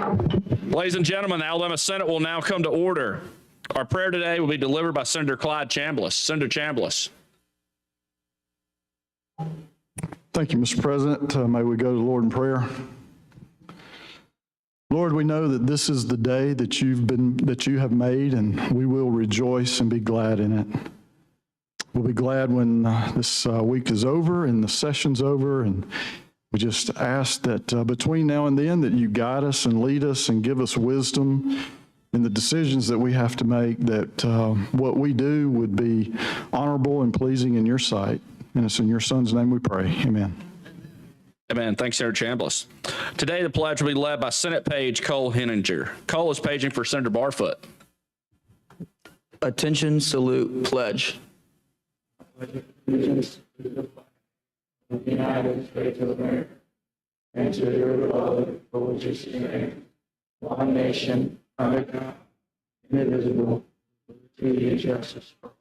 Ladies and gentlemen, the Alabama Senate will now come to order. Our prayer today will be delivered by Senator Clyde Chambliss. Senator Chambliss. Thank you, Mr. President. May we go to the Lord in prayer. Lord, we know that this is the day that you have made, and we will rejoice and be glad in it. We'll be glad when this week is over and the session's over, and we just ask that between now and then that you guide us and lead us and give us wisdom in the decisions that we have to make, that what we do would be honorable and pleasing in your sight. And it's in your Son's name we pray. Amen. Amen. Thanks, Senator Chambliss. Today, the pledge will be led by Senate Page Cole Henninger. Cole is paging for Senator Barfoot. Attention, salute, pledge. Allegiance to the flag of the United States of America and to the republic for which it stands, one nation, under God, indivisible, with liberty and justice for all.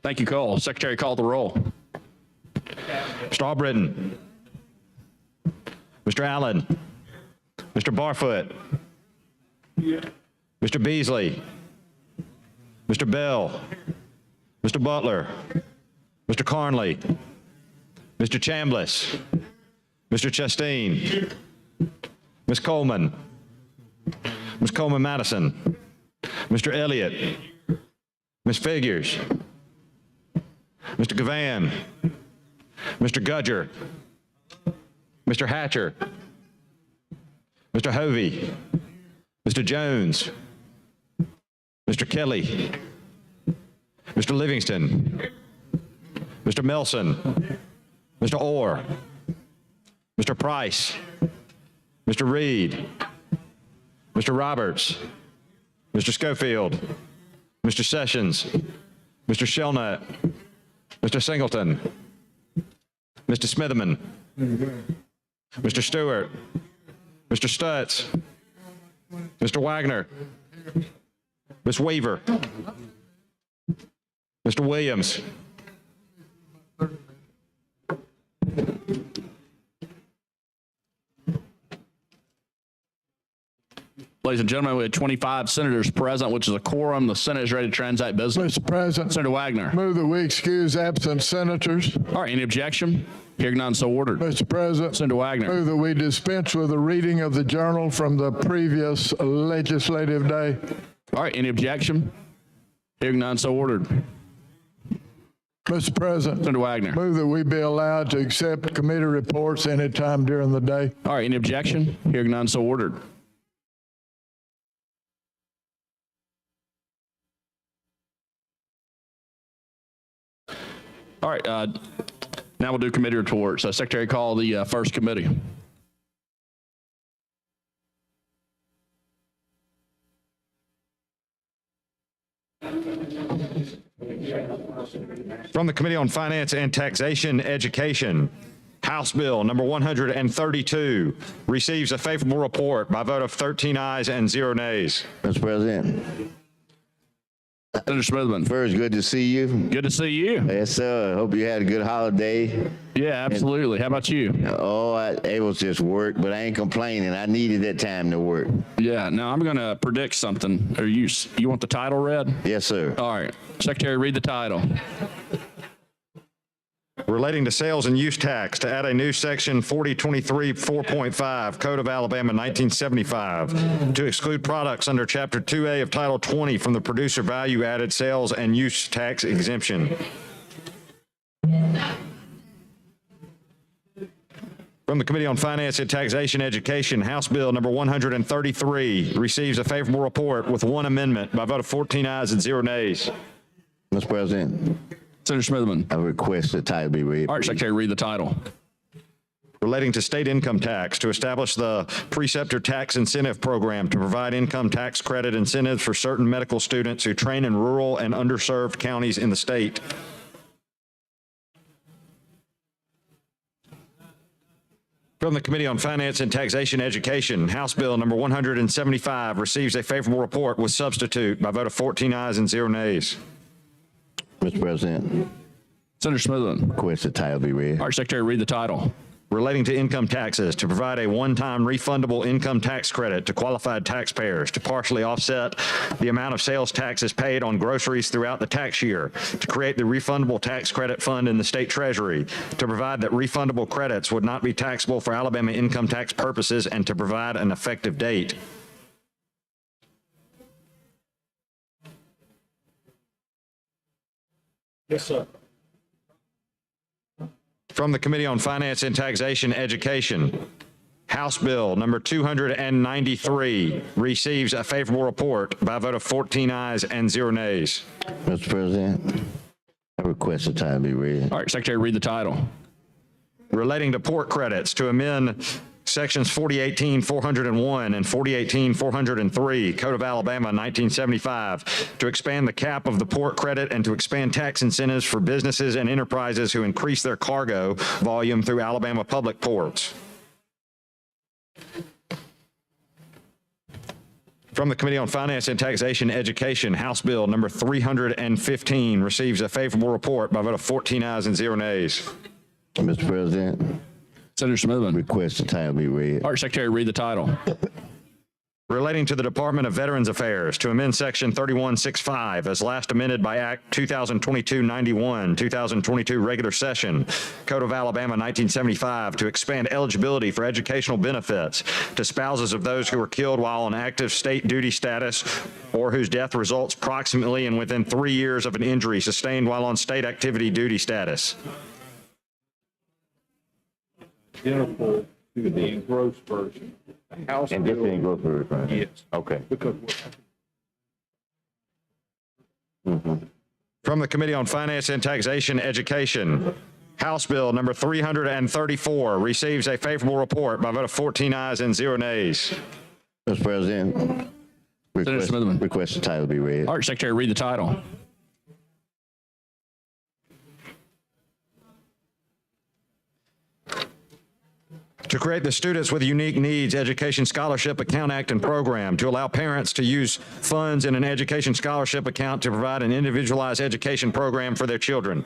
Thank you, Cole. Secretary, call the roll. Mr. Albritton, Mr. Allen, Mr. Barfoot, Mr. Beasley, Mr. Bell, Mr. Butler, Mr. Carnley, Mr. Chambliss, Mr. Chasteen, Ms. Coleman, Ms. Coleman-Madison, Mr. Elliott, Ms. Figures, Mr. Gavan, Mr. Gudger, Mr. Hatcher, Mr. Hovey, Mr. Jones, Mr. Kelly, Mr. Livingston, Mr. Melson, Mr. Orr, Mr. Price, Mr. Reed, Mr. Roberts, Mr. Schofield, Mr. Sessions, Mr. Shelnut, Mr. Singleton, Mr. Smitherman, Mr. Stewart, Mr. Stutz, Mr. Wagner, Ms. Weaver, Mr. Williams, Ladies and gentlemen, we had 25 senators present, which is a quorum. The Senate is ready to transact business. Mr. President, Senator Wagner. move that we excuse absent senators. All right, any objection? Hearing none, so ordered. Mr. President, Senator Wagner. move that we dispense with the reading of the journal from the previous legislative day. All right, any objection? Hearing none, so ordered. Mr. President, Senator Wagner. move that we be allowed to accept committee reports anytime during the day. All right, any objection? Hearing none, so ordered. All right, now we'll do committee reports. Secretary, call the first committee. from the Committee on Finance and Taxation, Education, House Bill number 132 receives a favorable report by a vote of 13 ayes and 0 nays. Mr. President, Senator Smithman. first, good to see you. Good to see you. Yes, sir. Hope you had a good holiday. Yeah, absolutely. How about you? Oh, it was just work, but I ain't complaining. I needed that time to work. Yeah, now I'm going to predict something. You want the title read? Yes, sir. All right. Secretary, read the title. Relating to sales and use tax to add a new section 4023 4.5 Code of Alabama 1975 to exclude products under Chapter 2A of Title 20 from the producer value added sales and use tax exemption. From the Committee on Finance and Taxation, Education, House Bill number 133 receives a favorable report with one amendment by a vote of 14 ayes and 0 nays. Mr. President, Senator Smithman. I request the title be read. All right, Secretary, read the title. Relating to state income tax to establish the preceptor tax incentive program to provide income tax credit incentives for certain medical students who train in rural and underserved counties in the state. From the Committee on Finance and Taxation, Education, House Bill number 175 receives a favorable report with substitute by a vote of 14 ayes and 0 nays. Mr. President, Senator Smithman. request the title be read. All right, Secretary, read the title. relating to income taxes to provide a one-time refundable income tax credit to qualified taxpayers to partially offset the amount of sales taxes paid on groceries throughout the tax year, to create the refundable tax credit fund in the state treasury, to provide that refundable credits would not be taxable for Alabama income tax purposes, and to provide an effective date. Yes, sir. From the Committee on Finance and Taxation Education, House Bill number 293 receives a favorable report by a vote of 14 ayes and 0 nays. Mr. President, I request the title be read. All right, Secretary, read the title. Relating to port credits to amend sections 4018-401 and 4018-403, Code of Alabama 1975, to expand the cap of the port credit and to expand tax incentives for businesses and enterprises who increase their cargo volume through Alabama public ports. From the Committee on Finance and Taxation Education, House Bill number 315 receives a favorable report by a vote of 14 ayes and 0 nays. Mr. President, Senator Smithman. request the title be read. All right, Secretary, read the title. Relating to the Department of Veterans Affairs to amend Section 3165 as last amended by Act 2022-91, 2022 regular session, Code of Alabama 1975, to expand eligibility for educational benefits to spouses of those who were killed while on active state duty status or whose death results proximately and within 3 years of an injury sustained while on state activity duty status. Identical to the engrossed version. The House And this bill- ain't go through, right? Yes, Okay. because From the Committee on Finance and Taxation Education, House Bill number 334 receives a favorable report by a vote of 14 ayes and 0 nays. Mr. President, Smithman. request the title be read. All right, Secretary, read the title. To create the Students with Unique Needs Education Scholarship Account Act and Program, to allow parents to use funds in an education scholarship account to provide an individualized education program for their children.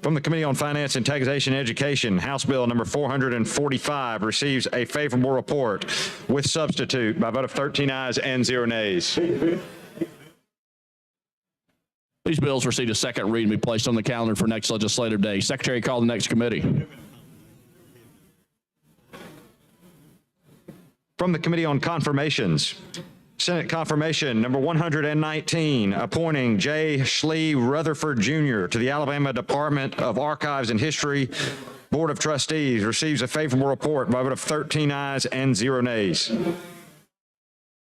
From the Committee on Finance and Taxation Education, House Bill number 445 receives a favorable report with substitute by a vote of 13 ayes and 0 nays. These bills received a second read and be placed on the calendar for next legislative day. Secretary, call the next committee. From the Committee on Confirmations, Senate Confirmation number 119, appointing J. Schlee Rutherford Jr. to the Alabama Department of Archives and History Board of Trustees, receives a favorable report by a vote of 13 ayes and 0 nays.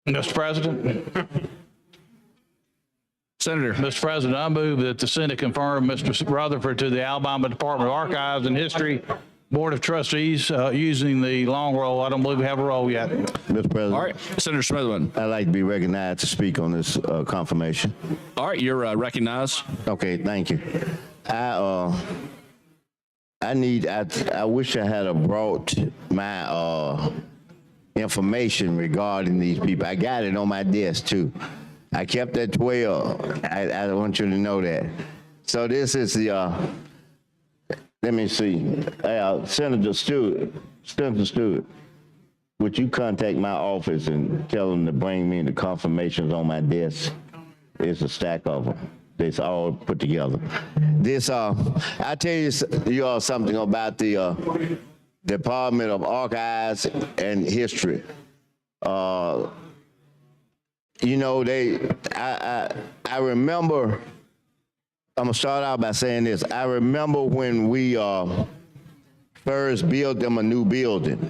Mr. President, Senator. Mr. President, I move that the Senate confirm Mr. Rutherford to the Alabama Department of Archives and History Board of Trustees using the long roll. I don't believe we have a roll yet. Mr. President. All right, Senator Smithman. I'd like to be recognized to speak on this confirmation. All right, you're recognized. Okay, thank you. I wish I had brought my information regarding these people. I got it on my desk too. I kept at 12. I want you to know that. So this is the, let me see, Senator Stewart, would you contact my office and tell them to bring me the confirmations on my desk? It's a stack of them. It's all put together. This, I tell you all something about the Department of Archives and History. You know, I remember, I'm gonna start out by saying this. I remember when we first built them a new building.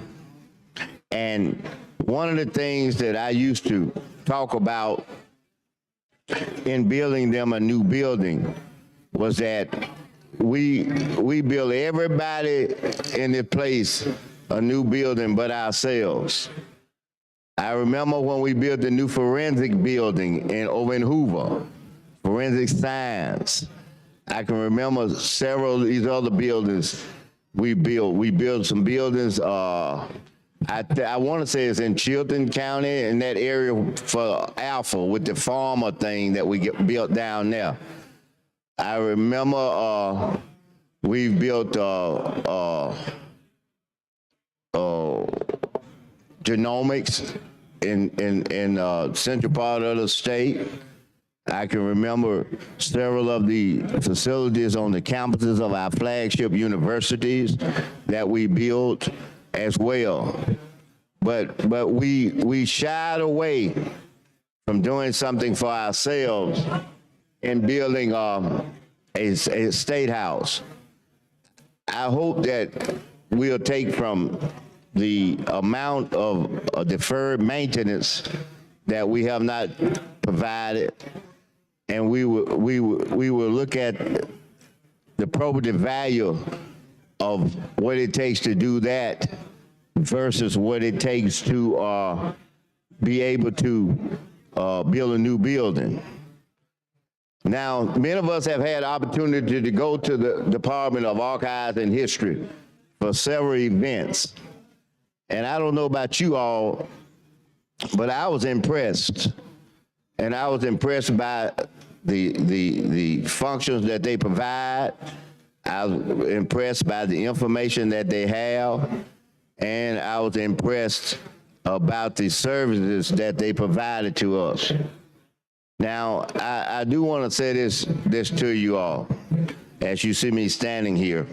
And one of the things that I used to talk about in building them a new building was that we built everybody in this place a new building but ourselves. I remember when we built the new forensic building over in Hoover, forensic science. I can remember several of these other buildings we built. We built some buildings, I want to say it's in Chilton County, in that area for Alpha with the farmer thing that we built down there. I remember we've built genomics in central part of the state. I can remember several of the facilities on the campuses of our flagship universities that we built as well. But we shied away from doing something for ourselves in building a state house. I hope that we'll take from the amount of deferred maintenance that we have not provided, and we will look at the probative value of what it takes to do that versus what it takes to be able to build a new building. Now, many of us have had opportunity to go to the Department of Archives and History for several events. And I don't know about you all, but I was impressed. And I was impressed by the functions that they provide. I was impressed by the information that they have. And I was impressed about the services that they provided to us. Now, I do want to say this to you all, as you see me standing here,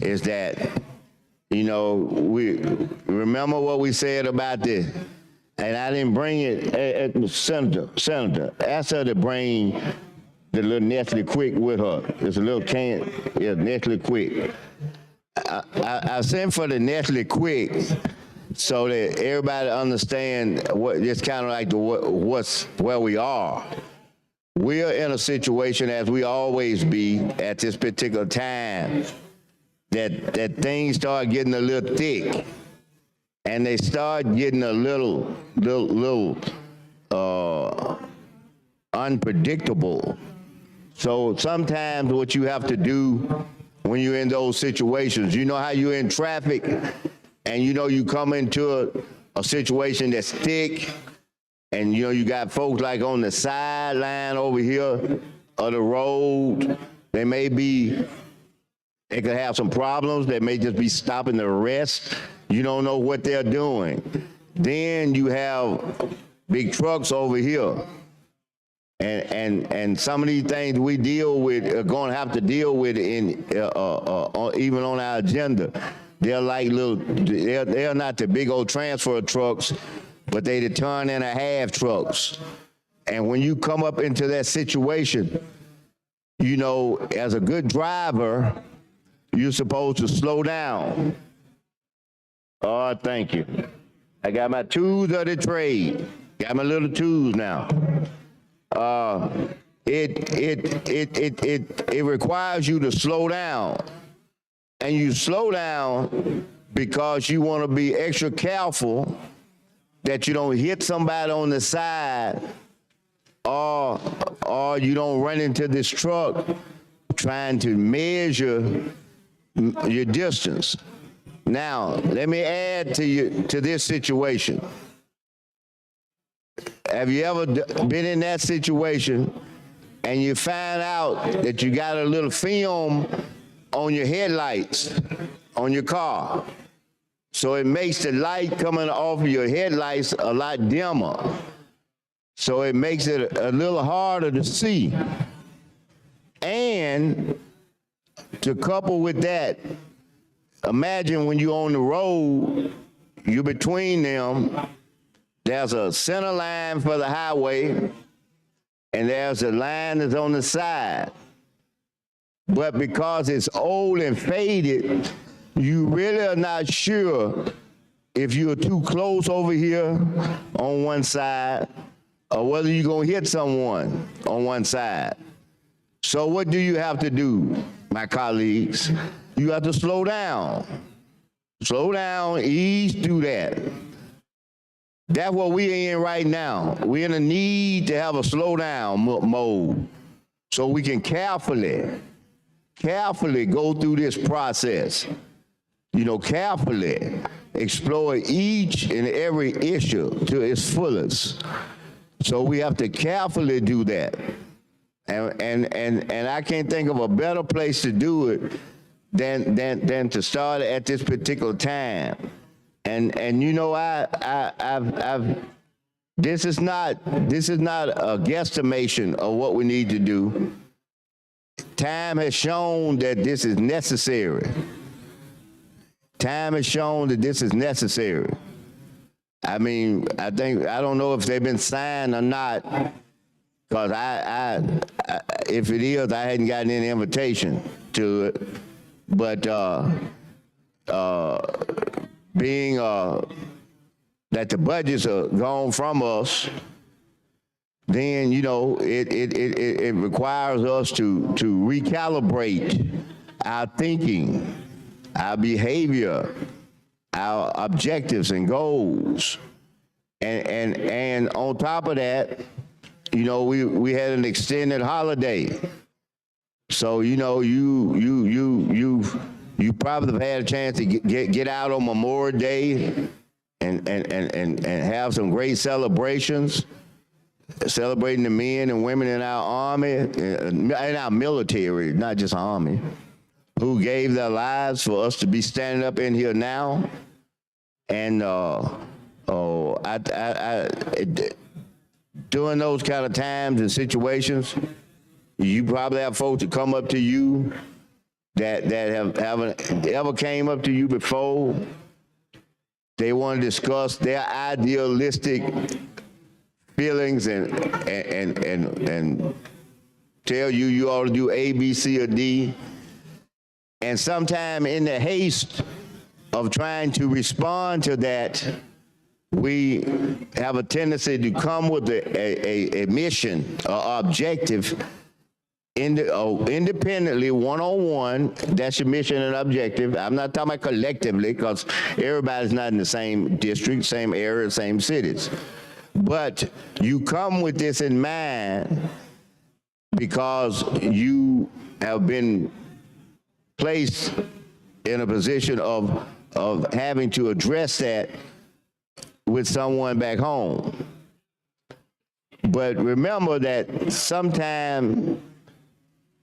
is that, you know, we remember what we said about this, and I didn't bring it, Senator, ask her to bring the little Nestle Quick with her. There's a little can, yeah, Nestle Quick. I sent for the Nestle Quick so that everybody understand what it's kind of like where we are. We're in a situation, as we always be at this particular time, that things start getting a little thick, and they start getting a little unpredictable. So sometimes what you have to do when you're in those situations, you know how you're in traffic, and you know you come into a situation that's thick, and you know you got folks like on the sideline over here of the road. They could have some problems. They may just be stopping to rest. You don't know what they're doing. Then you have big trucks over here. And some of these things we deal with are going to have to deal with in even on our agenda. They're like they're not the big old transfer trucks, but they the ton and a half trucks. And when you come up into that situation, you know, as a good driver, you're supposed to slow down. Oh, thank you. I got my tools of the trade. Got my little tools now. It requires you to slow down. And you slow down because you want to be extra careful that you don't hit somebody on the side, or you don't run into this truck trying to measure your distance. Now, let me add to this situation. Have you ever been in that situation and you find out that you got a little film on your headlights on your car? So it makes the light coming off of your headlights a lot dimmer. So it makes it a little harder to see. And to couple with that, imagine when you're on the road, you're between them, there's a center line for the highway, and there's a line that's on the side. But because it's old and faded, you really are not sure if you're too close over here on one side or whether you're going to hit someone on one side. So what do you have to do, my colleagues? You have to slow down. Slow down, ease through that. That's what we're in right now. We're in a need to have a slow down mode so we can carefully go through this process. You know, carefully explore each and every issue to its fullest. So we have to carefully do that. And I can't think of a better place to do it than to start at this particular time. And you know, this is not a guesstimation of what we need to do. Time has shown that this is necessary. Time has shown that this is necessary. I mean, I don't know if they've been signed or not, because if it is, I hadn't gotten any invitation to it. But being that the budgets are gone from us, then, you know, it requires us to recalibrate our thinking, our behavior, our objectives and goals. And on top of that, you know, we had an extended holiday. So, you know, you probably have had a chance to get out on Memorial Day and have some great celebrations, celebrating the men and women in our army, in our military, not just army, who gave their lives for us to be standing up in here now. And during those kind of times and situations, you probably have folks that come up to you that haven't ever came up to you before. They want to discuss their idealistic feelings and tell you ought to do A, B, C, or D. And sometime in the haste of trying to respond to that, we have a tendency to come with a mission or objective independently, one-on-one. That's your mission and objective. I'm not talking about collectively, because everybody's not in the same district, same area, same cities. But you come with this in mind because you have been placed in a position of having to address that with someone back home. But remember that sometimes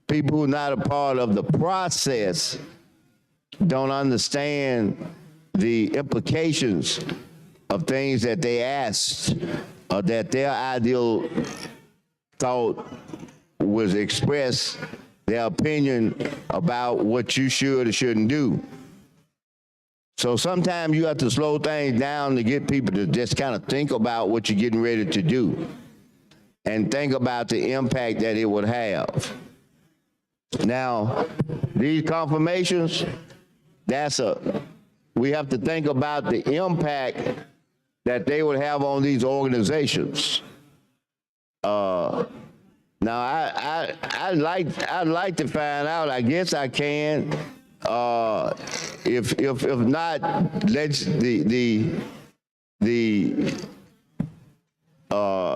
people who are not a part of the process don't understand the implications of things that they asked or that their ideal thought was expressed, their opinion about what you should or shouldn't do. So sometimes you have to slow things down to get people to just kind of think about what you're getting ready to do and think about the impact that it would have. Now, these confirmations, we have to think about the impact that they would have on these organizations. Now, I'd like to find out. I guess I can. If not, let's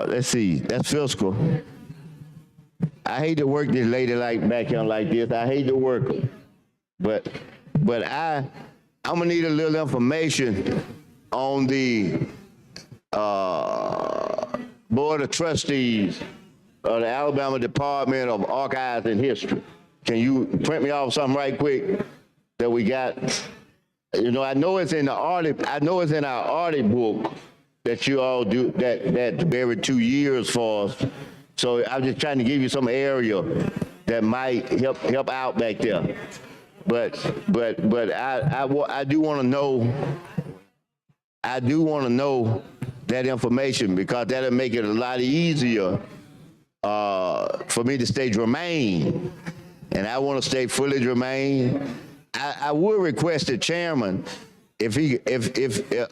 let's see. That's fiscal. I hate to work this lady back here like this. I hate to work her, but I'm gonna need a little information on the Board of Trustees of the Alabama Department of Archives and History. Can you print me off something right quick that we got? You know, I know it's in the audit. I know it's in our audit book that you all do that every 2 years for us. So I'm just trying to give you some area that might help out back there. But I do want to know. I do want to know that information, because that'll make it a lot easier for me to stay germane, and I want to stay fully germane. I would request the chairman, if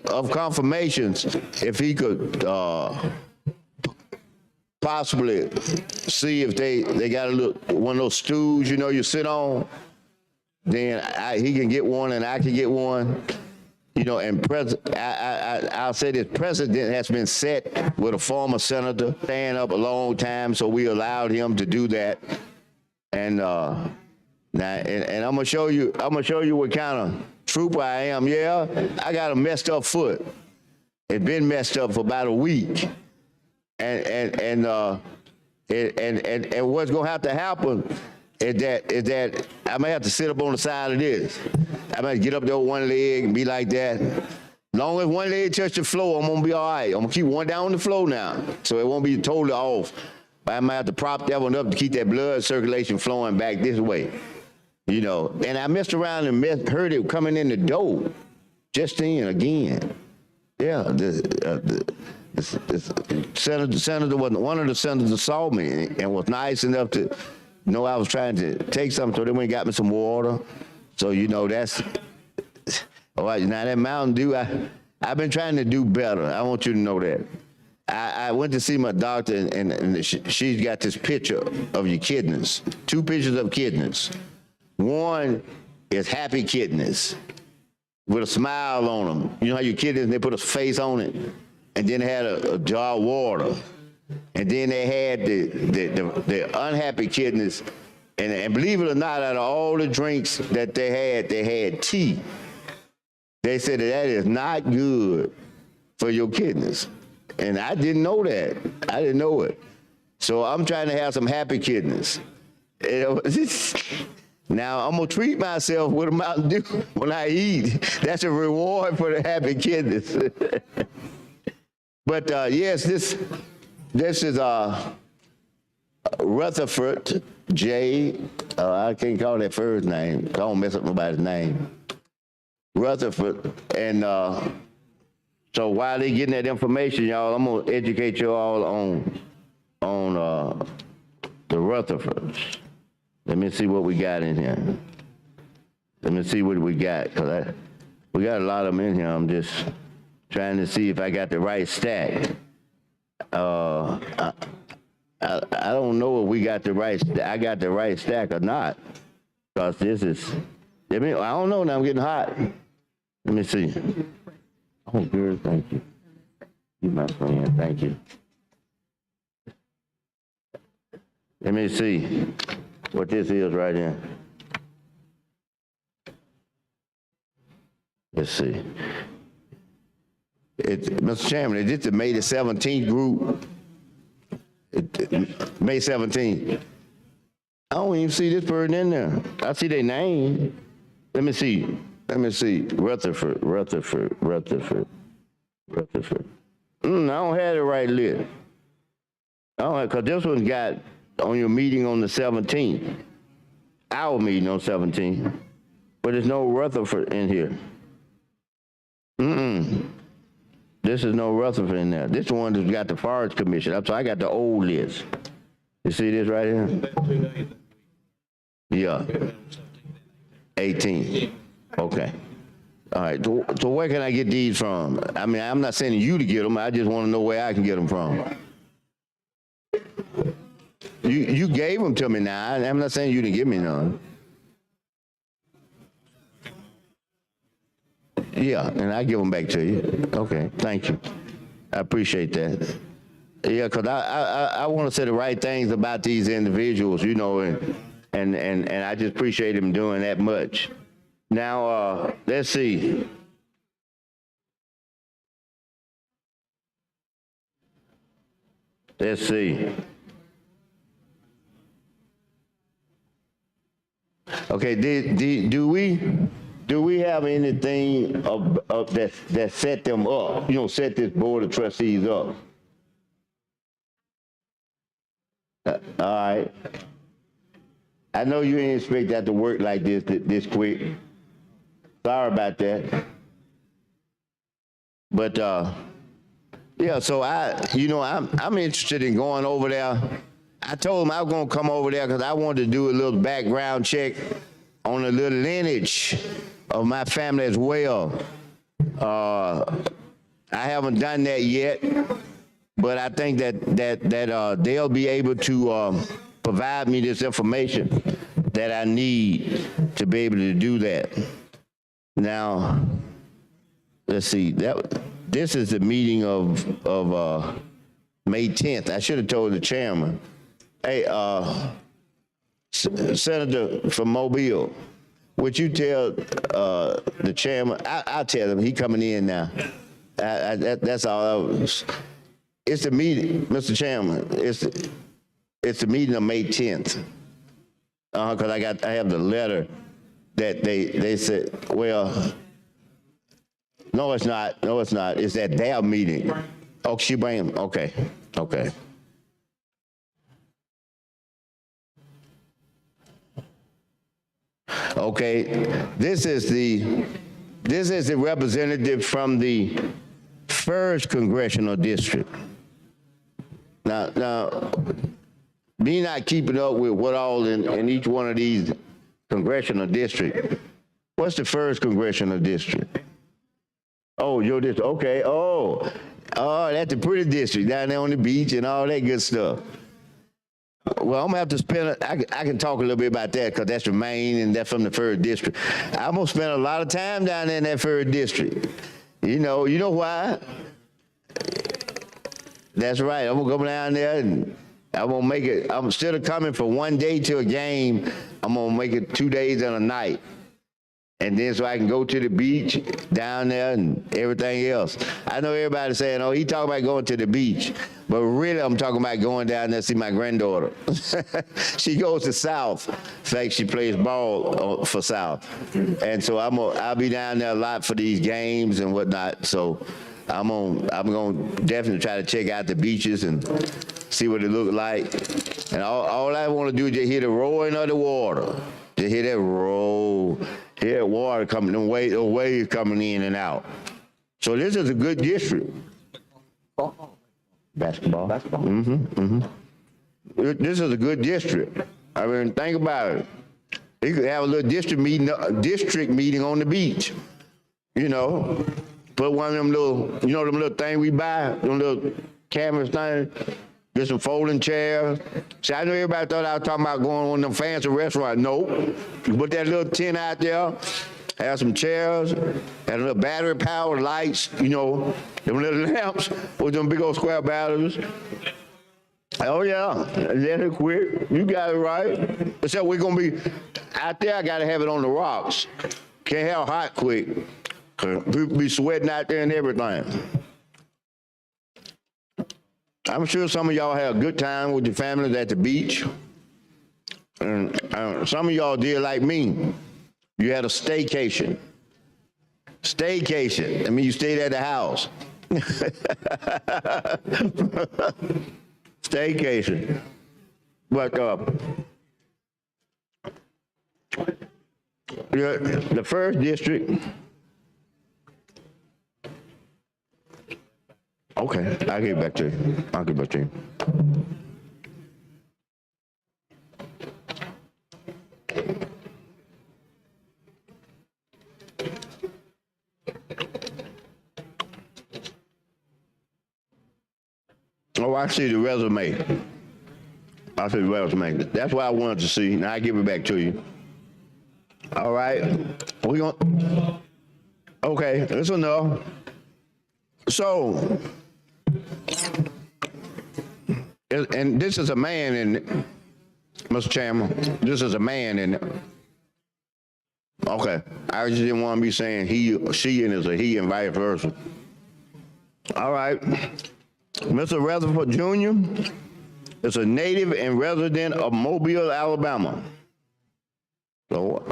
of confirmations, if he could possibly see if they got one of those stools, you know, you sit on. Then he can get one and I can get one. You know, and I'll say this precedent has been set with a former senator staying up a long time, so we allowed him to do that. And I'm gonna show you what kind of trooper I am. Yeah, I got a messed up foot. It's been messed up for about a week, and And what's gonna have to happen is that I may have to sit up on the side of this. I might get up there with one leg and be like that. Long as one leg touch the floor, I'm gonna be all right. I'm gonna keep one down on the floor now, so it won't be totally off. But I might have to prop that one up to keep that blood circulation flowing back this way. You know, and I messed around and heard it coming in the door just then again. Yeah, the senator was one of the senators saw me and was nice enough to know I was trying to take something, so they went and got me some water. So, you know, that's, all right, now that Mountain Dew, I've been trying to do better. I want you to know that. I went to see my doctor, and she's got this picture of your kidneys, 2 pictures of kidneys. One is happy kidneys with a smile on them. You know how your kidneys, they put a face on it, and then they had a jar of water. And then they had the unhappy kidneys, and believe it or not, out of all the drinks that they had tea. They said that is not good for your kidneys. And I didn't know that. I didn't know it. So I'm trying to have some happy kidneys. Now, I'm going to treat myself with a Mountain Dew when I eat. That's a reward for the happy kidneys. But yes, this is Rutherford J. I can't call that first name. I don't mess up nobody's name. Rutherford. And so while they getting that information, y'all, I'm going to educate you all on the Rutherfords. Let me see what we got in here. Let me see what we got, because we got a lot of them in here. I'm just trying to see if I got the right stack. I don't know if we got the right, I got the right stack or not, because this is, I don't know, now I'm getting hot. Let me see. Oh, good, thank you. You my friend, thank you. Let me see what this is right here. Let's see. Mr. Chairman, is this the May the 17th group? May 17th. I don't even see this person in there. I see their name. Let me see. Rutherford. I don't have the right list. I don't have, because this one's got on your meeting on the 17th. Our meeting on 17th. But there's no Rutherford in here. This is no Rutherford in there. This one that's got the Forest Commission. So I got the old list. You see this right here? Yeah. 18. Okay. All right. So where can I get these from? I mean, I'm not sending you to get them. I just want to know where I can get them from. You gave them to me now. I'm not saying you didn't give me none. Yeah, and I give them back to you. Okay, thank you. I appreciate that. Yeah, because I want to say the right things about these individuals, you know, and I just appreciate them doing that much. Now, let's see. Let's see. Okay, do we have anything of that set them up? You know, set this board of trustees up. All right. I know you didn't expect that to work like this quick. Sorry about that. But yeah, so I'm interested in going over there. I told him I was gonna come over there because I wanted to do a little background check on a little lineage of my family as well. I haven't done that yet, but I think that they'll be able to provide me this information that I need to be able to do that. Now, let's see. This is the meeting of May 10th. I should have told the chairman. Hey, Senator from Mobile, would you tell the chairman? I'll tell him. He coming in now. That's all. It's the meeting, Mr. Chairman. It's it's the meeting of May 10th. Because I have the letter that they said, well, no, it's not. No, it's not. It's at their meeting. Oh, she bring them. Okay. Okay. Okay. This is the representative from the 1st Congressional District. Now, me not keeping up with what all in each one of these congressional districts. What's the 1st Congressional District? Oh, your district. Okay. Oh, that's the pretty district down there on the beach and all that good stuff. Well, I'm gonna have to spend. I can talk a little bit about that because that's the main and that's from the 1st District. I'm gonna spend a lot of time down there in that 1st District. You know why? That's right. I'm gonna go down there and I'm gonna make it. I'm instead of coming for one day to a game, I'm gonna make it 2 days and a night. And then so I can go to the beach down there and everything else. I know everybody's saying, oh, he talking about going to the beach. But really, I'm talking about going down there to see my granddaughter. She goes to South. In fact, she plays ball for South. And so I'll be down there a lot for these games and whatnot. So I'm gonna definitely try to check out the beaches and see what it look like. And all I want to do is just hear the roaring of the water. Just hear that roll. Hear that water coming, the waves coming in and out. So this is a good district. Basketball. This is a good district. I mean, think about it. You could have a little district meeting on the beach. You know, put one of them little, them little things we buy, them little canvas things. Get some folding chairs. See, I know everybody thought I was talking about going on them fancy restaurants. Nope. You put that little tent out there, have some chairs, have a little battery powered lights, them little lamps with them big old square batteries. Oh yeah, let it quick. You got it right. Except we're gonna be out there. I gotta have it on the rocks. Can't have hot quick. 'Cause people be sweating out there and everything. I'm sure some of y'all had a good time with your families at the beach. And some of y'all did like me. You had a staycation. Staycation. I mean, you stayed at the house. Staycation. But the 1st District. Okay, I'll get back to you. Oh, I see the resume. That's what I wanted to see. Now I give it back to you. All right. Okay, that's enough. So, and this is a man in it, Mr. Chairman. This is a man in it. Okay, I just didn't want to be saying he or she and it's a he and vice versa. All right, Mr. Rutherford Jr. is a native and resident of Mobile, Alabama. So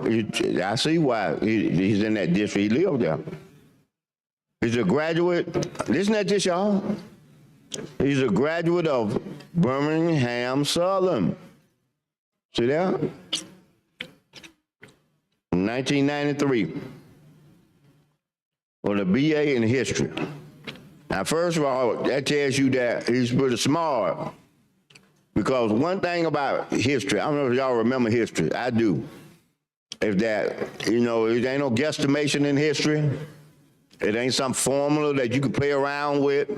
I see why he's in that district. He lived there. He's a graduate. Listen to this, y'all. He's a graduate of Birmingham Southern. See that? 1993. With a BA in history. Now, first of all, that tells you that he's pretty smart. Because one thing about history, I don't know if y'all remember history. I do. Is that, there ain't no guesstimation in history. It ain't some formula that you can play around with.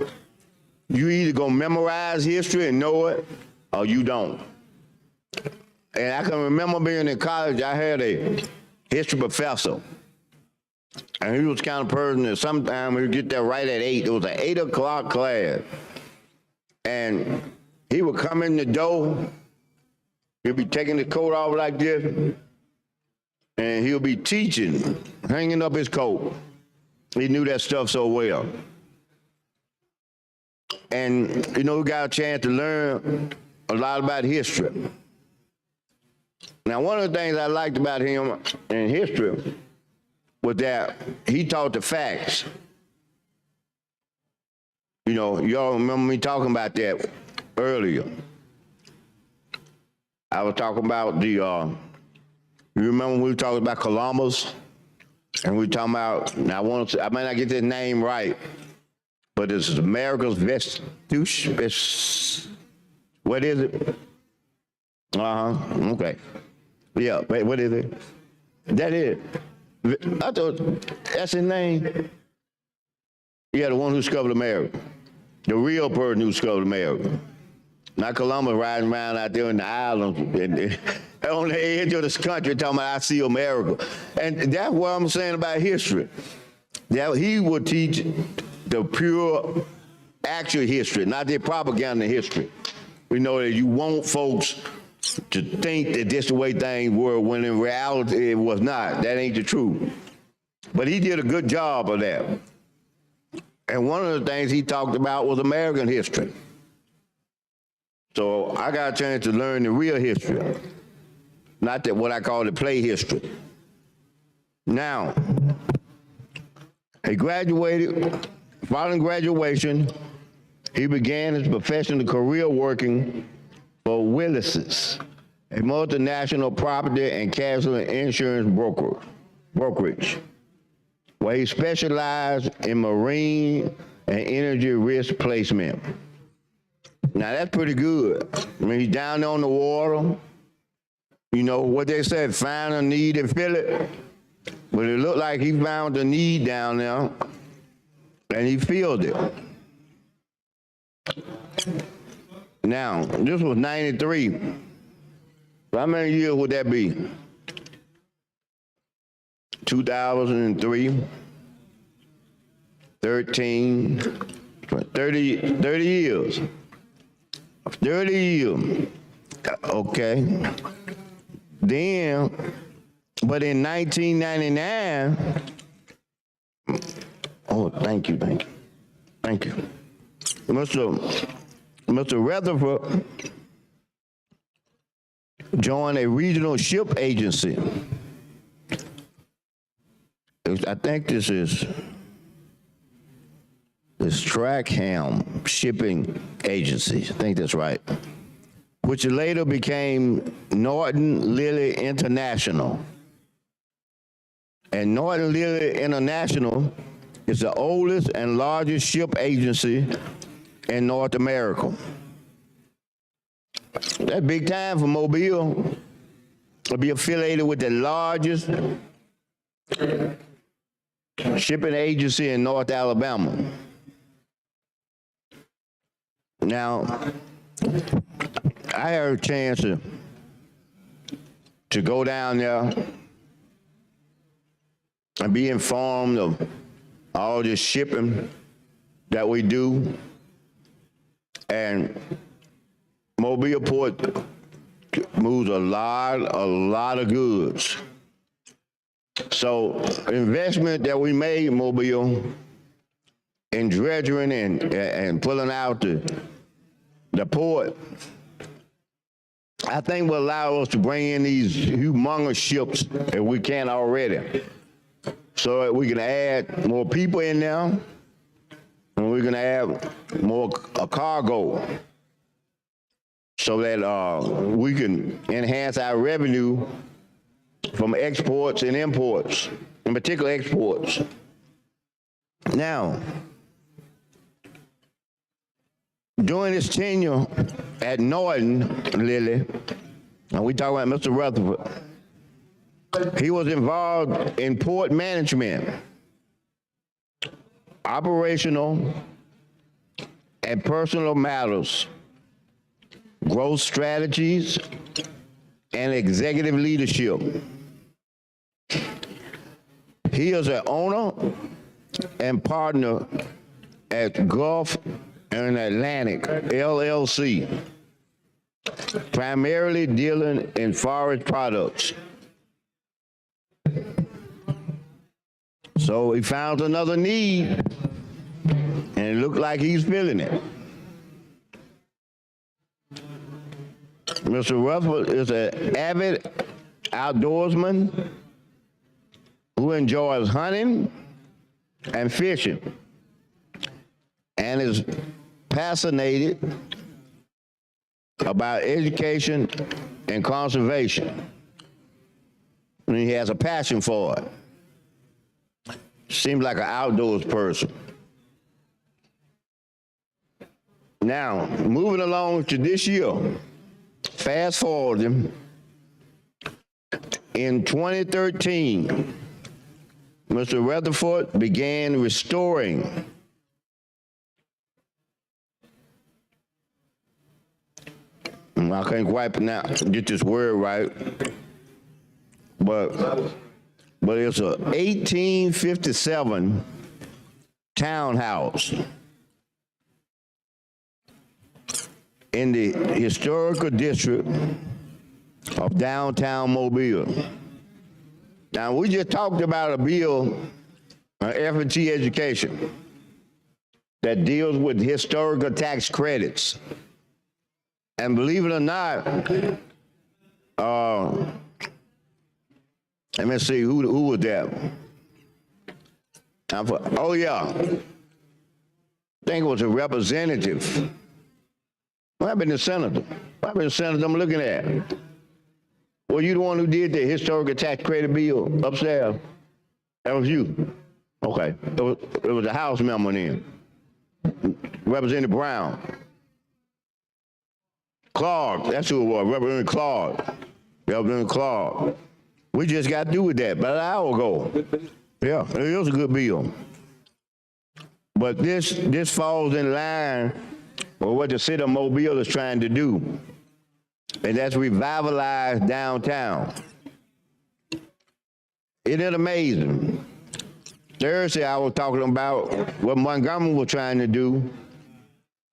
You either gonna memorize history and know it, or you don't. And I can remember being in college, I had a history professor. And he was the kind of person that sometimes we'd get there right at 8. It was an 8 o'clock class. And he would come in the door, he'd be taking the coat off like this, and he'll be teaching, hanging up his coat. He knew that stuff so well. And, we got a chance to learn a lot about history. Now, one of the things I liked about him in history was that he taught the facts. You know, y'all remember me talking about that earlier. I was talking about the, you remember when we were talking about Columbus? And we were talking about, now I might not get this name right, but it's America's Vespucci, what is it? Okay. Yeah, wait, what is it? That is. I thought, that's his name. Yeah, the one who discovered America. The real person who discovered America. Not Columbus riding around out there in the islands on the edge of this country talking about, I see America. And that's what I'm saying about history. That he would teach the pure, actual history, not the propaganda history. We know that you want folks to think that this is the way things were when in reality it was not. That ain't the truth. But he did a good job of that. And one of the things he talked about was American history. So I got a chance to learn the real history, not that what I call the play history. Now, he graduated. Following graduation, he began his professional career working for Willis's, a multinational property and casualty insurance brokerage, where he specialized in marine and energy risk placement. Now, that's pretty good. I mean, he's down there on the water. You know, what they said, find a need and fill it. But it looked like he found the need down there, and he filled it. Now, this was 93. So how many years would that be? 2003, 13, 30 years. 30 years. Okay. Then, but in 1999, oh, thank you. Mr. Rutherford joined a regional ship agency. I think this is Trackham Shipping Agency. I think that's right. Which later became Norton Lilly International. And Norton Lilly International is the oldest and largest ship agency in North America. That's big time for Mobile to be affiliated with the largest shipping agency in North Alabama. Now, I had a chance to go down there and be informed of all this shipping that we do. And Mobile Port moves a lot of goods. So investment that we made in Mobile in dredging and pulling out the port, I think will allow us to bring in these humongous ships that we can already, so that we can add more people in there, and we can add more cargo, so that we can enhance our revenue from exports and imports, in particular exports. Now, during his tenure at Norton Lilly, and we talk about Mr. Rutherford, he was involved in port management, operational and personal matters, growth strategies, and executive leadership. He is an owner and partner at Gulf and Atlantic, LLC, primarily dealing in forest products. So he found another need, and it looked like he's filling it. Mr. Rutherford is an avid outdoorsman who enjoys hunting and fishing and is fascinated about education and conservation. And he has a passion for it. Seems like an outdoors person. Now, moving along to this year, fast forwarding, in 2013, Mr. Rutherford began restoring I can't quite get this word right, but it's a 1857 townhouse in the historical district of downtown Mobile. Now, we just talked about a bill on F&T education that deals with historical tax credits. And believe it or not, let me see, who was that? Oh, yeah. I think it was a representative. What happened to senator? What happened to senator I'm looking at? Well, you the one who did the historical tax credit bill upstairs? That was you. Okay. It was a House member then. Representative Brown. Clark, that's who it was, Representative Clark. Representative Clark. We just got through with that about an hour ago. Yeah, it was a good bill. But this falls in line with what the city of Mobile is trying to do, and that's revitalize downtown. It is amazing. Thursday, I was talking about what Montgomery was trying to do.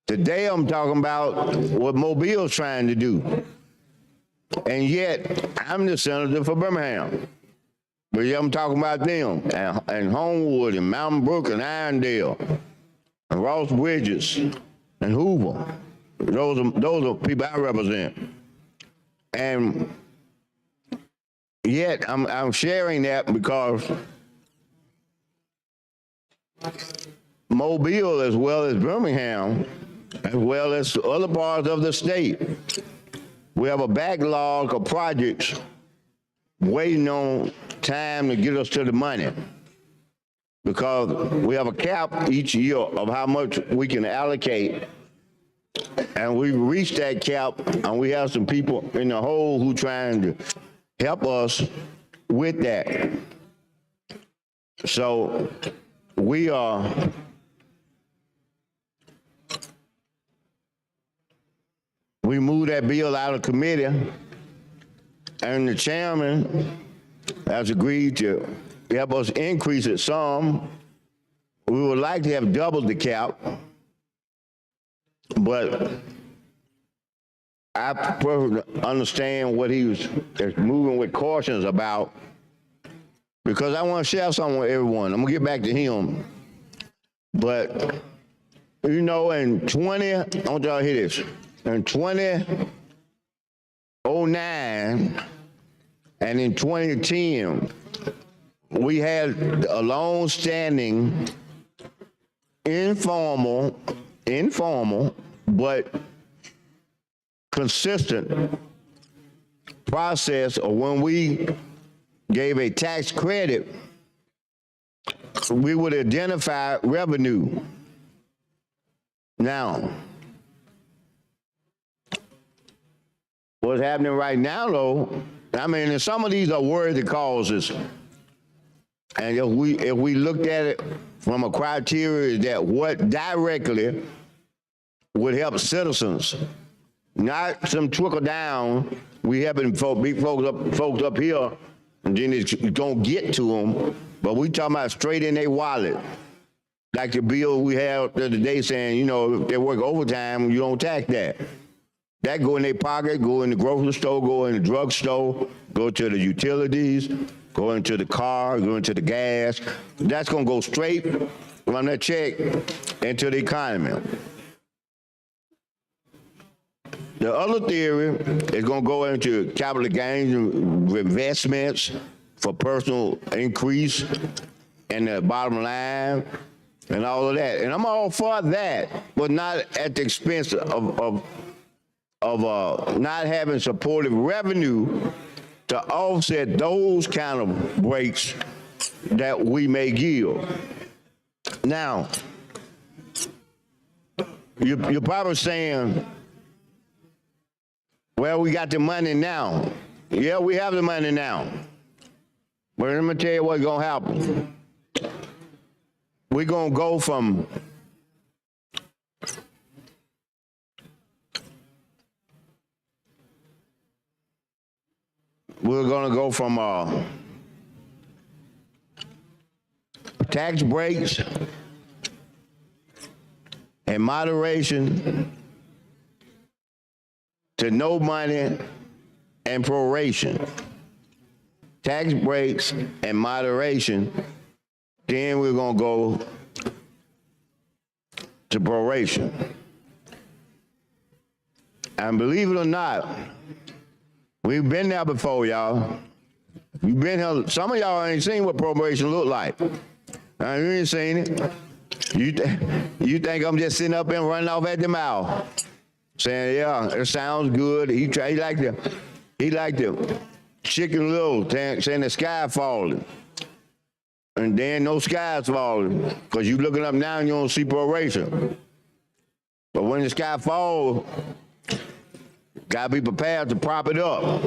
Today, I'm talking about what Mobile's trying to do. And yet, I'm the senator for Birmingham. But yeah, I'm talking about them, and Homewood, and Mountain Brook, and Irondale, and Ross Bridges, and Hoover. Those are people I represent. And yet, I'm sharing that because Mobile, as well as Birmingham, as well as other parts of the state, we have a backlog of projects waiting on time to get us to the money, because we have a cap each year of how much we can allocate, and we've reached that cap, and we have some people in the hole who trying to help us with that. So we moved that bill out of committee, and the chairman has agreed to help us increase it some. We would like to have doubled the cap, but I perfectly understand what he was moving with cautions about, because I want to share something with everyone. I'm going to get back to him. But, you know, in I want y'all to hear this. In 2009 and in 2010, we had a long-standing, informal, but consistent process of when we gave a tax credit, we would identify revenue. Now, what's happening right now, though, I mean, and some of these are worthy causes. And if we looked at it from a criteria that what directly would help citizens, not some trickle down, we helping big folks up here, and then it's gonna get to them, but we talking about straight in their wallet. Like the bill we had the other day saying, you know, if they work overtime, you don't tax that. That go in their pocket, go in the grocery store, go in the drugstore, go to the utilities, go into the car, go into the gas. That's gonna go straight from that check into the economy. The other theory is going to go into capital gains and investments for personal increase in the bottom line and all of that. And I'm all for that, but not at the expense of not having supportive revenue to offset those kind of breaks that we may give. Now, you're probably saying, well, we got the money now. Yeah, we have the money now. But let me tell you what's going to happen. We're going to go from tax breaks and moderation to no money and proration. Tax breaks and moderation, then we're going to go to proration. And believe it or not, we've been there before, y'all. You've been here. Some of y'all ain't seen what proration look like. You ain't seen it. You think I'm just sitting up and running off at the mouth, saying, yeah, it sounds good. He like the Chicken Little, saying the sky falling. And then no sky's falling, because you looking up now and you don't see proration. But when the sky falls, gotta be prepared to prop it up.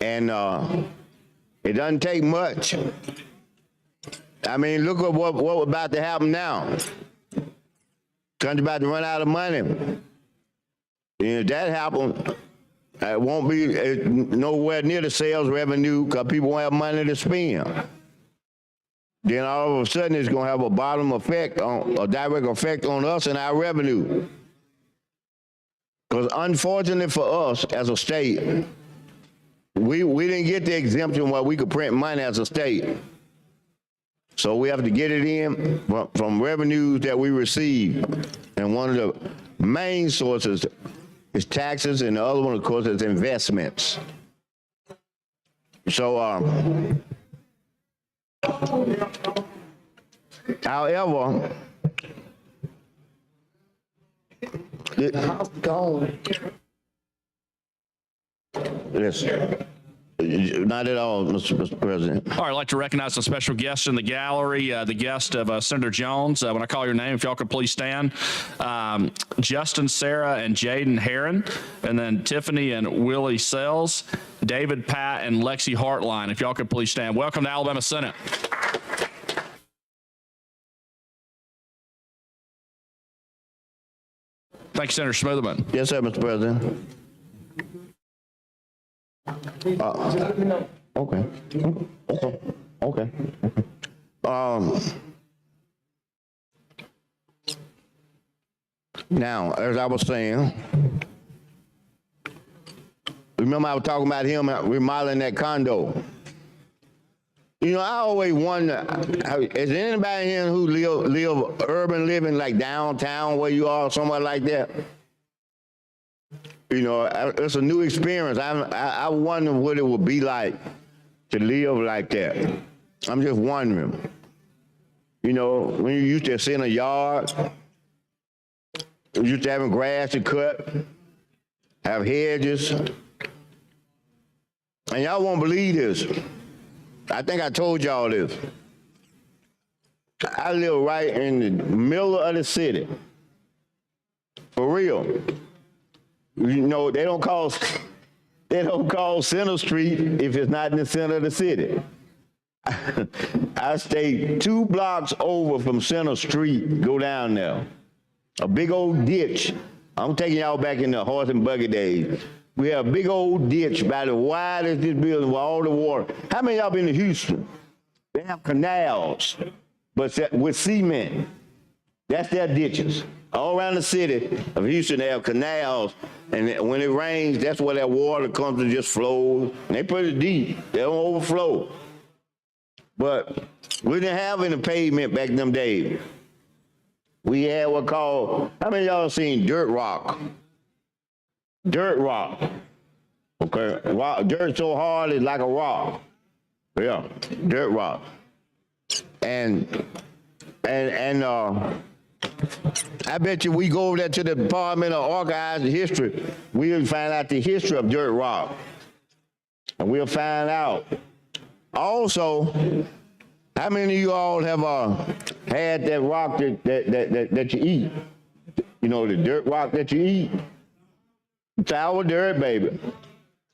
And it doesn't take much. I mean, look at what's about to happen now. Country about to run out of money. And if that happens, it won't be nowhere near the sales revenue because people won't have money to spend. Then all of a sudden it's going to have a direct effect on us and our revenue. Because unfortunately for us as a state, we didn't get the exemption where we could print money as a state. So we have to get it in from revenues that we receive. And one of the main sources is taxes, and the other one, of course, is investments. So, however, listen. Not at all, Mr. President. All right, I'd like to recognize some special guests in the gallery. The guest of Senator Jones. When I call your name, if y'all could please stand. Justin, Sarah, and Jaden Herron, and then Tiffany and Willie Sells, David, Pat, and Lexi Hartline. If y'all could please stand. Welcome to Alabama Senate. Thank you, Senator Smoothman. Yes, sir, Mr. President. Okay. Now, as I was saying, remember I was talking about him remodeling that condo. You know, I always wonder, is there anybody here who live urban living like downtown where you are, somewhere like that? You know, it's a new experience. I wonder what it would be like to live like that. I'm just wondering. You know, when you used to sit in a yard, you used to having grass to cut, have hedges. And y'all won't believe this. I think I told y'all this. I live right in the middle of the city. For real. You know, they don't call Center Street if it's not in the center of the city. I stay 2 blocks over from Center Street, go down there. A big old ditch. I'm taking y'all back in the horse and buggy days. We have a big old ditch about as wide as this building with all the water. How many of y'all been to Houston? They have canals, but with cement. That's their ditches. All around the city of Houston, they have canals, and when it rains, that's where that water comes and just flows. And they pretty deep. They don't overflow. But we didn't have any pavement back in them days. We had what called, how many of y'all seen dirt rock? dirt rock. Okay, rock, dirt so hard it's like a rock. Yeah, dirt rock. And I bet you we go over there to the Department of Archives and History, we'll find out the history of dirt rock. And we'll find out. Also, how many of you all have had that rock that you eat? You know, the dirt rock that you eat? Sour dirt, baby.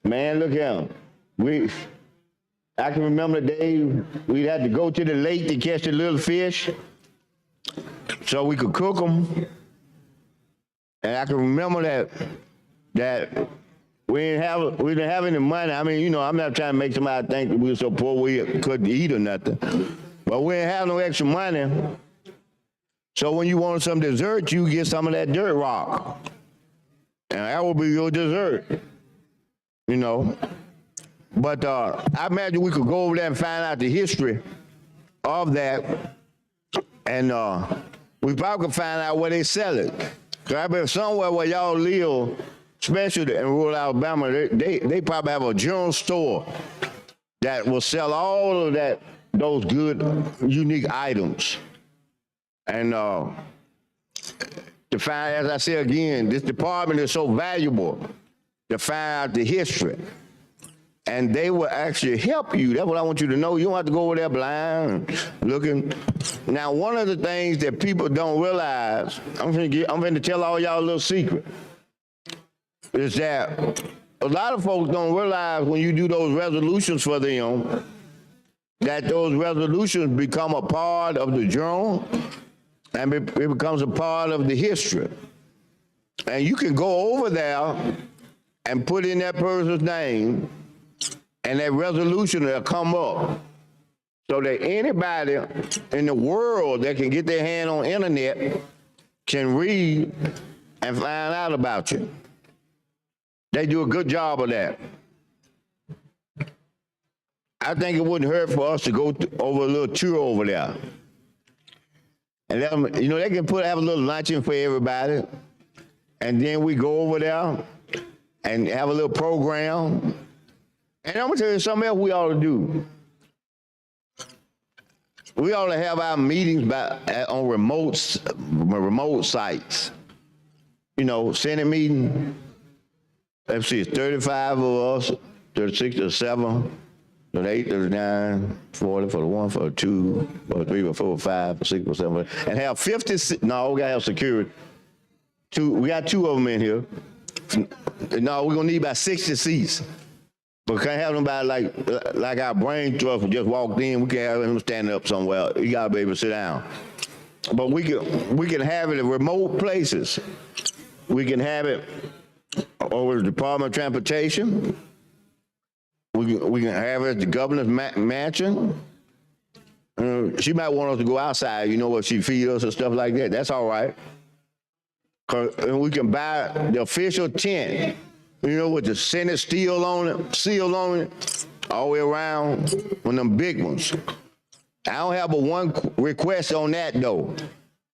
Man, look at them. I can remember the day we'd have to go to the lake to catch the little fish so we could cook them. And I can remember that we didn't have any money. I mean, you know, I'm not trying to make somebody think that we were so poor we couldn't eat or nothing. But we didn't have no extra money. So when you wanted some dessert, you get some of that dirt rock. And that would be your dessert, you know. But I imagine we could go over there and find out the history of that. And we probably could find out where they sell it. Because I bet somewhere where y'all live, especially in rural Alabama, they probably have a general store that will sell all of those good, unique items. And to find, as I say again, this department is so valuable to find out the history. And they will actually help you. That's what I want you to know. You don't have to go over there blind looking. Now, one of the things that people don't realize, I'm going to tell all y'all a little secret, is that a lot of folks don't realize when you do those resolutions for them, that those resolutions become a part of the journal and it becomes a part of the history. And you can go over there and put in that person's name, and that resolution will come up so that anybody in the world that can get their hand on internet can read and find out about you. They do a good job of that. I think it wouldn't hurt for us to go over a little tour over there. And let them, you know, they can have a little luncheon for everybody. And then we go over there and have a little program. And I'm gonna tell you something else we ought to do. We ought to have our meetings on remote sites. You know, Senate meeting. Let's see, it's 35 of us, 36, 37, 38, 39, 40, 41, 42, 43, 44, 45, 46, 47, and have 50. No, we gotta have security. We got 2 of them in here. No, we're gonna need about 60 seats. But we can't have nobody like our brain trust who just walked in. We can't have him standing up somewhere. You gotta be able to sit down. But we can have it in remote places. We can have it over the Department of Transportation. We can have it at the governor's mansion. She might want us to go outside, you know, what she feed us and stuff like that. That's all right. And we can buy the official tent, you know, with the Senate seal on it, all the way around, one of them big ones. I don't have but one request on that, though.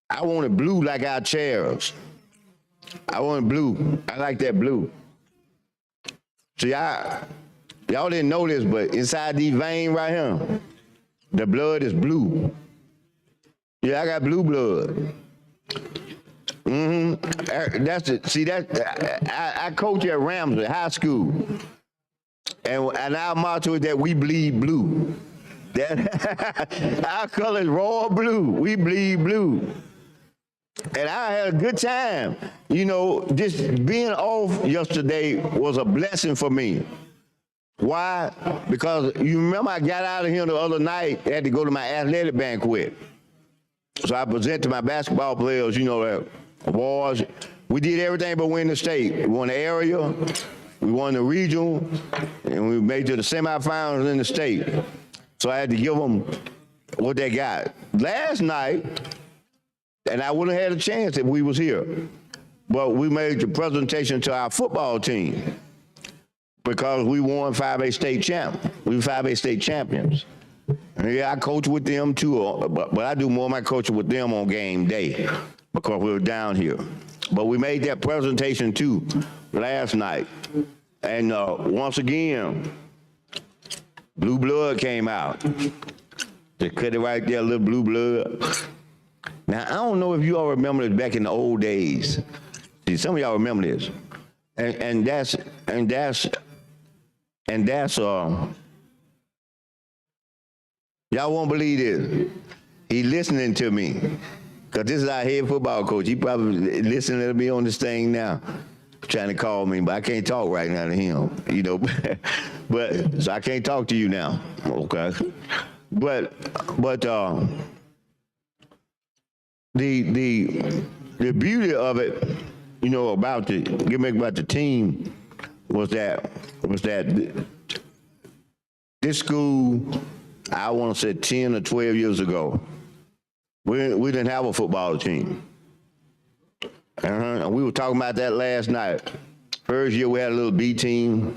I want it blue like our chairs. I want it blue. I like that blue. See, y'all didn't know this, but inside these veins right here, the blood is blue. Yeah, I got blue blood. That's it. See, I coach at Ramsey High School, and our motto is that we bleed blue. That our color is royal blue. We bleed blue. And I had a good time. You know, just being off yesterday was a blessing for me. Why? Because you remember I got out of here the other night, had to go to my athletic banquet. So I presented to my basketball players, you know, that awards. We did everything but win the state. We won the area, we won the regional, and we made it to the semifinals in the state. So I had to give them what they got. Last night, and I wouldn't have had a chance if we was here, but we made the presentation to our football team because we won 5A state champ. We were 5A state champions. And yeah, I coach with them too, but I do more of my coaching with them on game day because we were down here. But we made that presentation too last night. And once again, Blue Blood came out. They cut it right there, little Blue Blood. Now, I don't know if you all remember this back in the old days. See, some of y'all remember this. And that's y'all won't believe this. He listening to me. Because this is our head football coach. He probably listening to me on this thing now, trying to call me, but I can't talk right now to him, you know. But so I can't talk to you now, okay? But the beauty of it, you know, about the team was that this school, I want to say 10 or 12 years ago, we didn't have a football team. And we were talking about that last night. First year we had a little B team,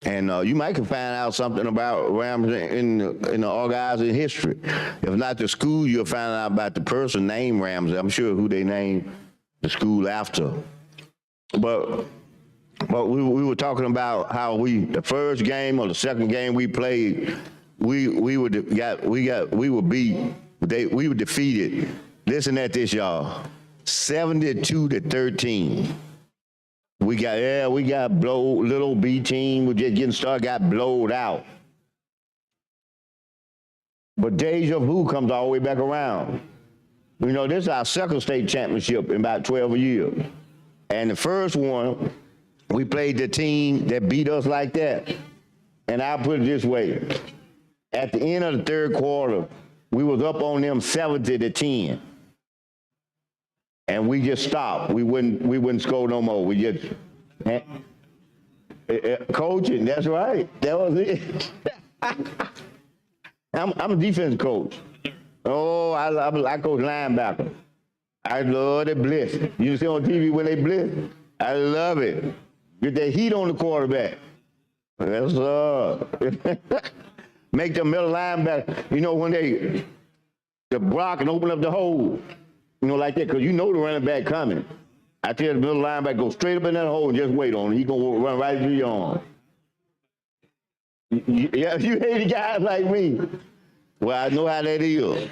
and you might can find out something about Rams in the organizing history. If not the school, you'll find out about the person named Ramsey. I'm sure who they named the school after. But we were talking about how the first game or the second game we played, we were defeated. Listen at this, y'all. 72-13. We got little B team, we just getting started, got blowed out. But deja vu comes all the way back around. You know, this is our second state championship in about 12 years. And the first one, we played the team that beat us like that. And I'll put it this way. At the end of the third quarter, we was up on them 70-10. And we just stopped. We wouldn't score no more. We just coaching. That's right. That was it. I'm a defense coach. Oh, I coach linebacker. I love the blitz. You see on TV when they blitz? I love it. Get that heat on the quarterback. That's make the middle linebacker. You know when they block and open up the hole. You know, like that, because you know the running back coming. I tell the middle linebacker, go straight up in that hole and just wait on him. He's going to run right through your arm. Yeah, you hate guys like me. Well, I know how that is.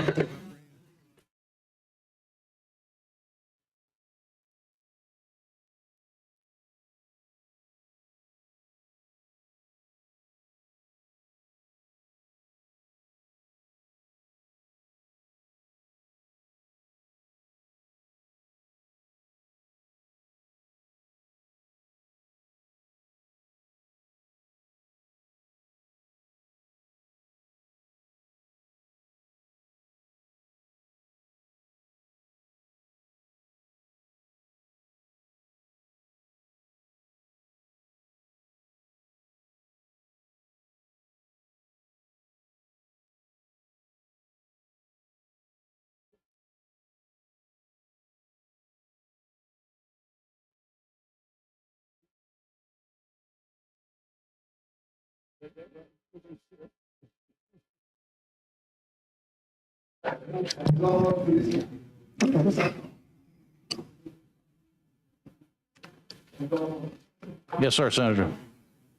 Yes, sir, Senator.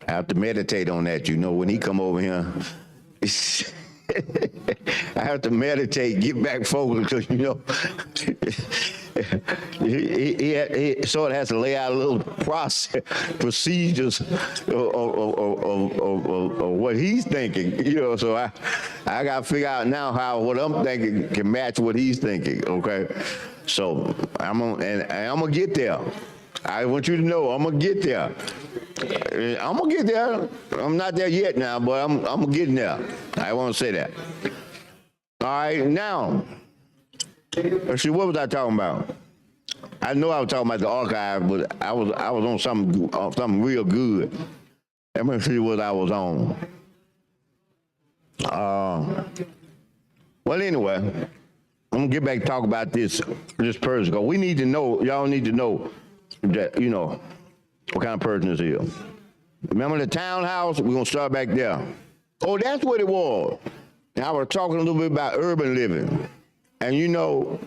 I have to meditate on that. You know, when he come over here, I have to meditate, get back focused, because, you know, he sort of has to lay out a little procedures of what he's thinking, you know, so I got to figure out now how what I'm thinking can match what he's thinking, okay? So I'm gonna get there. I want you to know I'm gonna get there. I'm gonna get there. I'm not there yet now, but I'm getting there. I want to say that. All right, now, let's see, what was I talking about? I know I was talking about the archive, but I was on something real good. Let me see what I was on. Well, anyway, I'm gonna get back to talk about this person, because we need to know, y'all need to know that, you know, what kind of person this is. Remember the townhouse? We're gonna start back there. Oh, that's what it was. Now I was talking a little bit about urban living. And you know,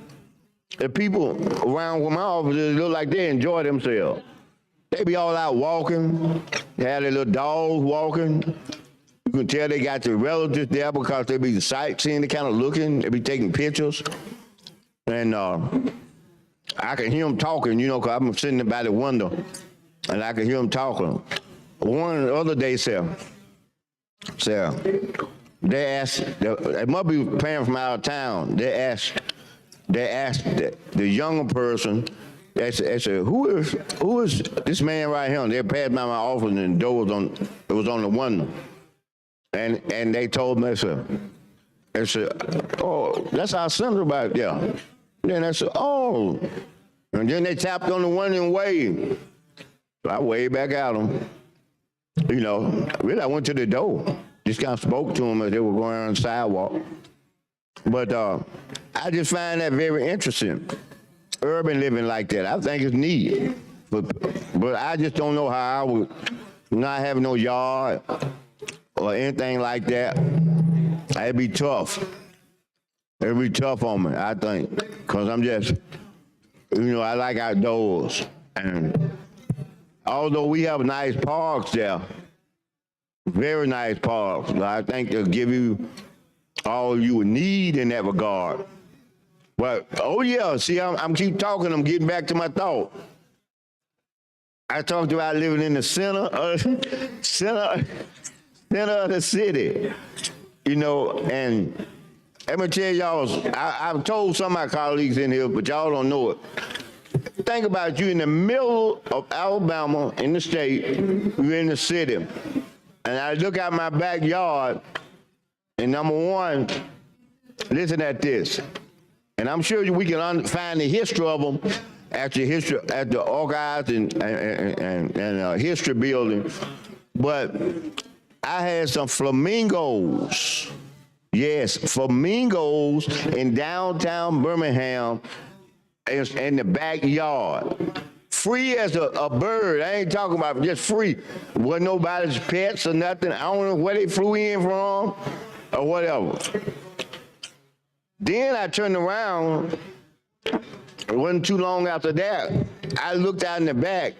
the people around where my office is look like they enjoy themselves. They be all out walking. They have their little dogs walking. You can tell they got their relatives there because they be sightseeing, they kind of looking, they be taking pictures. And I can hear them talking, you know, because I'm sitting by the window, and I can hear them talking. One other day, Sarah, they asked, they must be paying from out of town. They asked the younger person, they said, who is this man right here? They passed by my office and the door was on the window. And they told me, they said, oh, that's our senator back there. Then I said, oh. And then they tapped on the window and waved. So I waved back at them. You know, really, I went to the door. Just kind of spoke to them as they were going around the sidewalk. But I just find that very interesting. Urban living like that, I think it's neat. But I just don't know how I would not have no yard or anything like that. It'd be tough. It'd be tough on me, I think, because I'm just, you know, I like outdoors. And although we have nice parks there, very nice parks, I think they'll give you all you would need in that regard. But, oh yeah, see, I'm keep talking, I'm getting back to my thought. I talked about living in the center of the city, you know, and let me tell y'all, I've told some of my colleagues in here, but y'all don't know it. Think about you in the middle of Alabama, in the state, you're in the city, and I look out my backyard, and number one, listen at this, and I'm sure we can find the history of them at the archives and history building, but I had some flamingos. Yes, flamingos in downtown Birmingham in the backyard. Free as a bird. I ain't talking about just free. Wasn't nobody's pets or nothing. I don't know where they flew in from or whatever. Then I turned around. It wasn't too long after that. I looked out in the back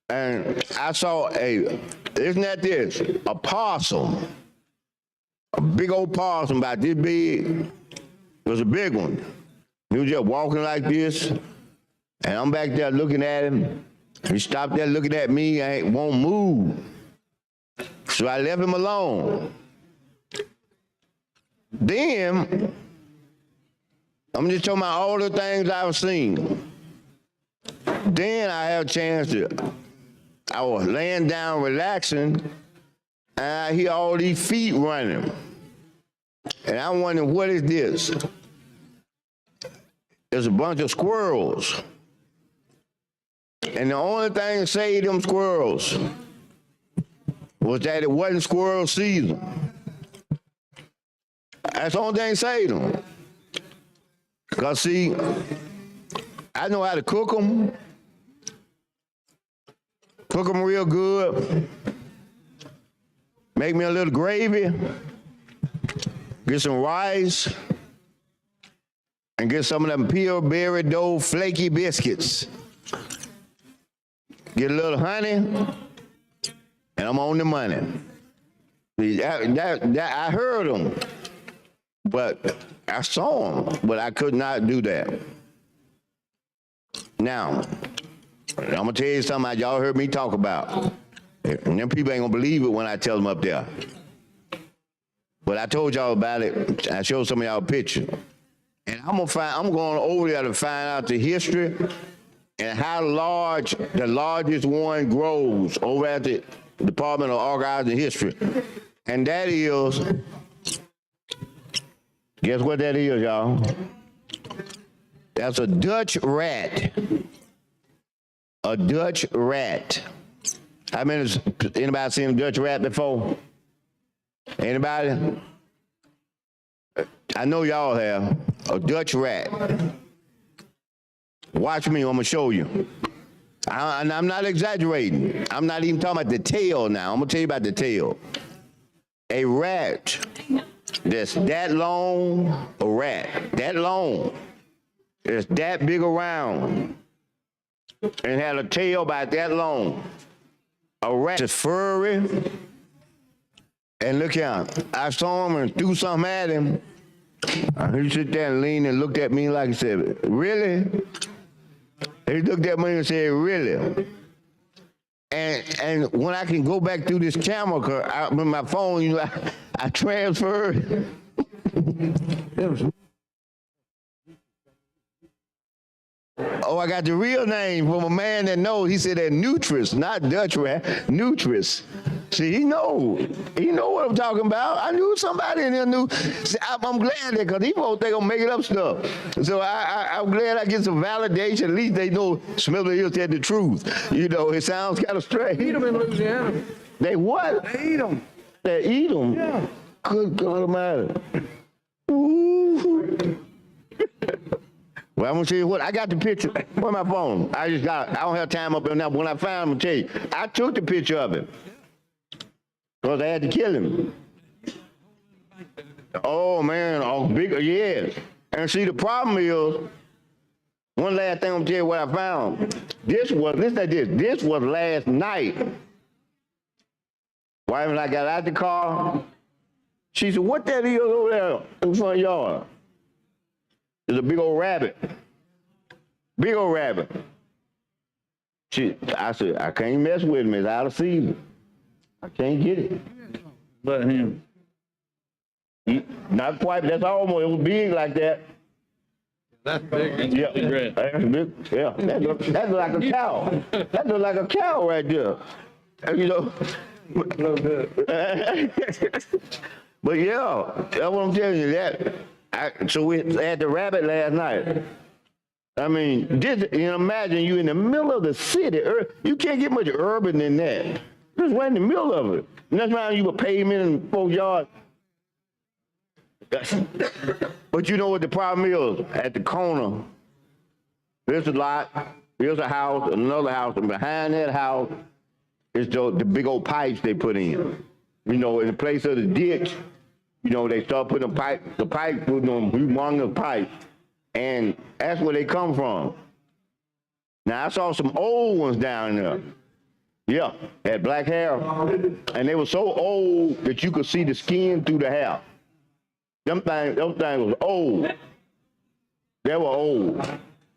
and I saw isn't that this? A possum. A big old possum about this big. It was a big one. He was just walking like this, and I'm back there looking at him. He stopped there looking at me. I won't move. So I left him alone. Then, I'm just talking about all the things I've seen. Then I had a chance I was laying down relaxing, and I hear all these feet running. And I'm wondering, what is this? There's a bunch of squirrels. And the only thing that saved them squirrels was that it wasn't squirrel season. That's the only thing that saved them. Because, see, I know how to cook them. Cook them real good. Make me a little gravy. Get some rice. And get some of them pure berry dough flaky biscuits. Get a little honey. And I'm on the money. See, I heard them. But I saw them. But I could not do that. Now, I'm going to tell you something that y'all heard me talk about. And them people ain't going to believe it when I tell them up there. But I told y'all about it. I showed some of y'all a picture. And I'm going over there to find out the history and how large the largest one grows over at the Department of Archives and History. And that is, guess what that is, y'all? That's a Dutch rat. A Dutch rat. How many, anybody seen a Dutch rat before? Anybody? I know y'all have. A Dutch rat. Watch me, I'm gonna show you. I'm not exaggerating. I'm not even talking about the tail now. I'm gonna tell you about the tail. A rat that's that long, a rat, that long, It's that big around and had a tail about that long. A rat is furry. And look out, I saw him and threw something at him. He sit there and leaned and looked at me like he said, really? He looked at me and said, really? And when I can go back through this camera, cause with my phone, you know, I transferred. Oh, I got the real name from a man that knows. He said that Nutris, not Dutch rat, Nutris. See, he know what I'm talking about. I knew somebody in there knew. See, I'm glad that because these folks, they gonna make it up stuff. So I'm glad I get some validation. At least they know Smith Hill said the truth. You know, it sounds kind of strange. Eat them in Louisiana. They what? They eat them. They eat them? Yeah. Good God Almighty. Ooh. Well, I'm gonna tell you what, I got the picture on my phone. I don't have time up there now. When I found him, I'm gonna tell you, I took the picture of him. Because I had to kill him. Oh man, all big, yes. And see, the problem is, one last thing I'm gonna tell you what I found. This was last night. Wife and I got out the car. She said, what that is over there in the front yard? It's a big old rabbit. Big old rabbit. I said, I can't mess with him. It's out of season. I can't get it. Let him. Not quite, but that's almost, it was big like that. That's big. Yeah, that's big. Yeah, that look like a cow. That look like a cow right there. You know. But yeah, that's what I'm telling you. So we had the rabbit last night. I mean, imagine you in the middle of the city. You can't get much urban than that. Just right in the middle of it. And that's why you were pavement and 4 yards. But you know what the problem is? At the corner, there's a lot, there's a house, another house, and behind that house is the big old pipes they put in. You know, in the place of the ditch, you know, they start putting the pipe, putting them humongous pipes. And that's where they come from. Now, I saw some old ones down there. Yeah, had black hair. And they were so old that you could see the skin through the hair. Them things was old. They were old.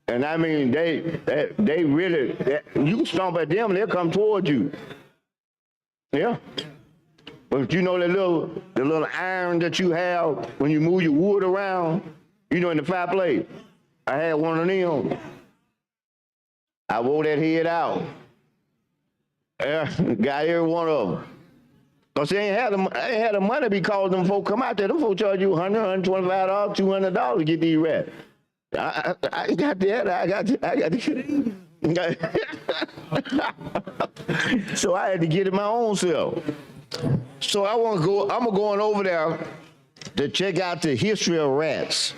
And I mean, they really, you can stomp at them and they'll come towards you. Yeah. But you know the little iron that you have when you move your wood around, you know, in the fireplace. I had one of them. I wore that head out. Got every one of them. Because they ain't had the money because them folks come out there. Them folks charge you $100, $125, $200 to get these rats. I got that. I got So I had to get it my own self. So I'm going over there to check out the history of rats.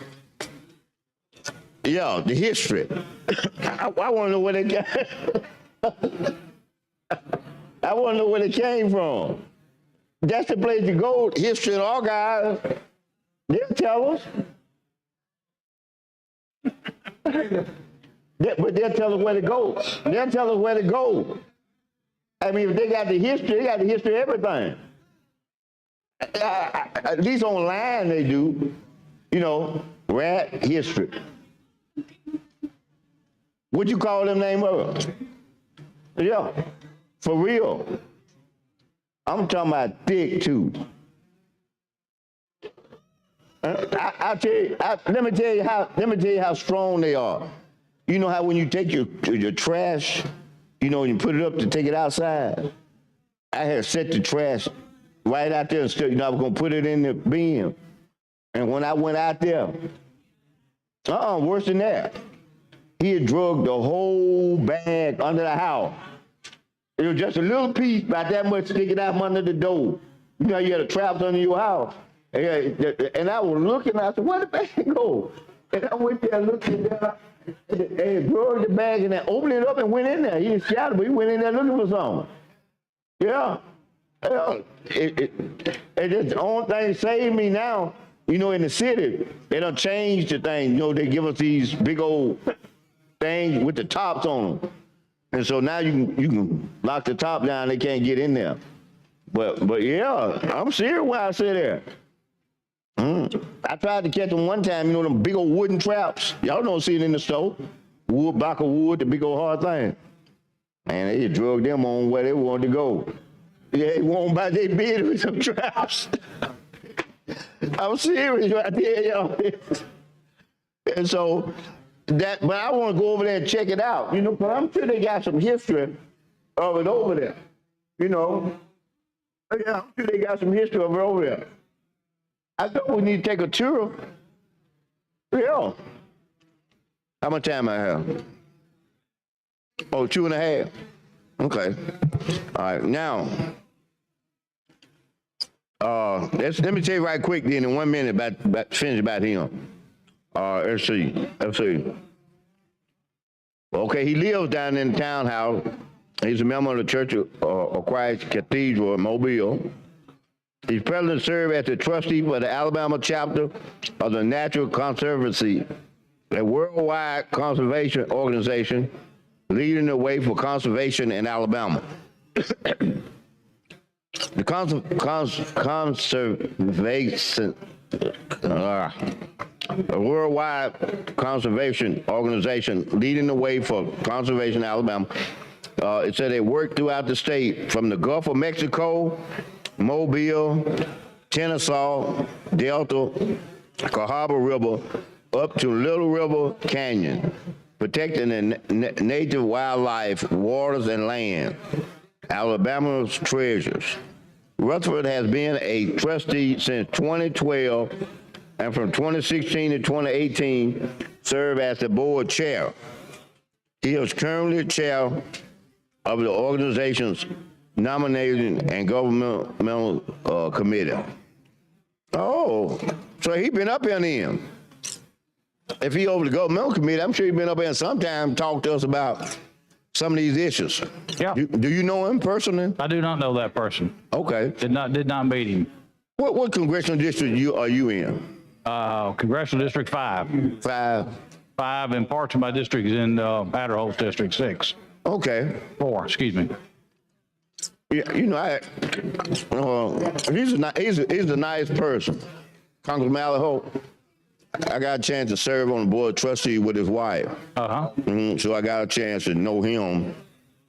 Yeah, the history. I want to know where they got. I want to know where they came from. That's the place to go. History and Archives. They'll tell us. But they'll tell us where to go. They'll tell us where to go. I mean, if they got the history, they got the history of everything. At least online they do. You know, rat history. What you call them name of it? Yeah, for real. I'm talking about thick too. Let me tell you how strong they are. You know how when you take your trash, you know, and you put it up to take it outside. I had set the trash right out there and still, you know, I was gonna put it in the bin. And when I went out there, worse than that. He had drugged the whole bag under the house. It was just a little piece, about that much, sticking out from under the door. You know, you had a trap under your house. And I was looking, I said, where the bag go? And I went there looking there, and drugged the bag and then opened it up and went in there. He didn't shout, but he went in there looking for something. Yeah. It's just the only thing that saved me now You know, in the city, they done changed the thing. You know, they give us these big old things with the tops on them. And so now you can lock the top down, they can't get in there. But yeah, I'm serious when I say that. I tried to catch them one time, you know, them big old wooden traps. Y'all don't see it in the store. Wood, block of wood, the big old hard thing. And they just drug them on where they wanted to go. Yeah, they won't buy their bid with some traps. I'm serious right there, y'all. And so but I want to go over there and check it out, you know, but I'm sure they got some history of it over there, you know. Yeah, I'm sure they got some history of it over there. I know we need to take a tour. Yeah. How much time I have? Oh, 2.5. Okay. All right, now. Let me tell you right quick then in 1 minute about finish about him. Let's see. Okay, he lives down in the townhouse. He's a member of the Church of Christ Cathedral in Mobile. He's presently served as the trustee for the Alabama chapter of the Natural Conservancy, a worldwide conservation organization leading the way for conservation in Alabama. The conservation, a worldwide conservation organization leading the way for conservation in Alabama. It said they work throughout the state from the Gulf of Mexico, Mobile, Kennesaw, Delta, Cahaba River, up to Little River Canyon, protecting the native wildlife, waters, and land, Alabama's treasures. Rutherford has been a trustee since 2012, and from 2016 to 2018, served as the board chair. He is currently chair of the organization's nominating and governmental committee. Oh, so he been up here then. If he over the governmental committee, I'm sure he been up here sometime talk to us about some of these issues. Yeah. Do you know him personally? I do not know that person. Okay. Did not meet him. What congressional district are you in? Congressional District 5. 5. 5, and parts of my district is in Adderholt District 6. Okay. 4, excuse me. Yeah, you know, he's a nice person. Congressman Allen Hope. I got a chance to serve on the board of trustees with his wife. So I got a chance to know him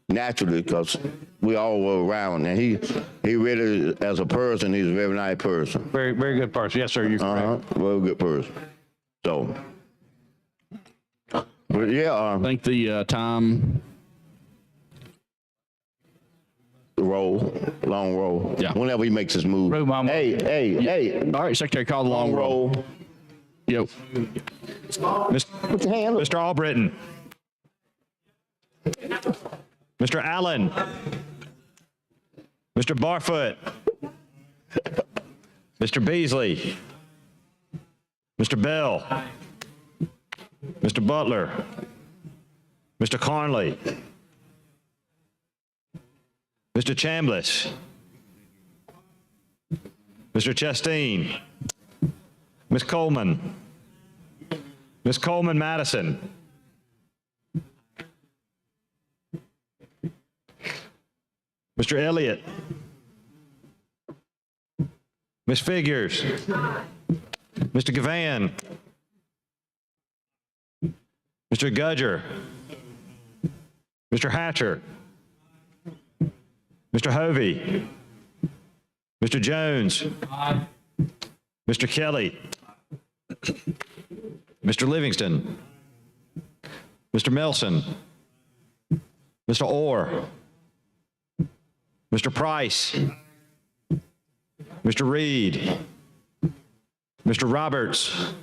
naturally because we all were around. And he really, as a person, he's a very nice person. Very, very good person. Yes, sir. You're correct. Very good person. So, but yeah. I think the time. Long roll. Yeah. Whenever he makes his move. Hey. All right, Secretary, call the long roll. Yep. Mr. Albritton. Mr. Allen. Mr. Barfoot. Mr. Beasley. Mr. Bell. Mr. Butler. Mr. Carnley. Mr. Chambliss. Mr. Chasteen. Ms. Coleman. Ms. Coleman Madison. Mr. Elliott. Ms. Figures. Mr. Gavan. Mr. Gudger. Mr. Hatcher. Mr. Hovey. Mr. Jones. Mr. Kelly. Mr. Livingston. Mr. Melson. Mr. Orr. Mr. Price. Mr. Reed. Mr. Roberts.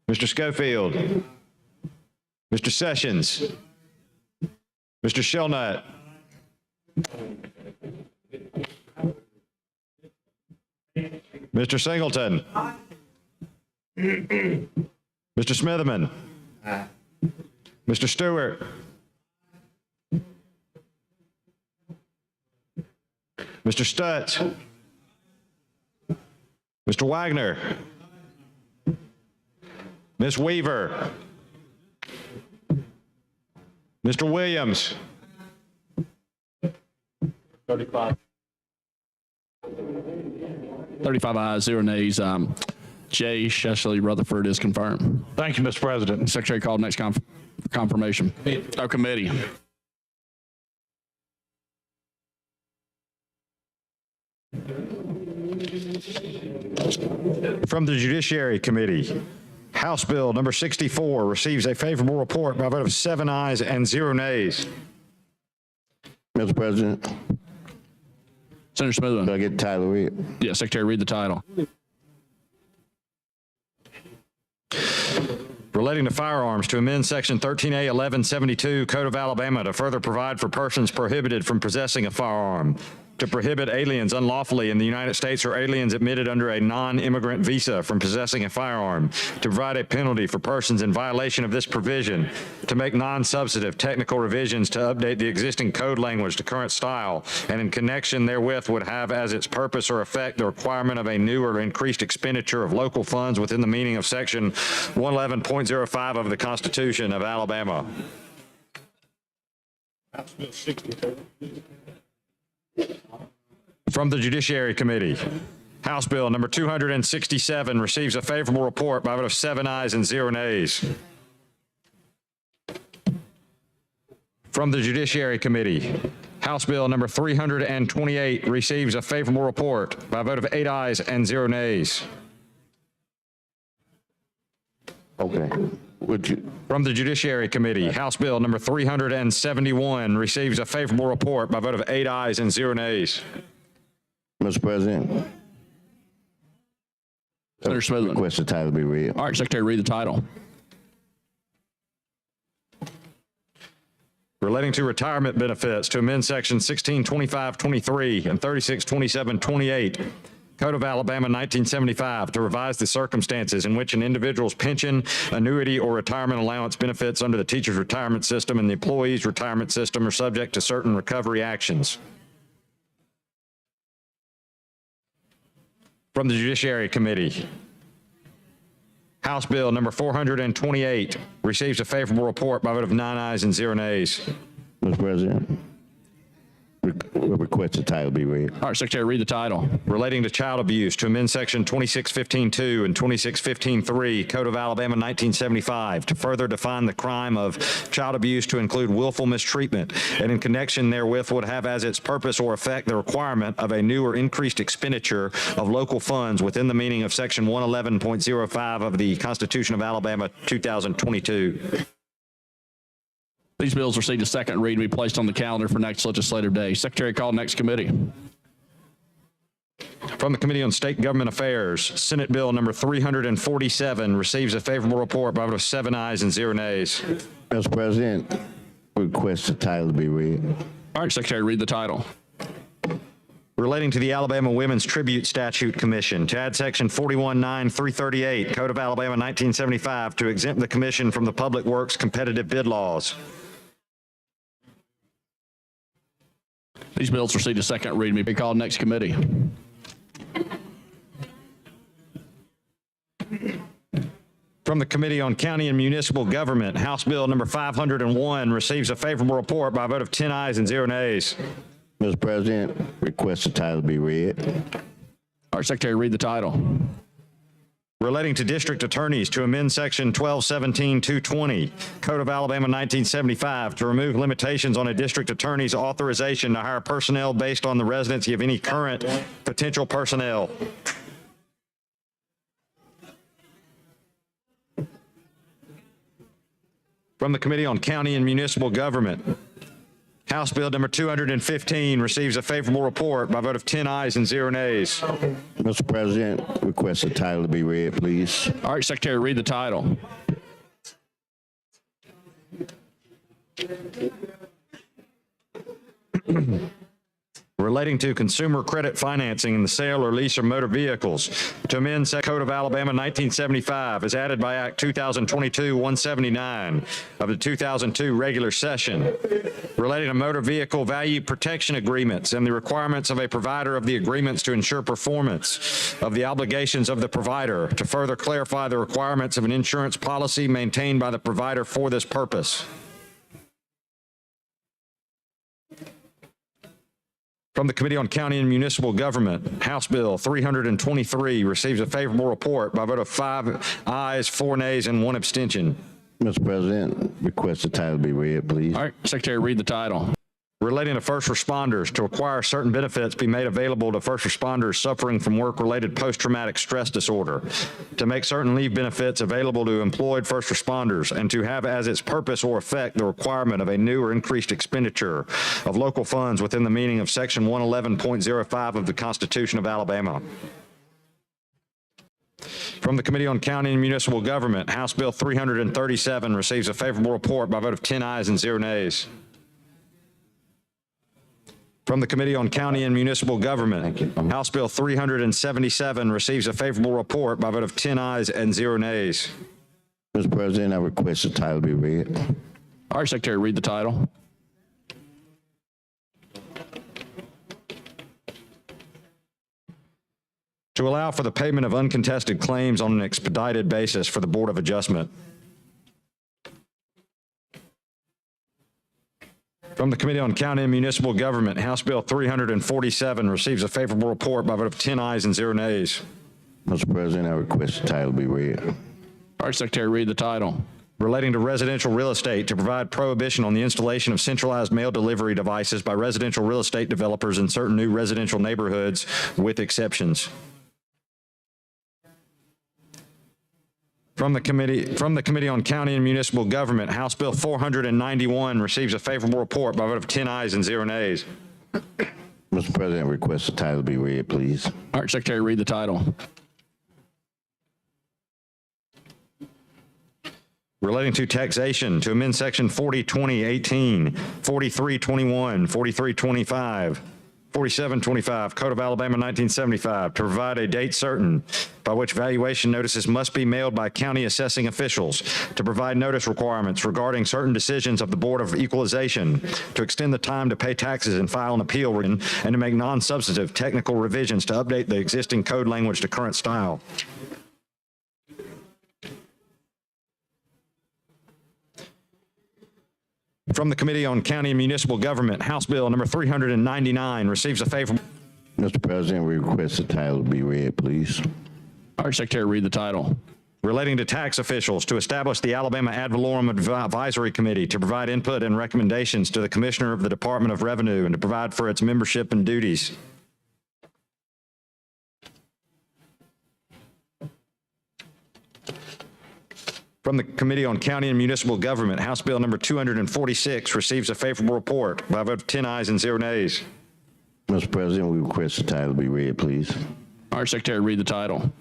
Mr. Schofield. Mr. Sessions. Mr. Shelnut. Mr. Singleton. Mr. Smitherman. Mr. Stewart. Mr. Stutz. Mr. Wagner. Ms. Weaver. Mr. Williams. 35. 35 ayes, 0 nays. Jay Shesley Rutherford is confirmed. Thank you, Mr. President. Secretary called next confirmation. Oh, committee. From the Judiciary Committee, House Bill number 64 receives a favorable report by a vote of 7 ayes and 0 nays. Mr. President, Senator do I Smithman. get the title read? Yeah, Secretary, read the title. Relating to firearms to amend Section 13A 1172 Code of Alabama to further provide for persons prohibited from possessing a firearm, to prohibit aliens unlawfully in the United States or aliens admitted under a non-immigrant visa from possessing a firearm, to provide a penalty for persons in violation of this provision, to make non-substantive technical revisions to update the existing code language to current style, and in connection therewith would have as its purpose or effect the requirement of a new or increased expenditure of local funds within the meaning of Section 111.05 of the Constitution of Alabama. House Bill 62. From the Judiciary Committee, House Bill number 267 receives a favorable report by a vote of 7 ayes and 0 nays. From the Judiciary Committee, House Bill number 328 receives a favorable report by a vote of 8 ayes and 0 nays. Okay. Would you, From the Judiciary Committee, House Bill number 371 receives a favorable report by a vote of 8 ayes and 0 nays. Mr. President, Senator Smithman. request the title be read. All right, Secretary, read the title. Relating to retirement benefits to amend Section 1625-23 and 3627-28 Code of Alabama 1975 to revise the circumstances in which an individual's pension, annuity, or retirement allowance benefits under the teacher's retirement system and the employee's retirement system are subject to certain recovery actions. From the Judiciary Committee, House Bill number 428 receives a favorable report by a vote of 9 ayes and 0 nays. Mr. President, request the title be read. All right, Secretary, read the title. Relating to child abuse to amend Section 2615.2 and 2615.3 Code of Alabama 1975 to further define the crime of child abuse to include willful mistreatment, and in connection therewith would have as its purpose or effect the requirement of a new or increased expenditure of local funds within the meaning of Section 111.05 of the Constitution of Alabama 2022. These bills received a second read and be placed on the calendar for next legislative day. Secretary called next committee. From the Committee on State Government Affairs, Senate Bill number 347 receives a favorable report by a vote of 7 ayes and 0 nays. Mr. President, request the title be read. All right, Secretary, read the title. Relating to the Alabama Women's Tribute Statute Commission to add Section 41.9.338 Code of Alabama 1975 to exempt the commission from the Public Works competitive bid laws. These bills received a second read and be called next committee. From the Committee on County and Municipal Government, House Bill number 501 receives a favorable report by a vote of 10 ayes and 0 nays. Mr. President, request the title be read. All right, Secretary, read the title. Relating to district attorneys to amend Section 1217.220 Code of Alabama 1975 to remove limitations on a district attorney's authorization to hire personnel based on the residency of any current potential personnel. From the Committee on County and Municipal Government, House Bill number 215 receives a favorable report by a vote of 10 ayes and 0 nays. Mr. President, request the title to be read, please. All right, Secretary, read the title. relating to consumer credit financing in the sale or lease of motor vehicles, to amend Code of Alabama 1975 as added by Act 2022-179 of the 2002 regular session, relating to motor vehicle value protection agreements and the requirements of a provider of the agreements to ensure performance of the obligations of the provider, to further clarify the requirements of an insurance policy maintained by the provider for this purpose. From the Committee on County and Municipal Government, House Bill 323 receives a favorable report by a vote of 5 ayes, 4 nays, and 1 abstention. Mr. President, request the title be read, please. All right, Secretary, read the title. Relating to first responders, to require certain benefits be made available to first responders suffering from work-related post-traumatic stress disorder, to make certain leave benefits available to employed first responders, and to have as its purpose or effect the requirement of a new or increased expenditure of local funds within the meaning of Section 111.05 of the Constitution of Alabama. From the Committee on County and Municipal Government, House Bill 337 receives a favorable report by a vote of 10 ayes and 0 nays. From the Committee on County and Municipal Government, House Bill 377 receives a favorable report by a vote of 10 ayes and 0 nays. Mr. President, I request the title be read. All right, Secretary, read the title. To allow for the payment of uncontested claims on an expedited basis for the Board of Adjustment. From the Committee on County and Municipal Government, House Bill 347 receives a favorable report by a vote of 10 ayes and 0 nays. Mr. President, I request the title be read. All right, Secretary, read the title. Relating to residential real estate, to provide prohibition on the installation of centralized mail delivery devices by residential real estate developers in certain new residential neighborhoods with exceptions. From the Committee on County and Municipal Government, House Bill 491 receives a favorable report by a vote of 10 ayes and 0 nays. Mr. President, request the title be read, please. All right, Secretary, read the title. Relating to taxation, to amend Section 402018, 4321, 4325, 4725, Code of Alabama 1975, to provide a date certain by which valuation notices must be mailed by county assessing officials, to provide notice requirements regarding certain decisions of the Board of Equalization, to extend the time to pay taxes and file an appeal, and to make non-substantive technical revisions to update the existing code language to current style. From the Committee on County and Municipal Government, House Bill number 399 receives a favorable. Mr. President, we request the title be read, please. All right, Secretary, read the title. Relating to tax officials, to establish the Alabama Ad Valorem Advisory Committee to provide input and recommendations to the Commissioner of the Department of Revenue and to provide for its membership and duties. From the Committee on County and Municipal Government, House Bill number 246 receives a favorable report by a vote of 10 ayes and 0 nays. Mr. President, we request the title be read, please. All right, Secretary, read the title.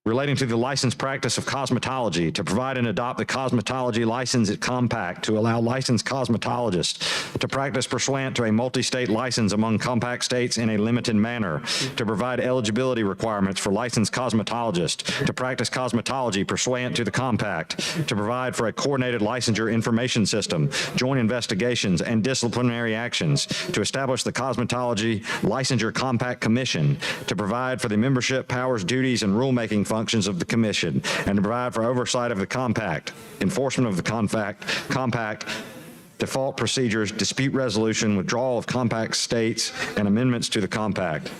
Relating to the licensed practice of cosmetology, to provide and adopt the cosmetology license compact to allow licensed cosmetologists to practice pursuant to a multi-state license among compact states in a limited manner, to provide eligibility requirements for licensed cosmetologists to practice cosmetology pursuant to the compact, to provide for a coordinated licensure information system, joint investigations, and disciplinary actions, to establish the Cosmetology Licensure Compact Commission, to provide for the membership, powers, duties, and rulemaking functions of the commission, and to provide for oversight of the compact, enforcement of the compact, default procedures, dispute resolution, withdrawal of compact states, and amendments to the compact.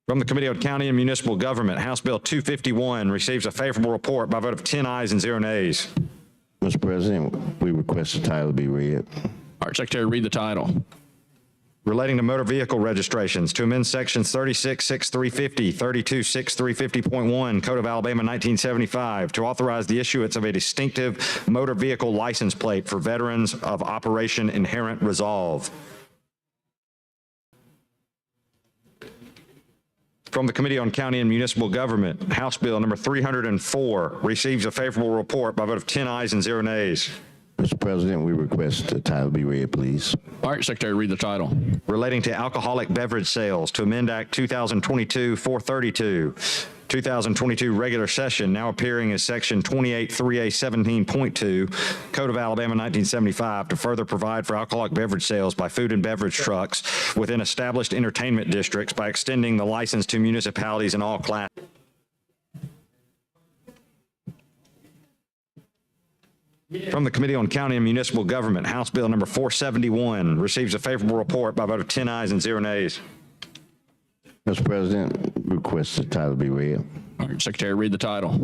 From the Committee on County and Municipal Government, House Bill 251 receives a favorable report by a vote of 10 ayes and 0 nays. Mr. President, we request the title be read. All right, Secretary, read the title. Relating to motor vehicle registrations, to amend sections 366350, 326350.1, Code of Alabama 1975, to authorize the issuance of a distinctive motor vehicle license plate for veterans of Operation Inherent Resolve. From the Committee on County and Municipal Government, House Bill number 304 receives a favorable report by a vote of 10 ayes and 0 nays. Mr. President, we request the title be read, please. All right, Secretary, read the title. Relating to alcoholic beverage sales to amend Act 2022-432, 2022 regular session, now appearing as Section 283A17.2, Code of Alabama 1975, to further provide for alcoholic beverage sales by food and beverage trucks within established entertainment districts by extending the license to municipalities in all classes. From the Committee on County and Municipal Government, House Bill number 471 receives a favorable report by a vote of 10 ayes and 0 nays. Mr. President, request the title be read. All right, Secretary, read the title.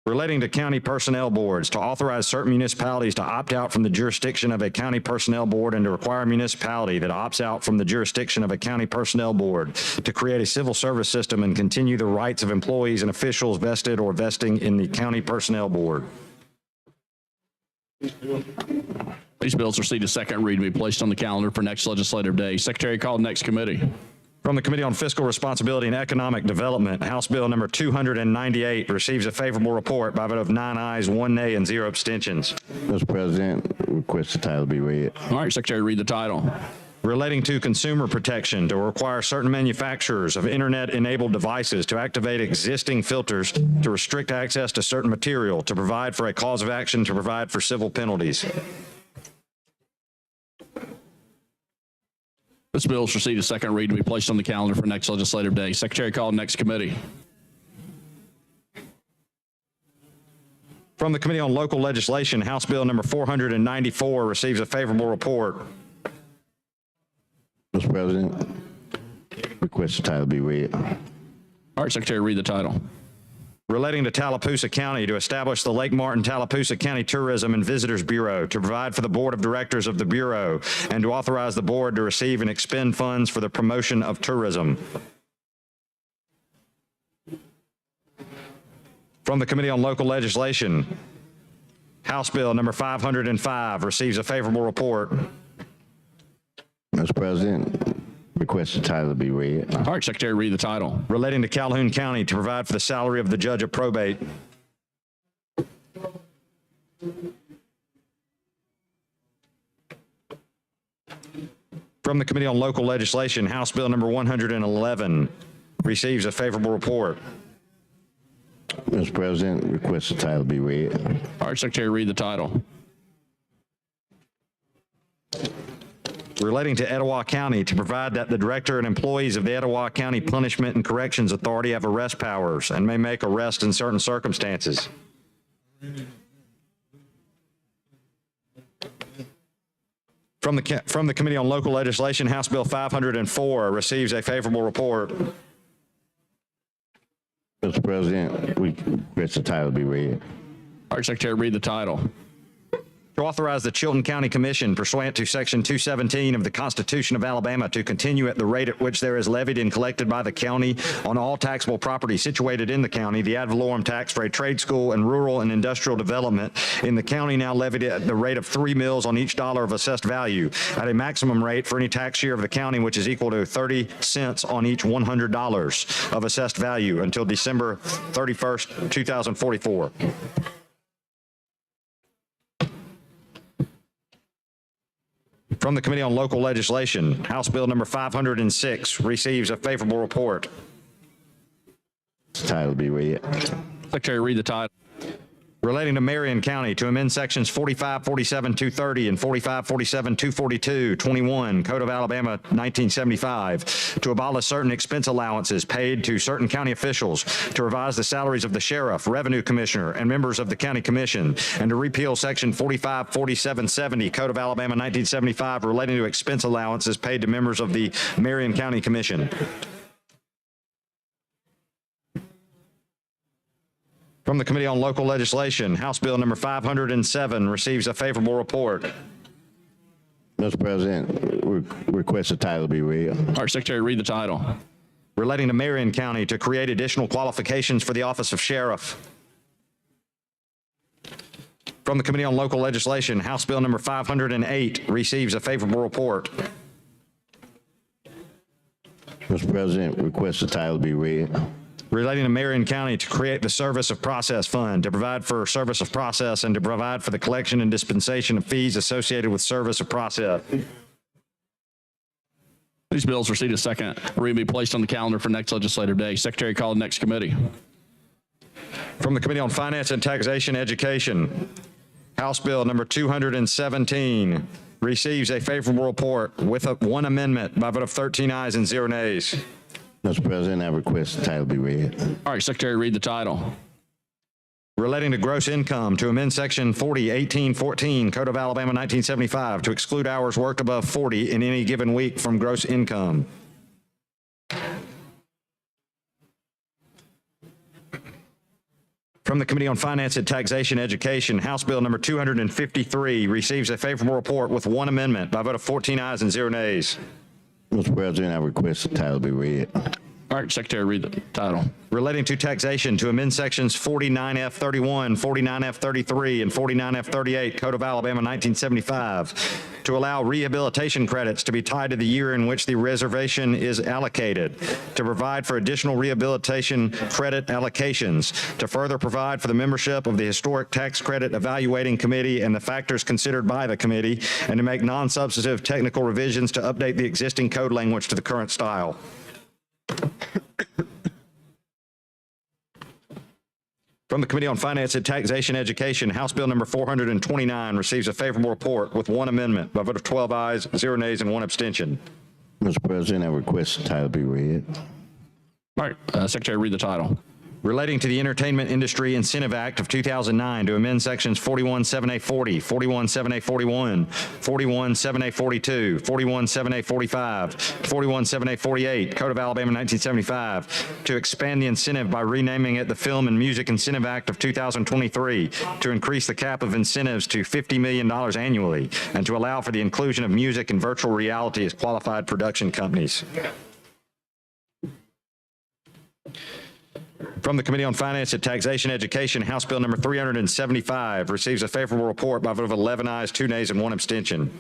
Relating to county personnel boards, to authorize certain municipalities to opt out from the jurisdiction of a county personnel board and to require a municipality that opts out from the jurisdiction of a county personnel board to create a civil service system and continue the rights of employees and officials vested or vesting in the county personnel board. These bills received a second read and be placed on the calendar for next legislative day. Secretary, call the next committee. From the Committee on Fiscal Responsibility and Economic Development, House Bill number 298 receives a favorable report by a vote of 9 ayes, 1 nay, and 0 abstentions. Mr. President, request the title be read. All right, Secretary, read the title. Relating to consumer protection to require certain manufacturers of internet-enabled devices to activate existing filters to restrict access to certain material, to provide for a cause of action, to provide for civil penalties. This bill has received a second read and be placed on the calendar for next legislative day. Secretary, call the next committee. From the Committee on Local Legislation, House Bill number 494 receives a favorable report. Mr. President, request the title be read. All right, Secretary, read the title. Relating to Tallapoosa County to establish the Lake Martin Tallapoosa County Tourism and Visitors Bureau, to provide for the Board of Directors of the Bureau, and to authorize the board to receive and expend funds for the promotion of tourism. From the Committee on Local Legislation, House Bill number 505 receives a favorable report. Mr. President, request the title be read. All right, Secretary, read the title. Relating to Calhoun County to provide for the salary of the judge of probate. From the Committee on Local Legislation, House Bill number 111 receives a favorable report. Mr. President, request the title be read. All right, Secretary, read the title. Relating to Etowah County to provide that the director and employees of the Etowah County Punishment and Corrections Authority have arrest powers and may make arrests in certain circumstances. From the Committee on Local Legislation, House Bill 504 receives a favorable report. Mr. President, we request the title be read. All right, Secretary, read the title. To authorize the Chilton County Commission pursuant to Section 217 of the Constitution of Alabama to continue at the rate at which there is levied and collected by the county on all taxable property situated in the county, the ad valorem tax for a trade school and rural and industrial development in the county now levied at the rate of 3 mills on each dollar of assessed value at a maximum rate for any tax year of the county, which is equal to 30 cents on each $100 of assessed value until December 31st, 2044. From the Committee on Local Legislation, House Bill number 506 receives a favorable report. Title be read. Secretary, read the title. Relating to Marion County to amend sections 4547-230 and 4547-242-21 Code of Alabama 1975 to abolish certain expense allowances paid to certain county officials, to revise the salaries of the sheriff, revenue commissioner, and members of the county commission, and to repeal section 454770 Code of Alabama 1975 relating to expense allowances paid to members of the Marion County Commission. From the Committee on Local Legislation, House Bill number 507 receives a favorable report. Mr. President, we request the title be read. All right, Secretary, read the title. Relating to Marion County to create additional qualifications for the office of sheriff. From the Committee on Local Legislation, House Bill number 508 receives a favorable report. Mr. President, request the title be read. Relating to Marion County to create the Service of Process Fund, to provide for service of process and to provide for the collection and dispensation of fees associated with service of process. These bills receive a second reading, be placed on the calendar for next legislative day. Secretary, call the next committee. From the Committee on Finance and Taxation Education, House Bill number 217 receives a favorable report with one amendment by vote of 13 ayes and 0 nays. Mr. President, I request the title be read. All right, Secretary, read the title. Relating to gross income to amend section 401814 Code of Alabama 1975 to exclude hours worked above 40 in any given week from gross income. From the Committee on Finance and Taxation Education, House Bill number 253 receives a favorable report with one amendment by vote of 14 ayes and 0 nays. Mr. President, I request the title be read. All right, Secretary, read the title. Relating to taxation to amend sections 49F31, 49F33, and 49F38 Code of Alabama 1975 to allow rehabilitation credits to be tied to the year in which the reservation is allocated, to provide for additional rehabilitation credit allocations, to further provide for the membership of the Historic Tax Credit Evaluating Committee and the factors considered by the committee, and to make non-substantive technical revisions to update the existing code language to the current style. From the Committee on Finance and Taxation Education, House Bill number 429 receives a favorable report with one amendment by vote of 12 ayes, 0 nays, and 1 abstention. Mr. President, I request the title be read. All right, Secretary, read the title. Relating to the Entertainment Industry Incentive Act of 2009 to amend sections 417A40, 417A41, 417A42, 417A45, 417A48, Code of Alabama 1975, to expand the incentive by renaming it the Film and Music Incentive Act of 2023, to increase the cap of incentives to $50 million annually, and to allow for the inclusion of music and virtual reality as qualified production companies. From the Committee on Finance and Taxation Education, House Bill number 375 receives a favorable report by vote of 11 ayes, 2 nays, and 1 abstention.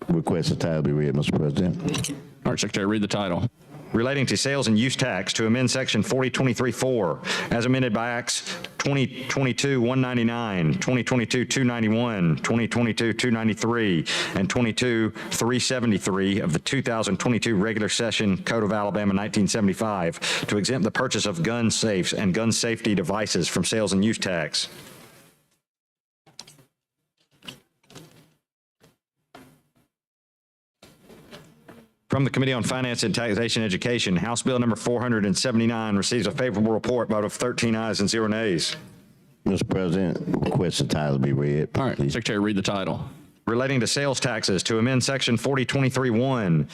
Request the title be read, Mr. President. All right, Secretary, read the title. Relating to sales and use tax to amend section 4023-4 as amended by Acts 2022-199, 2022-291, 2022-293, and 22-373 of the 2022 regular session Code of Alabama 1975 to exempt the purchase of gun safes and gun safety devices from sales and use tax. From the Committee on Finance and Taxation Education, House Bill number 479 receives a favorable report by vote of 13 ayes and 0 nays. Mr. President, request the title be read. All right, please. Secretary, read the title. Relating to sales taxes to amend section 4023-1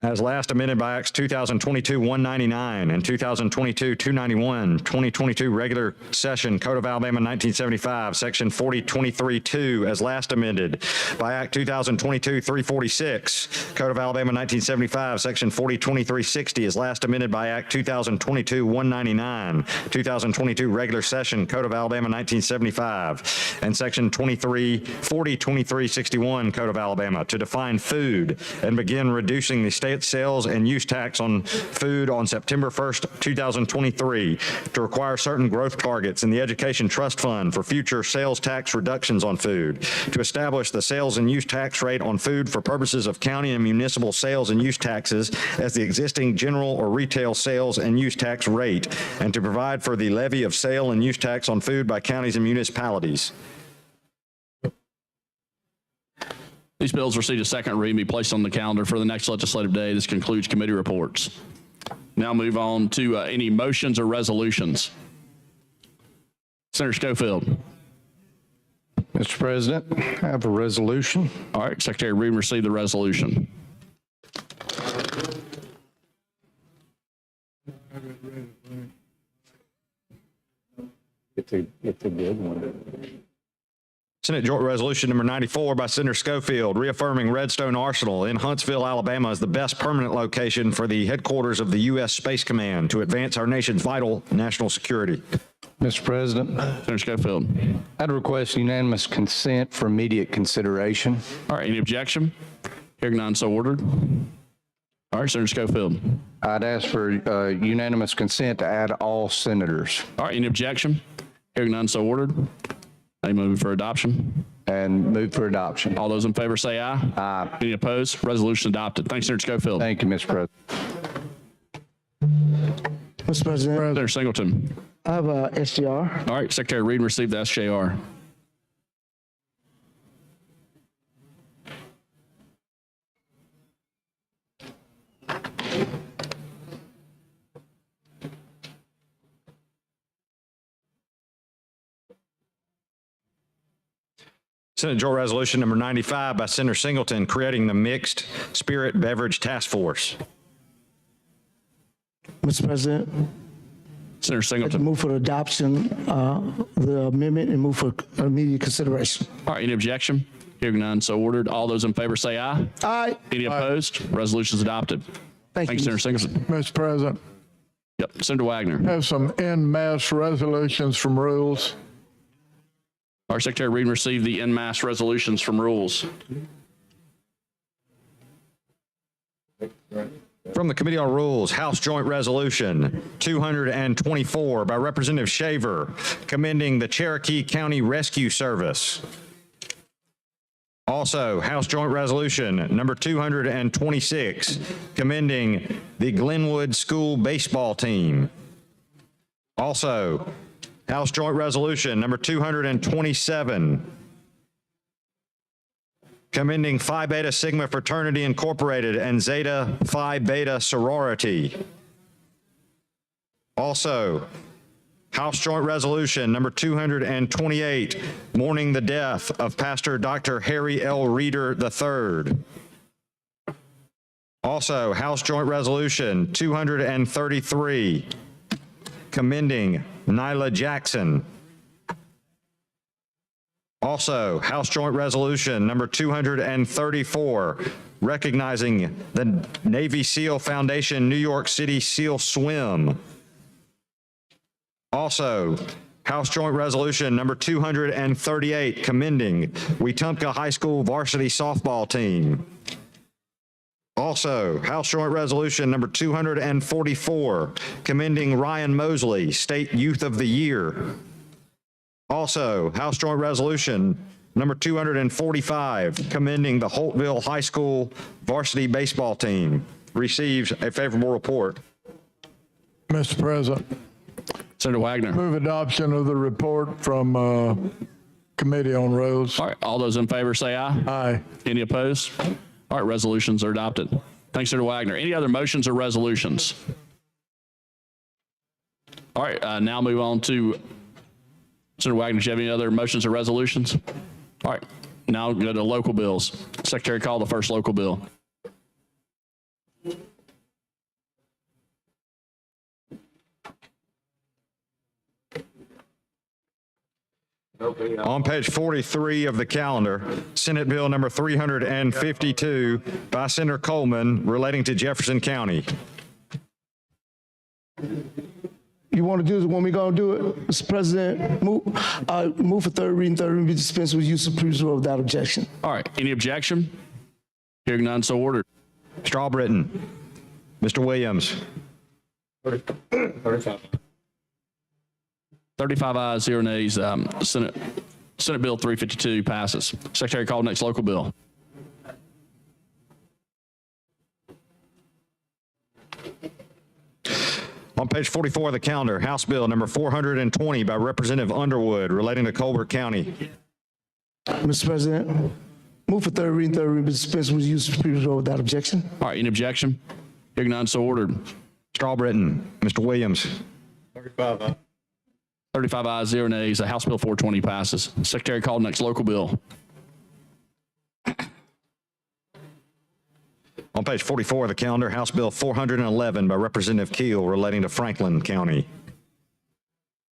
as last amended by Acts 2022-199 and 2022-291, 2022 regular session Code of Alabama 1975, section 4023-2 as last amended by Act 2022-346, Code of Alabama 1975, section 4023-60 as last amended by Act 2022-199, 2022 regular session Code of Alabama 1975, and section 2361 Code of Alabama to define food and begin reducing the state sales and use tax on food on September 1st, 2023, to require certain growth targets in the Education Trust Fund for future sales tax reductions on food, to establish the sales and use tax rate on food for purposes of county and municipal sales and use taxes as the existing general or retail sales and use tax rate, and to provide for the levy of sale and use tax on food by counties and municipalities. These bills receive a second reading, be placed on the calendar for the next legislative day. This concludes committee reports. Now move on to any motions or resolutions. Senator Schofield. Mr. President, I have a resolution. All right, Secretary Reed, receive the resolution. It's a good one. Senate Joint Resolution number 94 by Senator Schofield, reaffirming Redstone Arsenal in Huntsville, Alabama as the best permanent location for the headquarters of the U.S. Space Command to advance our nation's vital national security. Mr. President, Senator Schofield. I'd request unanimous consent for immediate consideration. All right, any objection? Hearing none, so ordered. All right, Senator Schofield. I'd ask for unanimous consent to add all senators All right, any objection? Hearing none, so ordered. I move for adoption. and move for adoption. All those in favor say aye. Aye. Any opposed? Resolution adopted. Thanks, Senator Schofield. Thank you, Mr. President. Mr. President, Senator Singleton. I have a SDR. All right, Secretary Reed received the SJR. Senate Joint Resolution number 95 by Senator Singleton, creating the Mixed Spirit Beverage Task Force. Mr. President, Senator I Singleton. move for adoption, the amendment and move for immediate consideration. All right, any objection? Hearing none, so ordered. All those in favor say aye. Aye. Any opposed? Resolution is adopted. Thank Thanks, you. Senator Singleton. Mr. President, Yep, Senator Wagner. have some en masse resolutions from rules. Our Secretary Reed received the en masse resolutions from rules. From the Committee on Rules, House Joint Resolution 224 by Representative Shaver, commending the Cherokee County Rescue Service. Also, House Joint Resolution number 226, commending the Glenwood School baseball team. Also, House Joint Resolution number 227, commending Phi Beta Sigma Fraternity Incorporated and Zeta Phi Beta Sorority. Also, House Joint Resolution number 228, mourning the death of Pastor Dr. Harry L. Reeder III. Also, House Joint Resolution 233, commending Nyla Jackson. Also, House Joint Resolution number 234, recognizing the Navy SEAL Foundation New York City SEAL Swim. Also, House Joint Resolution number 238, commending Wetumpka High School varsity softball team. Also, House Joint Resolution number 244, commending Ryan Mosley, State Youth of the Year. Also, House Joint Resolution number 245, commending the Holtville High School varsity baseball team. Receives a favorable report. Mr. President, Senator Wagner. move adoption of the report from Committee on Rules. All right, all those in favor say aye. Aye. Any opposed? All right, resolutions are adopted. Thanks, Senator Wagner. Any other motions or resolutions? All right, now move on to Senator Wagner. Do you have any other motions or resolutions? All right, now go to local bills. Secretary, call the first local bill. On page 43 of the calendar, Senate Bill number 352 by Senator Coleman relating to Jefferson County. You want to do it when we going to do it? Mr. President, move for third reading, be dispensed with use of previous rule without objection. All right, any objection? Hearing none, so ordered. Strawbritton. Mr. Williams. 35 ayes, 0 nays. Senate Bill 352 passes. Secretary, call next local bill. On page 44 of the calendar, House Bill number 420 by Representative Underwood relating to Colbert County. Mr. President, move for third reading, be dispensed with use of previous rule without objection. All right, any objection? Hearing none, so ordered. Strawbritton. Mr. Williams. 35 ayes, 0 nays. House Bill 420 passes. Secretary, call next local bill. On page 44 of the calendar, House Bill 411 by Representative Keel relating to Franklin County.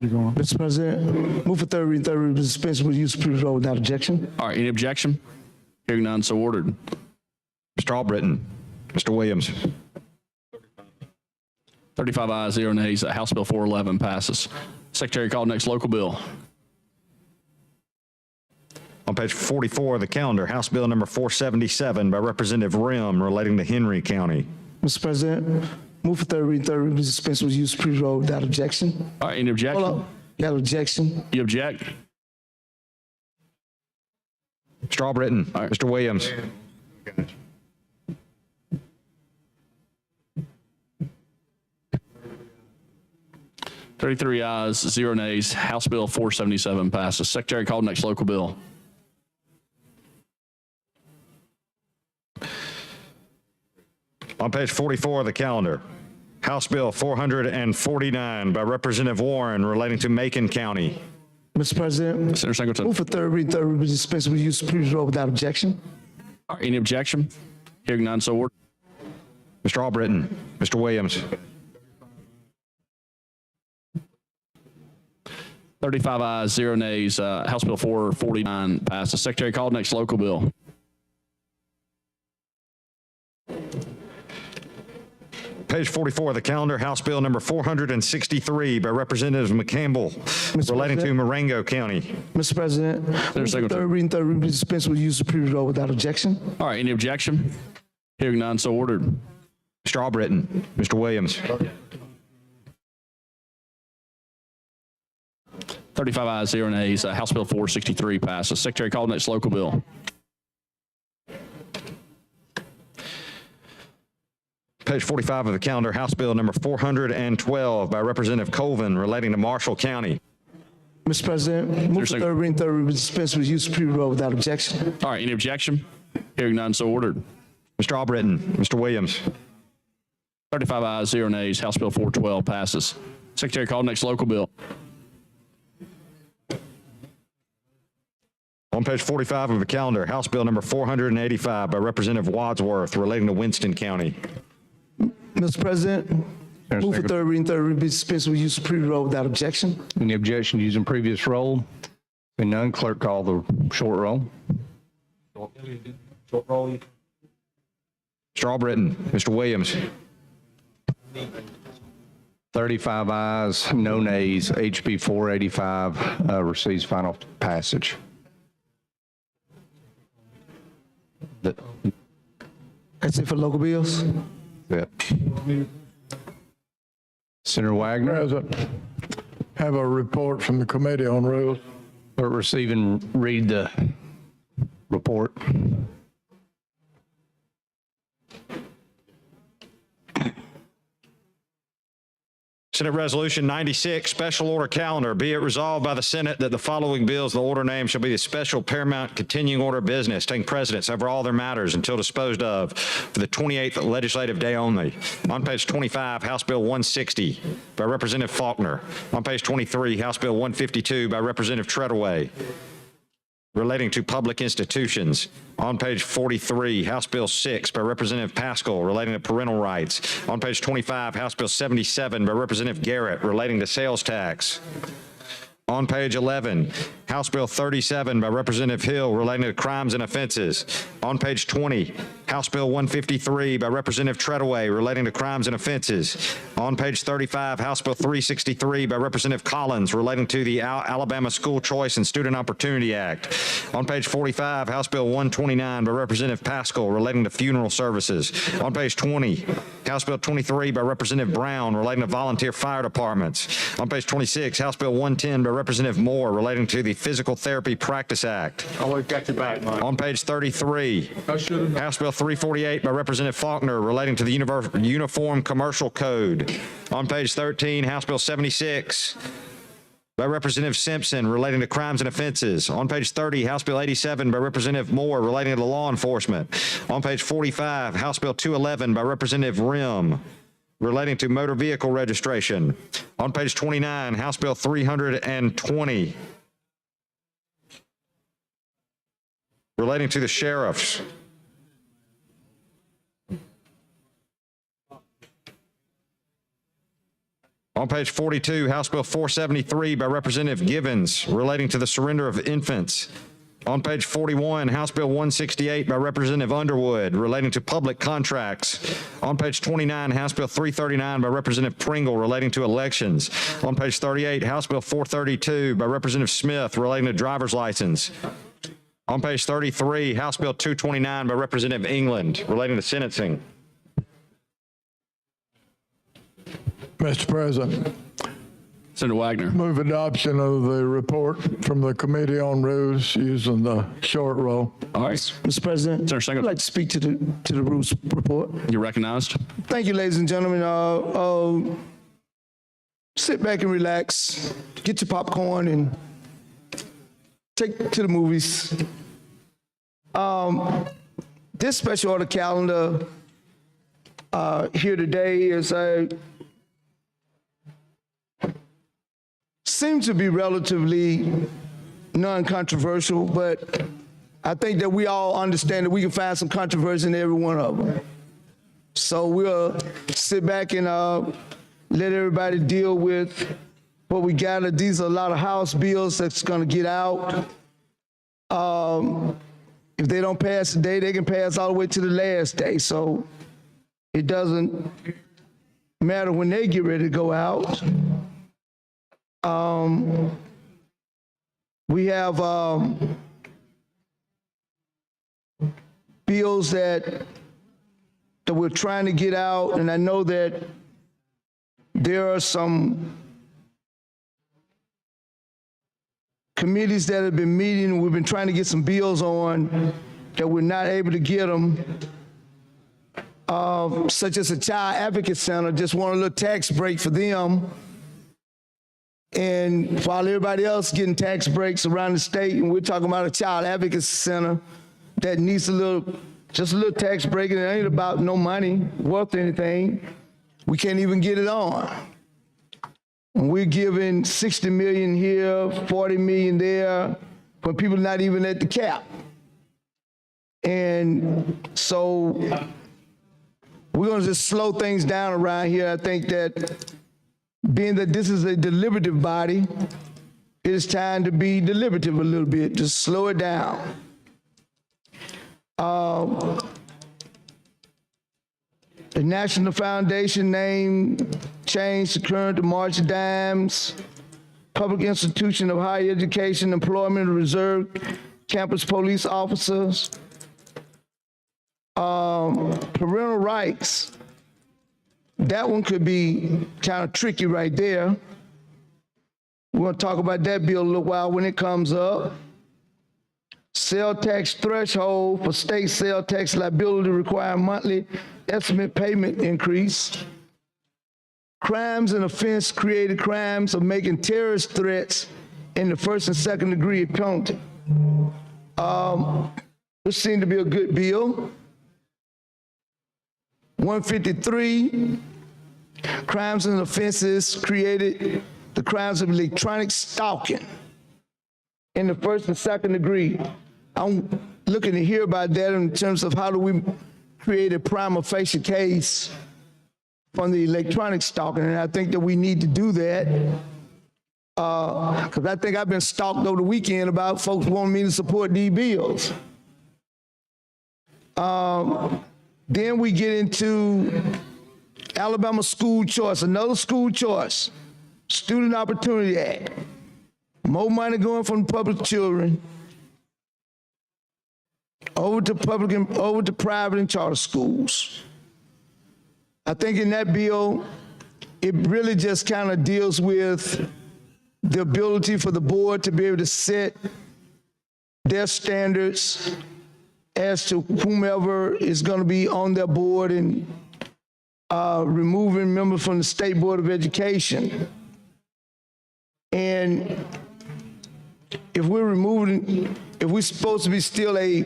Mr. President, move for third reading, be dispensed with use of previous rule without objection. All right, any objection? Hearing none, so ordered. Strawbritton. Mr. Williams. 35 ayes, 0 nays. House Bill 411 passes. Secretary, call next local bill. On page 44 of the calendar, House Bill number 477 by Representative Rim relating to Henry County. Mr. President, move for third reading, dispense with use of previous rule without objection. All right, any objection? Hold up. Got objection? You object? Mr. Albritton, Mr. Williams. 33 ayes, 0 nays. House Bill 477 passes. Secretary, call the next local bill. On page 44 of the calendar, House Bill 449 by Representative Warren relating to Macon County. Mr. President, Senator Singleton. move for third reading, dispense with use of previous rule without objection. All right, any objection? Hearing none, so ordered. Mr. Albritton, Mr. Williams. 35 ayes, 0 nays. House Bill 449 passes. Secretary, call the next local bill. Page 44 of the calendar, House Bill number 463 by Representative McCampbell relating to Marengo County. Mr. President, move for Singleton. third reading, dispense with use of previous rule without objection. All right, any objection? Hearing none, so ordered. Mr. Albritton, Mr. Williams. 35 ayes, 0 nays. House Bill 463 passes. Secretary, call the next local bill. Page 45 of the calendar, House Bill number 412 by Representative Colvin relating to Marshall County. Mr. President, move for third reading, dispense with use of previous rule without objection. All right, any objection? Hearing none, so ordered. Mr. Albritton, Mr. Williams. 35 ayes, 0 nays. House Bill 412 passes. Secretary, call the next local bill. On page 45 of the calendar, House Bill number 485 by Representative Wadsworth relating to Winston County. Mr. President, move for third reading, dispense with use of previous rule without objection. Any objection to using previous roll? Seeing none, clerk call the short roll. Mr. Albritton, Mr. Williams. 35 ayes, no nays. HB 485 receives final passage. That's it for local bills. Senator Wagner, President, have a report from the Committee on Rules. clerk receive and read the report. Senate Resolution 96, Special Order Calendar. Be it resolved by the Senate that the following bills, the order name shall be the Special Paramount Continuing Order of Business, taking precedence over all their matters until disposed of for the 28th legislative day only. On page 25, House Bill 160 by Representative Faulkner. On page 23, House Bill 152 by Representative Treadaway relating to public institutions. On page 43, House Bill 6 by Representative Pascal relating to parental rights. On page 25, House Bill 77 by Representative Garrett relating to sales tax. On page 11, House Bill 37 by Representative Hill relating to crimes and offenses. On page 20, House Bill 153 by Representative Treadaway relating to crimes and offenses. On page 35, House Bill 363 by Representative Collins relating to the Alabama School Choice and Student Opportunity Act. On page 45, House Bill 129 by Representative Pascal relating to funeral services. On page 20, House Bill 23 by Representative Brown relating to volunteer fire departments. On page 26, House Bill 110 by Representative Moore relating to the Physical Therapy Practice Act. Always got your back, Mike. On page 33, House Bill 348 by Representative Faulkner relating to the Uniform Commercial Code. On page 13, House Bill 76 by Representative Simpson relating to crimes and offenses. On page 30, House Bill 87 by Representative Moore relating to law enforcement. On page 45, House Bill 211 by Representative Rim relating to motor vehicle registration. On page 29, House Bill 320 relating to the sheriffs. On page 42, House Bill 473 by Representative Givens relating to the surrender of infants. On page 41, House Bill 168 by Representative Underwood relating to public contracts. On page 29, House Bill 339 by Representative Pringle relating to elections. On page 38, House Bill 432 by Representative Smith relating to driver's license. On page 33, House Bill 229 by Representative England relating to sentencing. Mr. President, Senator Wagner. move adoption of the report from the Committee on Rules using the short roll. All right. Mr. President, Senator I'd Singleton. like to speak to the rules report. You're recognized. Thank you, ladies and gentlemen. Sit back and relax, get your popcorn, and take to the movies. This special order calendar here today is seems to be relatively non-controversial, but I think that we all understand that we can find some controversy in every one of them. So we'll sit back and let everybody deal with what we got. These are a lot of House bills that's gonna get out. If they don't pass today, they can pass all the way to the last day. So it doesn't matter when they get ready to go out. We have bills that we're trying to get out, and I know that there are some committees that have been meeting. We've been trying to get some bills on that we're not able to get them, such as a Child Advocate Center. Just want a little tax break for them. And while everybody else getting tax breaks around the state, and we're talking about a Child Advocate Center that needs just a little tax break, and it ain't about no money worth anything. We can't even get it on. And we're giving 60 million here, 40 million there, when people are not even at the cap. And so we're gonna just slow things down around here. I think that being that this is a deliberative body, it is time to be deliberative a little bit, just slow it down. The National Foundation name changed to current to March Dimes, Public Institution of Higher Education, Employment of Reserve Campus Police Officers. Parental rights, that one could be kind of tricky right there. We're gonna talk about that bill a little while when it comes up. Sale tax threshold for state sale tax liability require monthly estimate payment increase. Crimes and offense created crimes of making terrorist threats in the first and second degree penalty. This seemed to be a good bill. 153, crimes and offenses created the crimes of electronic stalking in the first and second degree. I'm looking to hear about that in terms of how do we create a prima facie case from the electronic stalking, and I think that we need to do that because I think I've been stalked over the weekend about folks wanting me to support these bills. Then we get into Alabama school choice, another school choice, Student Opportunity Act. More money going from public children over to private and charter schools. I think in that bill, it really just kind of deals with the ability for the board to be able to set their standards as to whomever is going to be on their board and removing members from the State Board of Education. And if we're supposed to be still a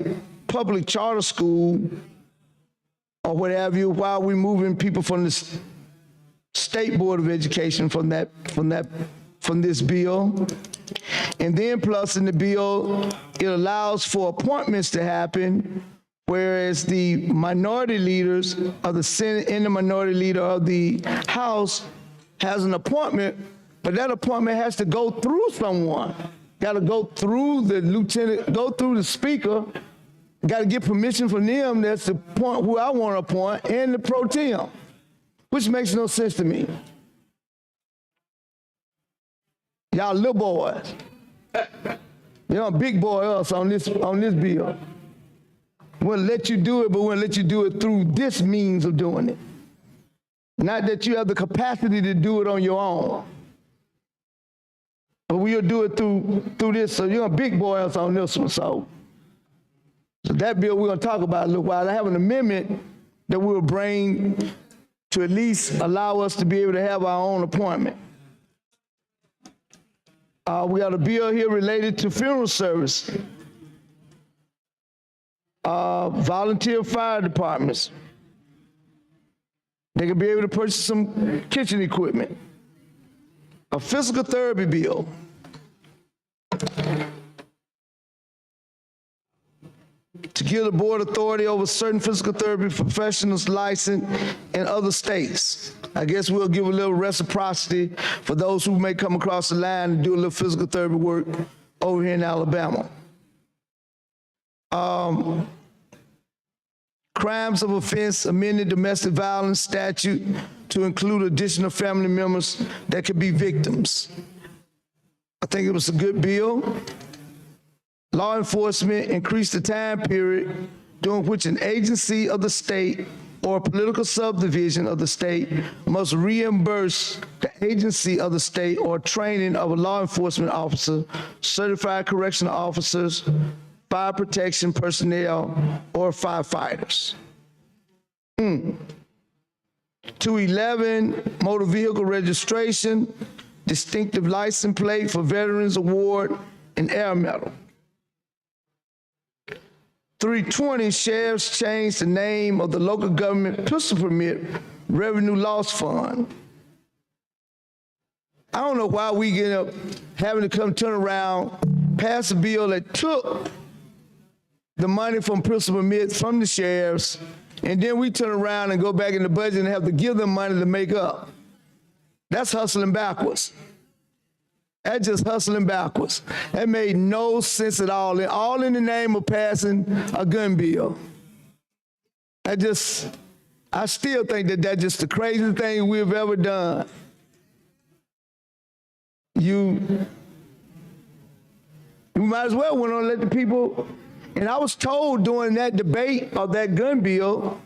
public charter school or what have you, why are we moving people from the State Board of Education from this bill? And then plus in the bill, it allows for appointments to happen, whereas the minority leaders of the Senate and the minority leader of the House has an appointment, but that appointment has to go through someone. Got to go through the lieutenant, go through the speaker, got to get permission from them. That's the point who I want to appoint, and the pro tem, which makes no sense to me. Y'all little boys. You're a big boy us on this bill. We'll let you do it, but we'll let you do it through this means of doing it. Not that you have the capacity to do it on your own. But we'll do it through this. So you're a big boy us on this one. So that bill we're gonna talk about in a little while. I have an amendment that we'll bring to at least allow us to be able to have our own appointment. We got a bill here related to funeral service. Volunteer fire departments. They can be able to purchase some kitchen equipment. A physical therapy bill. To give the board authority over certain physical therapy professionals licensed in other states. I guess we'll give a little reciprocity for those who may come across the line and do a little physical therapy work over here in Alabama. Crimes of offense, amended domestic violence statute to include additional family members that could be victims. I think it was a good bill. Law enforcement increased the time period during which an agency of the state or a political subdivision of the state must reimburse the agency of the state or training of a law enforcement officer, certified correctional officers, fire protection personnel, or firefighters. 211, motor vehicle registration, distinctive license plate for Veterans Award and Air Medal. 320, sheriffs changed the name of the local government pistol permit revenue loss fund. I don't know why we get up having to come turn around, pass a bill that took the money from pistol permits from the sheriffs, and then we turn around and go back in the budget and have to give them money to make up. That's hustling backwards. That's just hustling backwards. That made no sense at all in the name of passing a gun bill. I still think that that's just the craziest thing we've ever done. You might as well went on and let the people, and I was told during that debate of that gun bill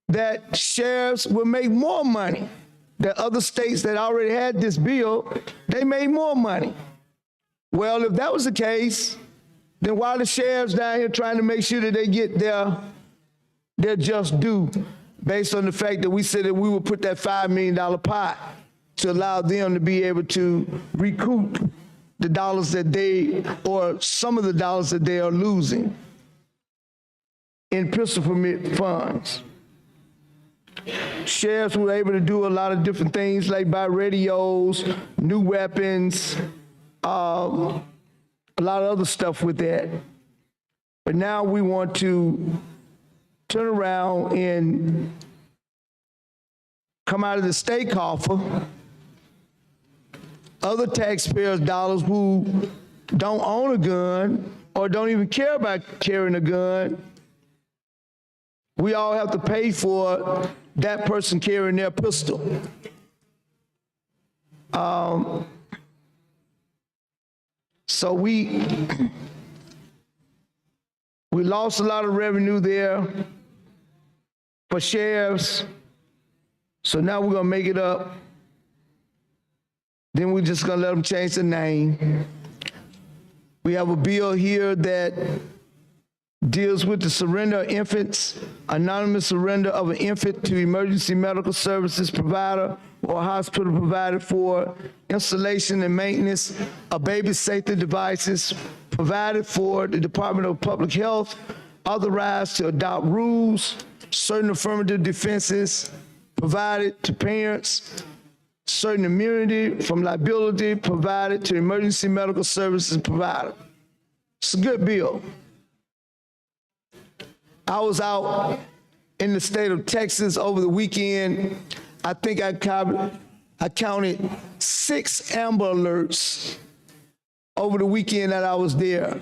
that sheriffs would make more money. That other states that already had this bill, they made more money. Well, if that was the case, then why are the sheriffs down here trying to make sure that they get their just due based on the fact that we said that we would put that $5 million pot to allow them to be able to recoup the dollars that they, or some of the dollars that they are losing in pistol permit funds. Sheriffs were able to do a lot of different things like buy radios, new weapons, a lot of other stuff with that. But now we want to turn around and come out of the state coffer, other taxpayers' dollars who don't own a gun or don't even care about carrying a gun. We all have to pay for that person carrying their pistol. So we lost a lot of revenue there for sheriffs. So now we're gonna make it up. Then we're just gonna let them change the name. We have a bill here that deals with the surrender of infants, anonymous surrender of an infant to emergency medical services provider or hospital provided for installation and maintenance of baby safety devices provided for the Department of Public Health, authorized to adopt rules, certain affirmative defenses provided to parents, certain immunity from liability provided to emergency medical services provider. It's a good bill. I was out in the state of Texas over the weekend. I think I counted 6 Amber Alerts over the weekend that I was there.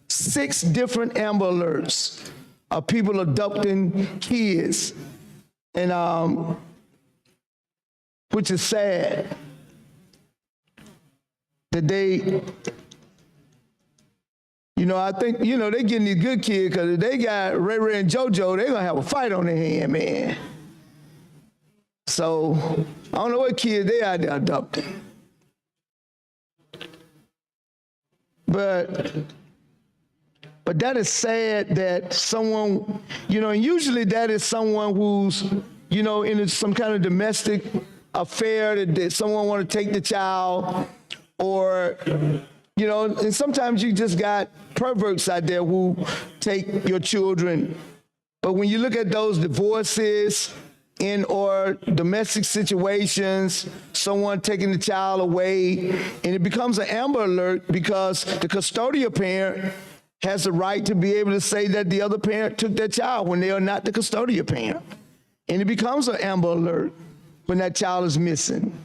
6 different Amber Alerts of people adopting kids, and which is sad that they You know, I think, you know, they getting these good kids because if they got Ray Ray and JoJo, they're going to have a fight on their hand, man. So, I don't know what kids they out there adopting. But that is sad that someone, you know, and usually that is someone who's, you know, in some kind of domestic affair that someone want to take the child, or, you know, and sometimes you just got perverts out there who take your children. But when you look at those divorces or domestic situations, someone taking the child away, and it becomes an Amber Alert because the custodial parent has the right to be able to say that the other parent took their child when they are not the custodial parent. And it becomes an Amber Alert when that child is missing.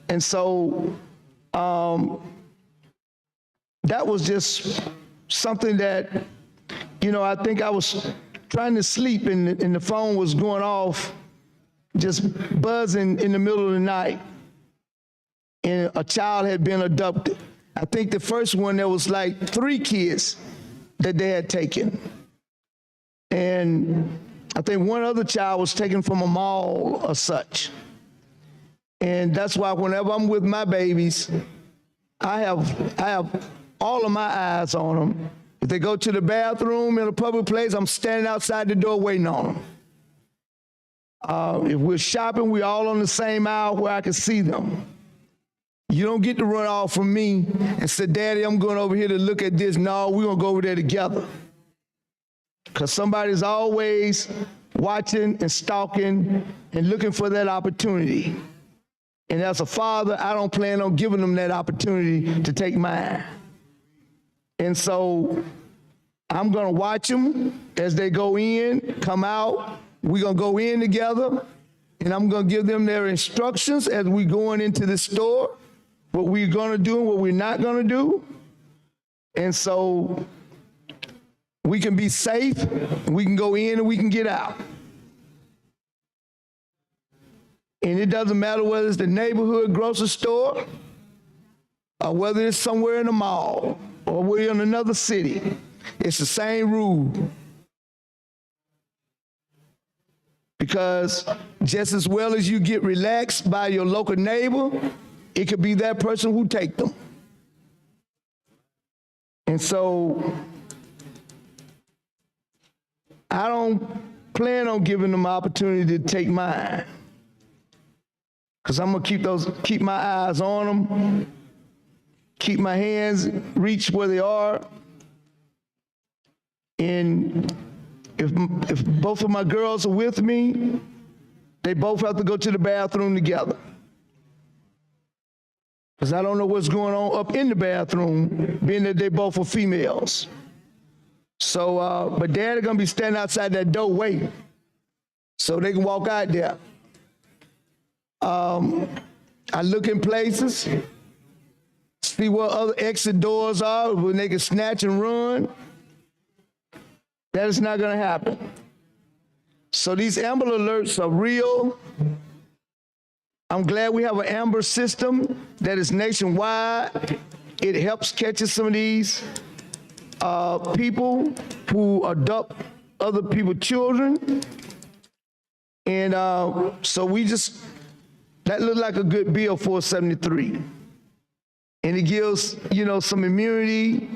And so that was just something that, you know, I think I was trying to sleep and the phone was going off, just buzzing in the middle of the night. And a child had been adopted. I think the first one, there was like 3 kids that they had taken. And I think one other child was taken from a mall or such. And that's why whenever I'm with my babies, I have all of my eyes on them. If they go to the bathroom in a public place, I'm standing outside the door waiting on them. If we're shopping, we're all on the same aisle where I can see them. You don't get to run off from me and say, Daddy, I'm going over here to look at this. No, we're going to go over there together. Because somebody's always watching and stalking and looking for that opportunity. And as a father, I don't plan on giving them that opportunity to take mine. And so I'm going to watch them as they go in, come out. We're going to go in together, and I'm going to give them their instructions as we going into the store, what we're going to do and what we're not going to do. And so we can be safe, and we can go in and we can get out. And it doesn't matter whether it's the neighborhood grocery store or whether it's somewhere in the mall or we're in another city. It's the same rule. Because just as well as you get relaxed by your local neighbor, it could be that person who take them. And so I don't plan on giving them an opportunity to take mine. Because I'm going to keep my eyes on them, keep my hands reach where they are. And if both of my girls are with me, they both have to go to the bathroom together. Because I don't know what's going on up in the bathroom, being that they both are females. So, but Daddy gonna be standing outside that door waiting, so they can walk out there. I look in places, see where other exit doors are, when they can snatch and run. That is not gonna happen. So these Amber Alerts are real. I'm glad we have an Amber system that is nationwide. It helps catch some of these people who adopt other people's children. And so that looked like a good bill, 473. And it gives, you know, some immunity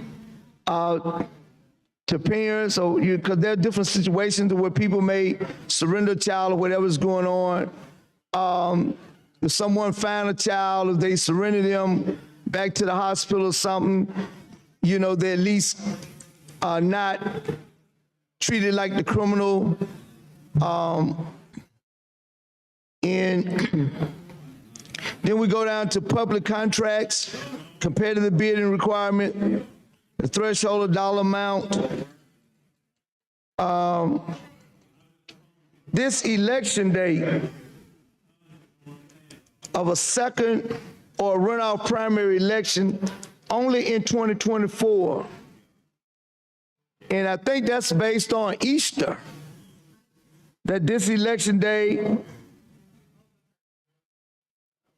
to parents, because there are different situations where people may surrender a child or whatever's going on. If someone find a child, if they surrender them back to the hospital or something, you know, they at least are not treated like the criminal. And then we go down to public contracts, competitive bidding requirement, the threshold of dollar amount. This election day of a second or runoff primary election only in 2024. And I think that's based on Easter, that this election day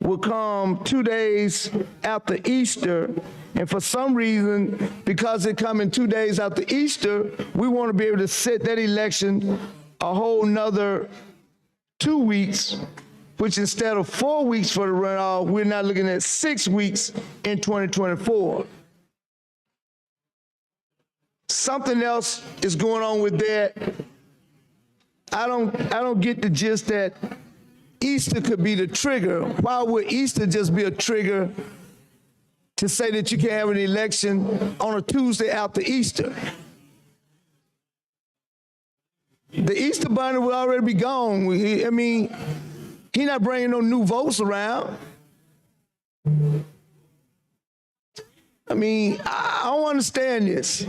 will come 2 days after Easter. And for some reason, because it coming 2 days after Easter, we want to be able to set that election a whole nother 2 weeks, which instead of 4 weeks for the runoff, we're now looking at 6 weeks in 2024. Something else is going on with that. I don't get the gist that Easter could be the trigger. Why would Easter just be a trigger to say that you can have an election on a Tuesday after Easter? The Easter bunny will already be gone. I mean, he's not bringing no new votes around. I mean, I don't understand this.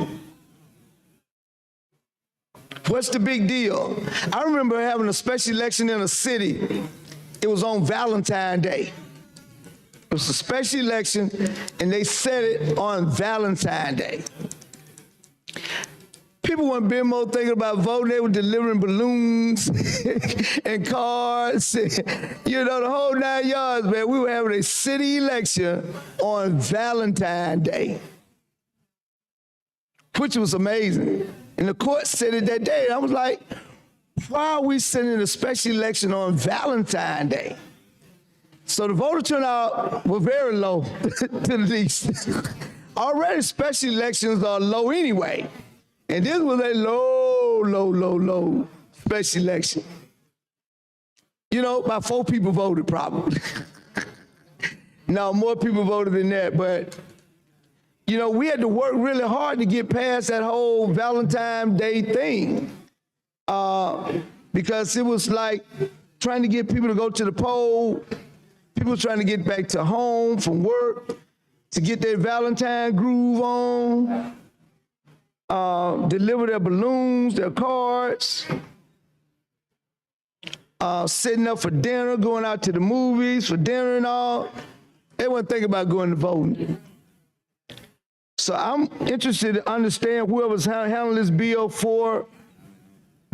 What's the big deal? I remember having a special election in a city. It was on Valentine's Day. It was a special election, and they set it on Valentine's Day. People weren't being more thinking about voting. They were delivering balloons and cards, you know, the whole 9 yards, man. We were having a city election on Valentine's Day, which was amazing. And the court said it that day. I was like, why are we sending a special election on Valentine's Day? So the voter turnout was very low, to the least. Already special elections are low anyway. And this was a low special election. You know, about 4 people voted probably. No, more people voted than that, but you know, we had to work really hard to get past that whole Valentine's Day thing. Because it was like trying to get people to go to the poll, people trying to get back to home from work, to get their Valentine groove on, deliver their balloons, their cards, setting up for dinner, going out to the movies for dinner and all. They weren't thinking about going to voting. So I'm interested to understand whoever's handling this bill for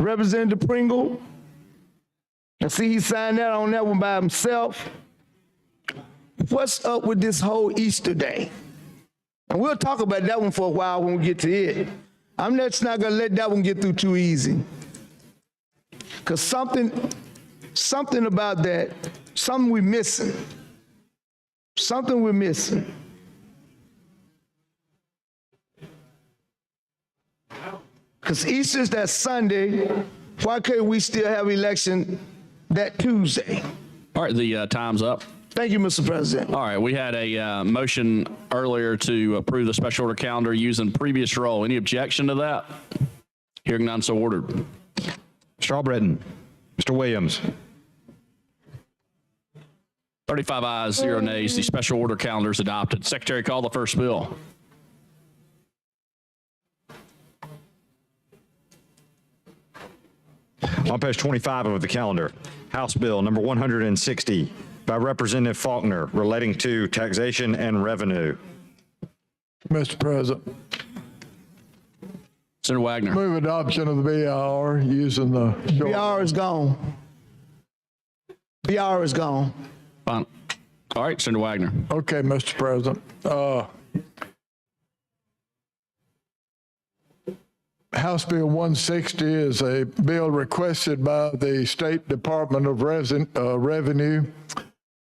Representative Pringle. I see he signed that on that one by himself. What's up with this whole Easter Day? And we'll talk about that one for a while when we get to it. I'm just not gonna let that one get through too easy. Cause something about that, something we're missing. Something we're missing. Because Easter's that Sunday, why can't we still have election that Tuesday? All right, the time's up. Thank you, Mr. President. All right, we had a motion earlier to approve the special order calendar using previous roll. Any objection to that? Hearing none, so ordered. Mr. Albritton, Mr. Williams, 35 ayes, 0 nays. The special order calendar is adopted. Secretary, call the first bill. on page 25 of the calendar, House Bill number 160 by Representative Faulkner relating to taxation and revenue. Mr. President, Senator Wagner. move adoption of the BIR using the short. BR is gone. BR is gone. Fine. All right, Senator Wagner. Okay, Mr. President. House Bill 160 is a bill requested by the State Department of Revenue.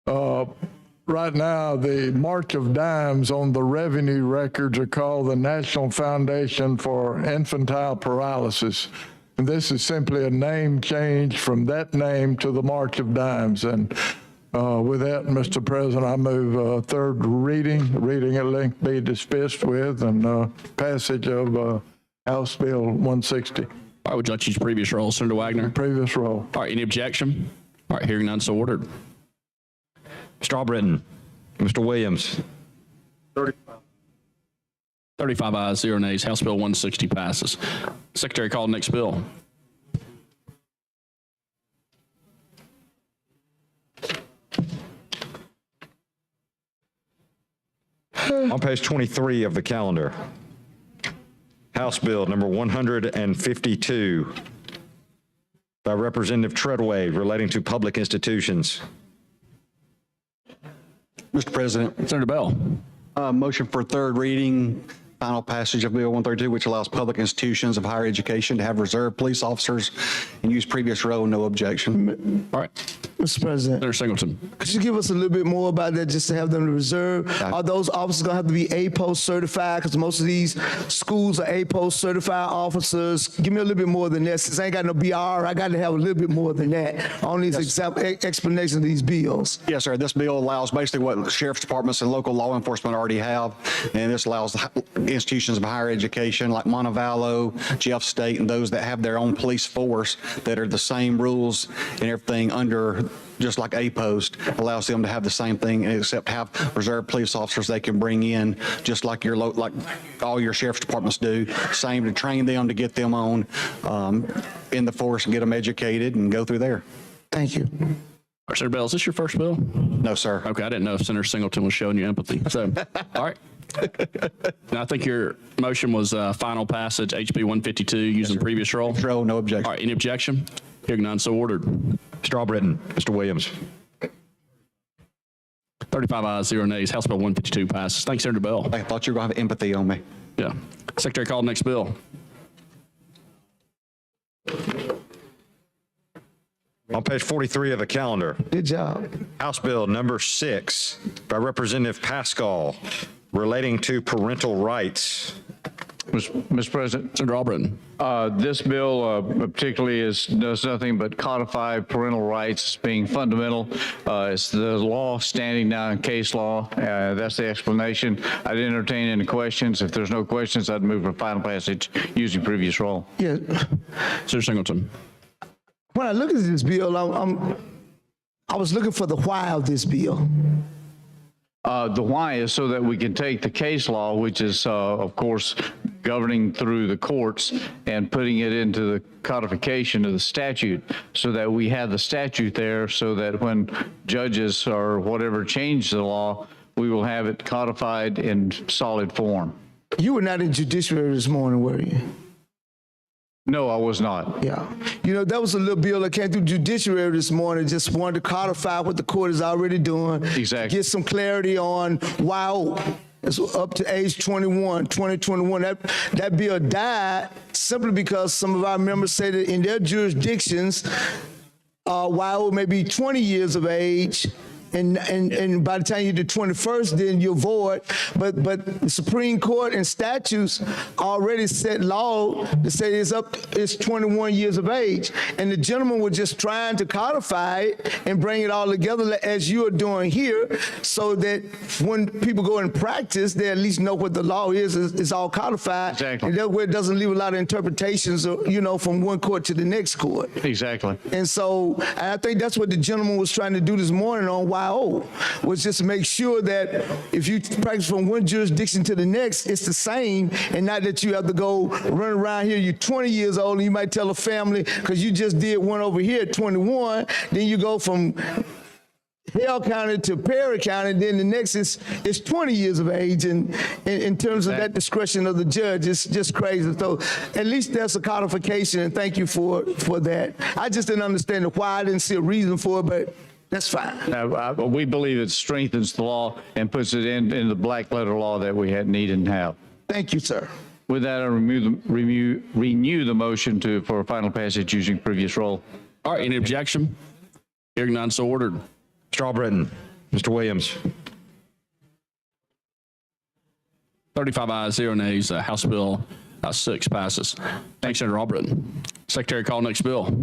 Right now, the March of Dimes on the revenue records are called the National Foundation for Infantile Paralysis. And this is simply a name change from that name to the March of Dimes. And with that, Mr. President, I move third reading at length be dispensed with, and passage of House Bill 160. All right, would you like to use previous roll, Senator Wagner? Previous roll. All right, any objection? All right, hearing none, so ordered. Mr. Albritton, Mr. Williams, 35 ayes, 0 nays. House Bill 160 passes. Secretary, call the next bill. on page 23 of the calendar, House Bill number 152 by Representative Treadway relating to public institutions. Mr. President, Senator Bell. motion for third reading, final passage of Bill 132, which allows public institutions of higher education to have reserve police officers and use previous role, no objection. All right. Mr. President, Senator Singleton. could you give us a little bit more about that, just to have them to reserve? Are those officers gonna have to be A-post certified? Because most of these schools are A-post certified officers. Give me a little bit more than that. Since I ain't got no BR, I got to have a little bit more than that on these explanations of these bills. Yes, sir. This bill allows basically what sheriff's departments and local law enforcement already have. And this allows institutions of higher education like Montevallo, Jeff State, and those that have their own police force that are the same rules and everything under, just like A-Post, allows them to have the same thing, except have reserve police officers they can bring in, just like like all your sheriff's departments do. Same, to train them, to get them on in the force and get them educated and go through there. Thank you. All right, Senator Bell, is this your first bill? No, sir. Okay, I didn't know if Senator Singleton was showing you empathy. So, all right. And I think your motion was final passage, HB 152, using previous role. Role, no objection. All right, any objection? Hearing none, so ordered. Mr. Albritton, Mr. Williams. 35 ayes, 0 nays. House Bill 152 passes. Thanks, Senator Bell. I thought you were going to have empathy on me. Yeah. Secretary, call the next bill. On page 43 of the calendar, Good job. House Bill number 6 by Representative Pascal relating to parental rights. Mr. President, Senator Albritton. this bill particularly does nothing but codify parental rights as being fundamental. It's the law standing now in case law. That's the explanation. I'd entertain any questions. If there's no questions, I'd move for final passage using previous role. Yeah. Senator Singleton. When I look at this bill, I was looking for the why of this bill. The why is so that we can take the case law, which is, of course, governing through the courts, and putting it into the codification of the statute, so that we have the statute there, so that when judges or whatever change the law, we will have it codified in solid form. You were not in judiciary this morning, were you? No, I was not. Yeah. You know, that was a little bill that came through judiciary this morning, just wanted to codify what the court is already doing. Exactly. Get some clarity on why it's up to age 2021. That bill died simply because some of our members say that in their jurisdictions, YO may be 20 years of age, and by the time you're the 21st, then you're void. But the Supreme Court and statutes already set law to say it's 21 years of age. And the gentleman was just trying to codify it and bring it all together as you are doing here, so that when people go in practice, they at least know what the law is. It's all codified. Exactly. And that way it doesn't leave a lot of interpretations, from one court to the next court. Exactly. And so I think that's what the gentleman was trying to do this morning on YO, was just make sure that if you practice from one jurisdiction to the next, it's the same, and not that you have to go run around here, you're 20 years old, and you might tell a family, because you just did one over here at 21, then you go from Hale County to Perry County, then the next is 20 years of age, and in terms of that discretion of the judge, it's just crazy. So at least there's a codification, and thank you for that. I just didn't understand why. I didn't see a reason for it, but that's fine. We believe it strengthens the law and puts it in the black letter law that we need and have. Thank you, sir. With that, I renew the motion for final passage using previous role. All right, any objection? Hearing none, so ordered. Mr. Albritton, Mr. Williams. 35 ayes, 0 nays. House Bill 6 passes. Thanks, Senator Albritton. Secretary, call next bill.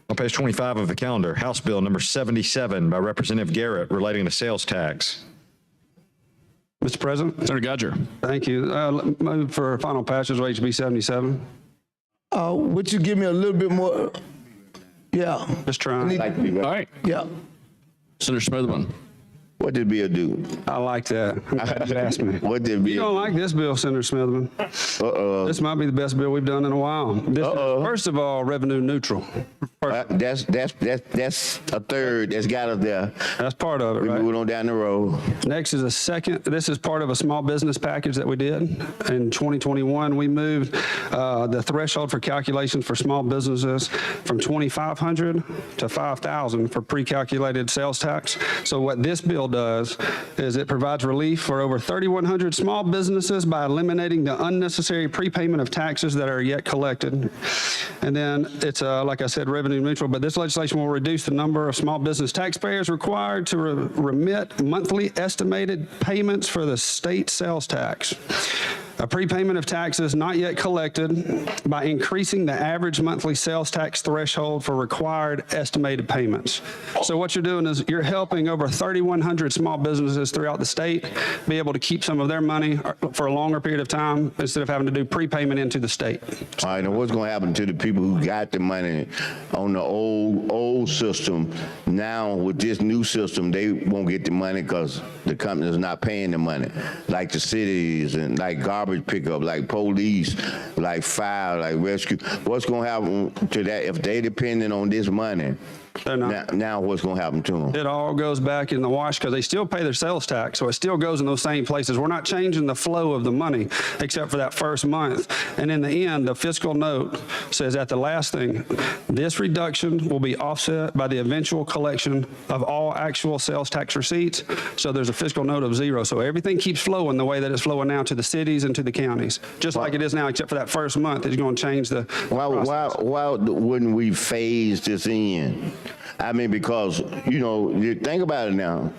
On page 25 of the calendar, House Bill number 77 by Representative Garrett relating to sales tax. Mr. President? Senator Gudger. Thank you. Move for final passage of HB 77. Would you give me a little bit more? Yeah. Just trying. All right. Yeah. Senator Smotherman. What did Bill do? I like that. I'm glad you asked me. What did You Bill don't like this bill, Senator Smotherman. Uh-oh. This might be the best bill we've done in a while. This is, first of all, revenue neutral. That's a third that's got us there. That's part of it, We right? moving on down the road. Next is a second, this is part of a small business package that we did. In 2021, we moved the threshold for calculations for small businesses from $2,500 to $5,000 for pre-calculated sales tax. So what this bill does is it provides relief for over 3,100 small businesses by eliminating the unnecessary prepayment of taxes that are yet collected. And then it's, like I said, revenue neutral, but this legislation will reduce the number of small business taxpayers required to remit monthly estimated payments for the state sales tax. A prepayment of taxes not yet collected by increasing the average monthly sales tax threshold for required estimated payments. So what you're doing is you're helping over 3,100 small businesses throughout the state be able to keep some of their money for a longer period of time instead of having to do prepayment into the state. All right, now what's going to happen to the people who got the money on the old system? Now with this new system, they won't get the money because the company is not paying the money, like the cities and like garbage pickup, like police, like fire, like rescue. What's going to happen to that if they depending on this money? They're not. Now what's going to happen to them? It all goes back in the wash because they still pay their sales tax, so it still goes in those same places. We're not changing the flow of the money except for that first month. And in the end, the fiscal note says at the last thing, this reduction will be offset by the eventual collection of all actual sales tax receipts. So there's a fiscal note of zero. So everything keeps flowing the way that it's flowing now to the cities and to the counties, just like it is now, except for that first month. It's going to change the process. Why wouldn't we phase this in? I mean, because, you think about it now,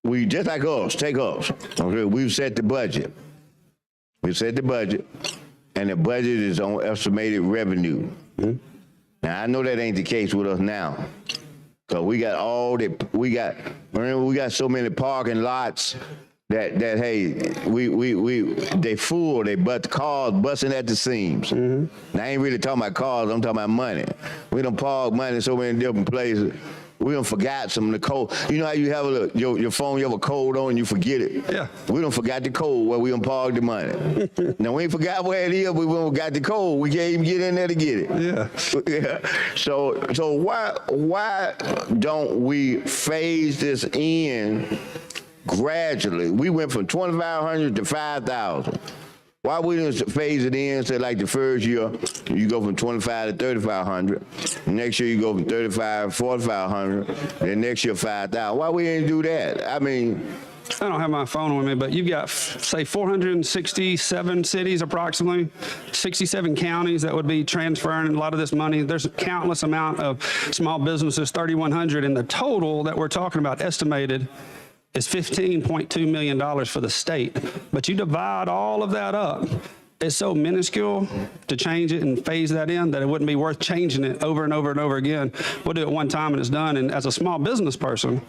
we just like us, take us, okay, we've set the budget. We set the budget, and the budget is on estimated revenue. Mm-hmm. Now, I know that ain't the case with us now. So we got so many parking lots that hey, they full, but the cars busting at the seams. And I ain't really talking about cars, I'm talking about money. We done park money in so many different places. We done forgot some of the code. You know how you have your phone, you have a code on and you forget it? Yeah. We done forgot the code where we done parked the money. Now, we ain't forgot where it is, we done got the code. We can't even get in there to get it. Yeah. So why don't we phase this in gradually? We went from 2,500 to 5,000. Why we didn't phase it in? So like the first year, you go from 2,500 to 3,500. Next year, you go from 3,500 to 4,500. Then next year, 5,000. Why we didn't do that? I mean, I don't have my phone with me, but you've got, say, 467 cities approximately, 67 counties that would be transferring a lot of this money. There's a countless amount of small businesses, 3,100, and the total that we're talking about estimated is $15.2 million for the state. But you divide all of that up, it's so minuscule to change it and phase that in that it wouldn't be worth changing it over and over and over again. We'll do it one time and it's done. And as a small business person,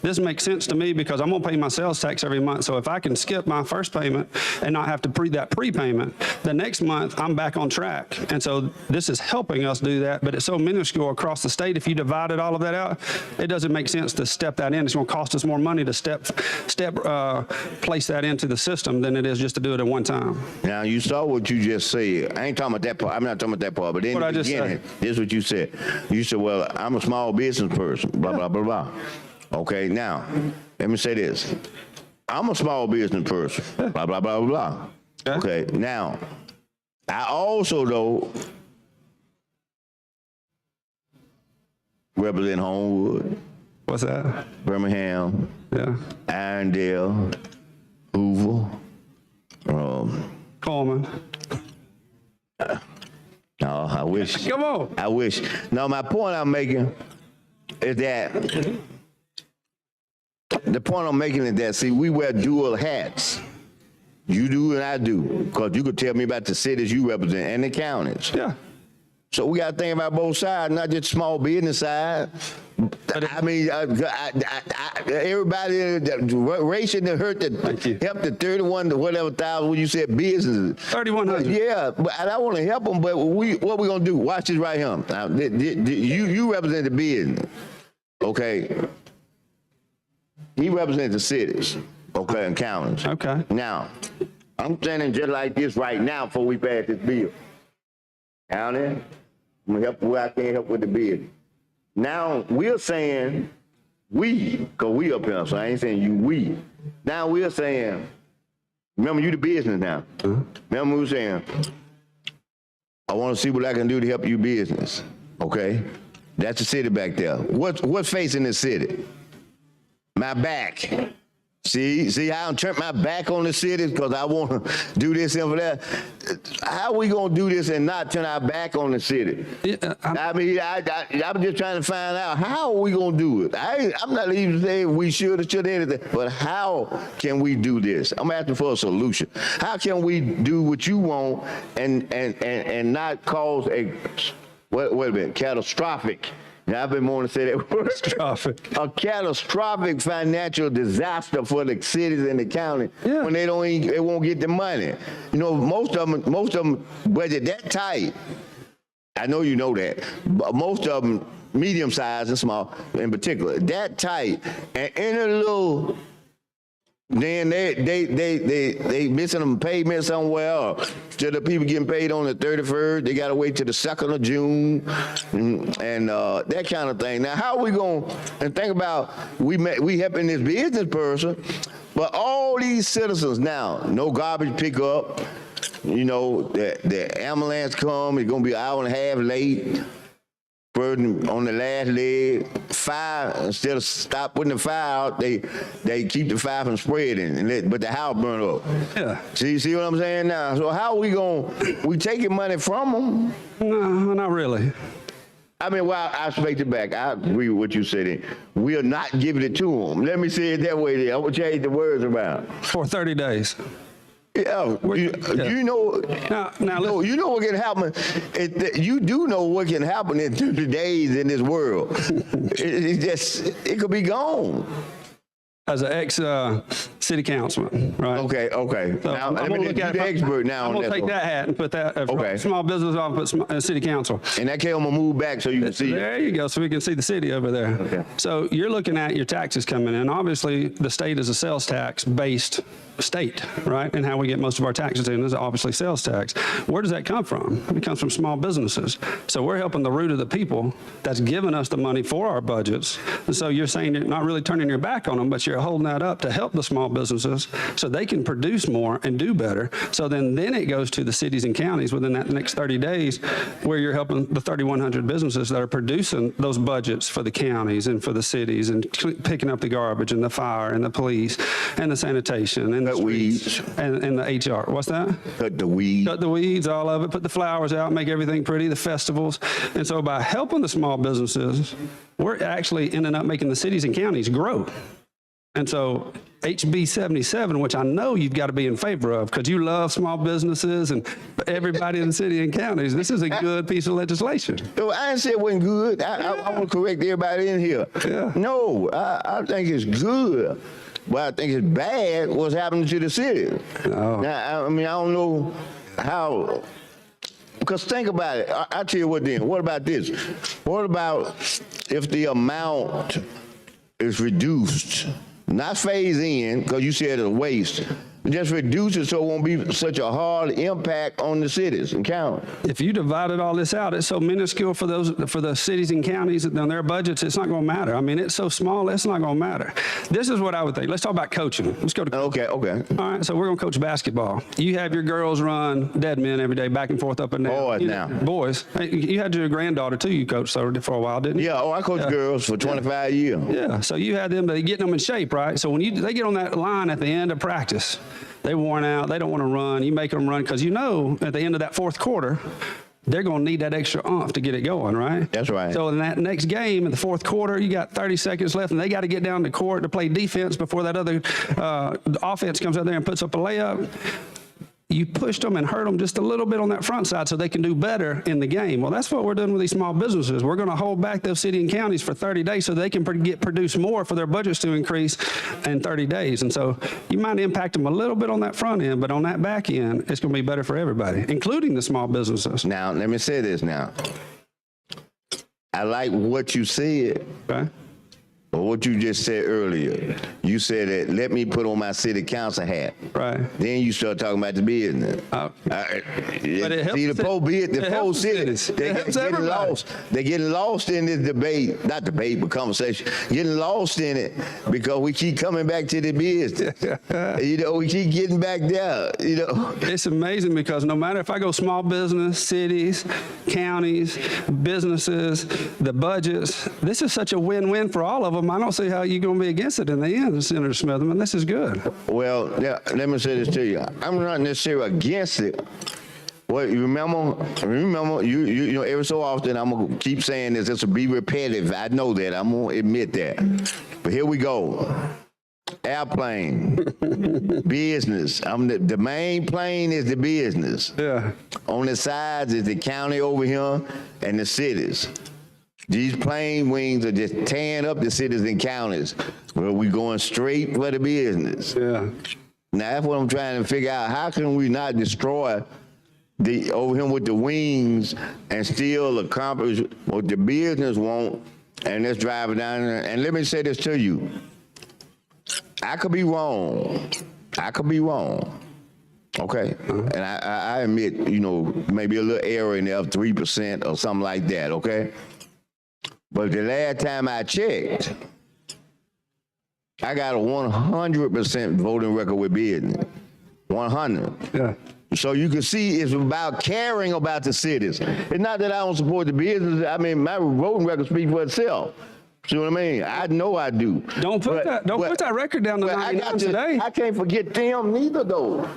this makes sense to me because I'm going to pay my sales tax every month. So if I can skip my first payment and not have to that prepayment, the next month I'm back on track. And so this is helping us do that, but it's so minuscule across the state. If you divided all of that out, it doesn't make sense to step that in. It's going to cost us more money to place that into the system than it is just to do it at one time. now you saw what you just said. I ain't talking about that part. I'm not talking about that part. But in the beginning, this is what you said. You said, well, I'm a small business person, blah, blah, blah, blah. Okay, now, let me say this. I'm a small business person, blah, blah, blah, blah. Okay, now, I also, though, represent Homewood. What's that? Birmingham. Yeah. Irondale. Hoover. Coleman. No, I wish. Come on. I wish. No, my point I'm making is that see, we wear dual hats. You do and I do, because you could tell me about the cities you represent and the counties. Yeah. So we got to think about both sides, not just small business side. I mean, everybody, ration that hurt that help the 31 to whatever thousand, when you said businesses. 3,100. Yeah, but I want to help them, but what we going to do? Watch this right here. Now, you represent the business, okay? He represents the cities, okay, and counties. Okay. Now, I'm standing just like this right now before we pass this bill. County, I'm gonna help where I can help with the bid. Now, we're saying, because we up here, so I ain't saying you, we. Now we're saying, remember you the business now. Remember we were saying, I want to see what I can do to help you business, okay? That's the city back there. What's facing the city? My back. See how I'm turning my back on the city because I want to do this and for that. How we gonna do this and not turn our back on the city? Yeah, I'm just trying to find out how are we gonna do it. I'm not even saying we should or should anything, but how can we do this? I'm asking for a solution. How can we do what you want and not cause a wait a minute, catastrophic? Now, I've been wanting to say that word. A catastrophic financial disaster for the cities and the county when they won't get the money. You know, most of them budget that tight. I know you know that, but most of them medium sized and small in particular, that tight, and any little. Then they missing them payment somewhere, or still the people getting paid on the 31st. They got to wait till the 2nd of June, and that kind of thing. Now, how are we going? And think about we helping this business person, but all these citizens now, no garbage pickup. You know, the ambulance come, it's gonna be an hour and a half late. On the last leg, fire, instead of stop putting the fire out, they keep the fire from spreading, but the house burn up. Yeah. See what I'm saying now? So how are we taking money from them? No, not really. I mean, well, I expect it back. I agree with what you said. We are not giving it to them. Let me say it that way. I'm going to change the words around. For 30 days. Yeah, you know, you know what can happen. You do know what can happen in 30 days in this world. It could be gone. As an ex-city councilman, right? Okay. So Now, I'm let gonna me look be at the expert now I'm on gonna that take one. that hat and put that Okay. small business office, city council. And that came, I'm gonna move back so you can see it. There you go, so we can see the city over there. Okay. So you're looking at your taxes coming in. Obviously, the state is a sales tax based state, right? And how we get most of our taxes in is obviously sales tax. Where does that come from? It comes from small businesses. So we're helping the root of the people that's giving us the money for our budgets. And so you're saying you're not really turning your back on them, but you're holding that up to help the small businesses so they can produce more and do better. So then it goes to the cities and counties within that next 30 days where you're helping the 3,100 businesses that are producing those budgets for the counties and for the cities and picking up the garbage and the fire and the police and the sanitation and Cut weeds. and the HR. What's that? Cut the weeds. Cut the weeds, all of it, put the flowers out, make everything pretty, the festivals. And so by helping the small businesses, we're actually ending up making the cities and counties grow. And so HB 77, which I know you've got to be in favor of because you love small businesses and everybody in the city and counties, this is a good piece of legislation. No, I didn't say it wasn't good. I want to correct everybody in here. Yeah. No, I think it's good. But I think it's bad what's happening to the city. Oh. Now, I mean, I don't know how, because think about it. I tell you what then, what about this? What about if the amount is reduced, not phase in, because you said it's a waste, just reduce it so it won't be such a hard impact on the cities and counties. If you divided all this out, it's so minuscule for the cities and counties and their budgets, it's not going to matter. I mean, it's so small, it's not going to matter. This is what I would think. Let's talk about coaching. Let's go to Okay. All right, so we're going to coach basketball. You have your girls run dead men every day, back and forth, up and down. Boys now. Boys. Hey, you had your granddaughter, too, you coached for a while, didn't you? Yeah, I coached girls for 25 years. Yeah, so you had them, getting them in shape, right? So when they get on that line at the end of practice, they're worn out, they don't want to run, you make them run, because you know at the end of that fourth quarter, they're going to need that extra oomph to get it going, right? That's right. So in that next game, in the fourth quarter, you got 30 seconds left, and they got to get down the court to play defense before that other offense comes out there and puts up a layup. You pushed them and hurt them just a little bit on that front side so they can do better in the game. Well, that's what we're doing with these small businesses. We're going to hold back those city and counties for 30 days so they can produce more for their budgets to increase in 30 days. And so you might impact them a little bit on that front end, but on that back end, it's going to be better for everybody, including the small businesses. Now, let me say this now. I like what you said, Okay? But what you just said earlier, you said that let me put on my city council hat. Right. Then you start talking about the business. But it helps See, the poor helps cities, cities. they It helps getting everybody. lost. They're getting lost in this debate, not debate, but conversation. Getting lost in it because we keep coming back to the business. You know, we keep getting back there. You know, It's amazing because no matter if I go small business, cities, counties, businesses, the budgets, this is such a win-win for all of them. I don't see how you're going to be against it in the end, Senator Smitherman. This is good. well, yeah, let me say this to you. I'm not necessarily against it. Well, you remember, you know, every so often I'm gonna keep saying this. This will be repetitive. I know that. I'm gonna admit that. But here we go. Airplane, business. The main plane is the business. Yeah. On the sides is the county over here and the cities. These plane wings are just tearing up the cities and counties. Well, we going straight for the business. Yeah. Now that's what I'm trying to figure out. How can we not destroy the over here with the wings and still accomplish what the business want? And let's drive it down there. And let me say this to you. I could be wrong. Okay. And I admit, you know, maybe a little error in there of 3% or something like that. Okay. But the last time I checked, I got a 100% voting record with business. 100. Yeah. So you can see it's about caring about the cities. It's not that I don't support the business. I mean, my voting record speaks for itself. See what I mean? I know I do. Don't put that record down to but 99 today. I can't forget them neither, though.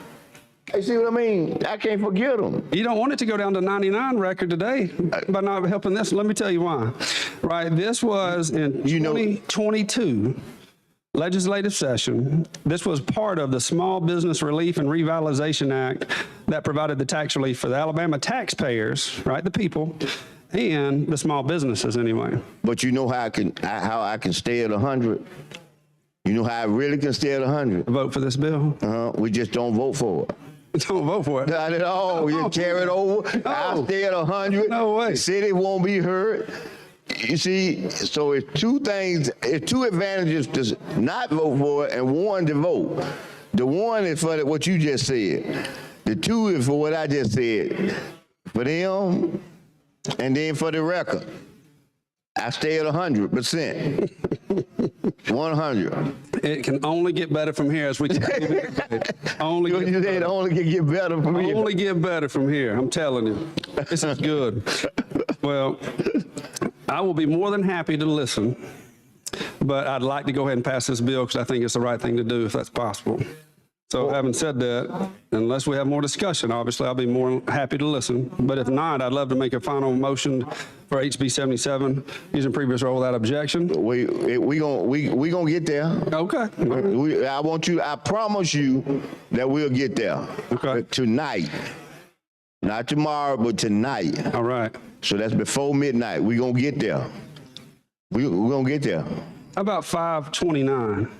You see what I mean? I can't forget them. You don't want it to go down to 99 record today by not helping this. Let me tell you why. Right, this was in 2022 legislative session. This was part of the Small Business Relief and Revitalization Act that provided the tax relief for the Alabama taxpayers, right, the people, and the small businesses anyway. But you know how I can stay at 100? You know how I really can stay at 100? Vote for this bill? We just don't vote for it. Don't vote for it. Not at all. You carry it over. I'll stay at 100. No way. The city won't be hurt. You see, so it's two advantages to not vote for it and one to vote. The one is for what you just said. The two is for what I just said. For them, and then for the record. I stay at 100%. 100. It can only get better from here as we only You said only can get better from here. Only get better from here. I'm telling you. This is good. Well, I will be more than happy to listen, but I'd like to go ahead and pass this bill because I think it's the right thing to do if that's possible. So having said that, unless we have more discussion, obviously I'll be more happy to listen. But if not, I'd love to make a final motion for HB 77 using previous rule without objection. We gonna get there. Okay. I promise you that we'll get there. Okay. Tonight. Not tomorrow, but tonight. All right. So that's before midnight. We're gonna get there. We're gonna get there. How about 5:29?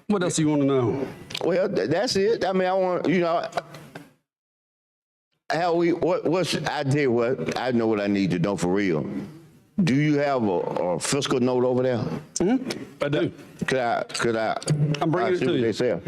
What else do you want to know? Well, that's it. I mean, I want, you know, I tell you what, I know what I need to know for real. Do you have a fiscal note over there? Mm-hmm. I do. Could I? I'm bringing it to you. They say.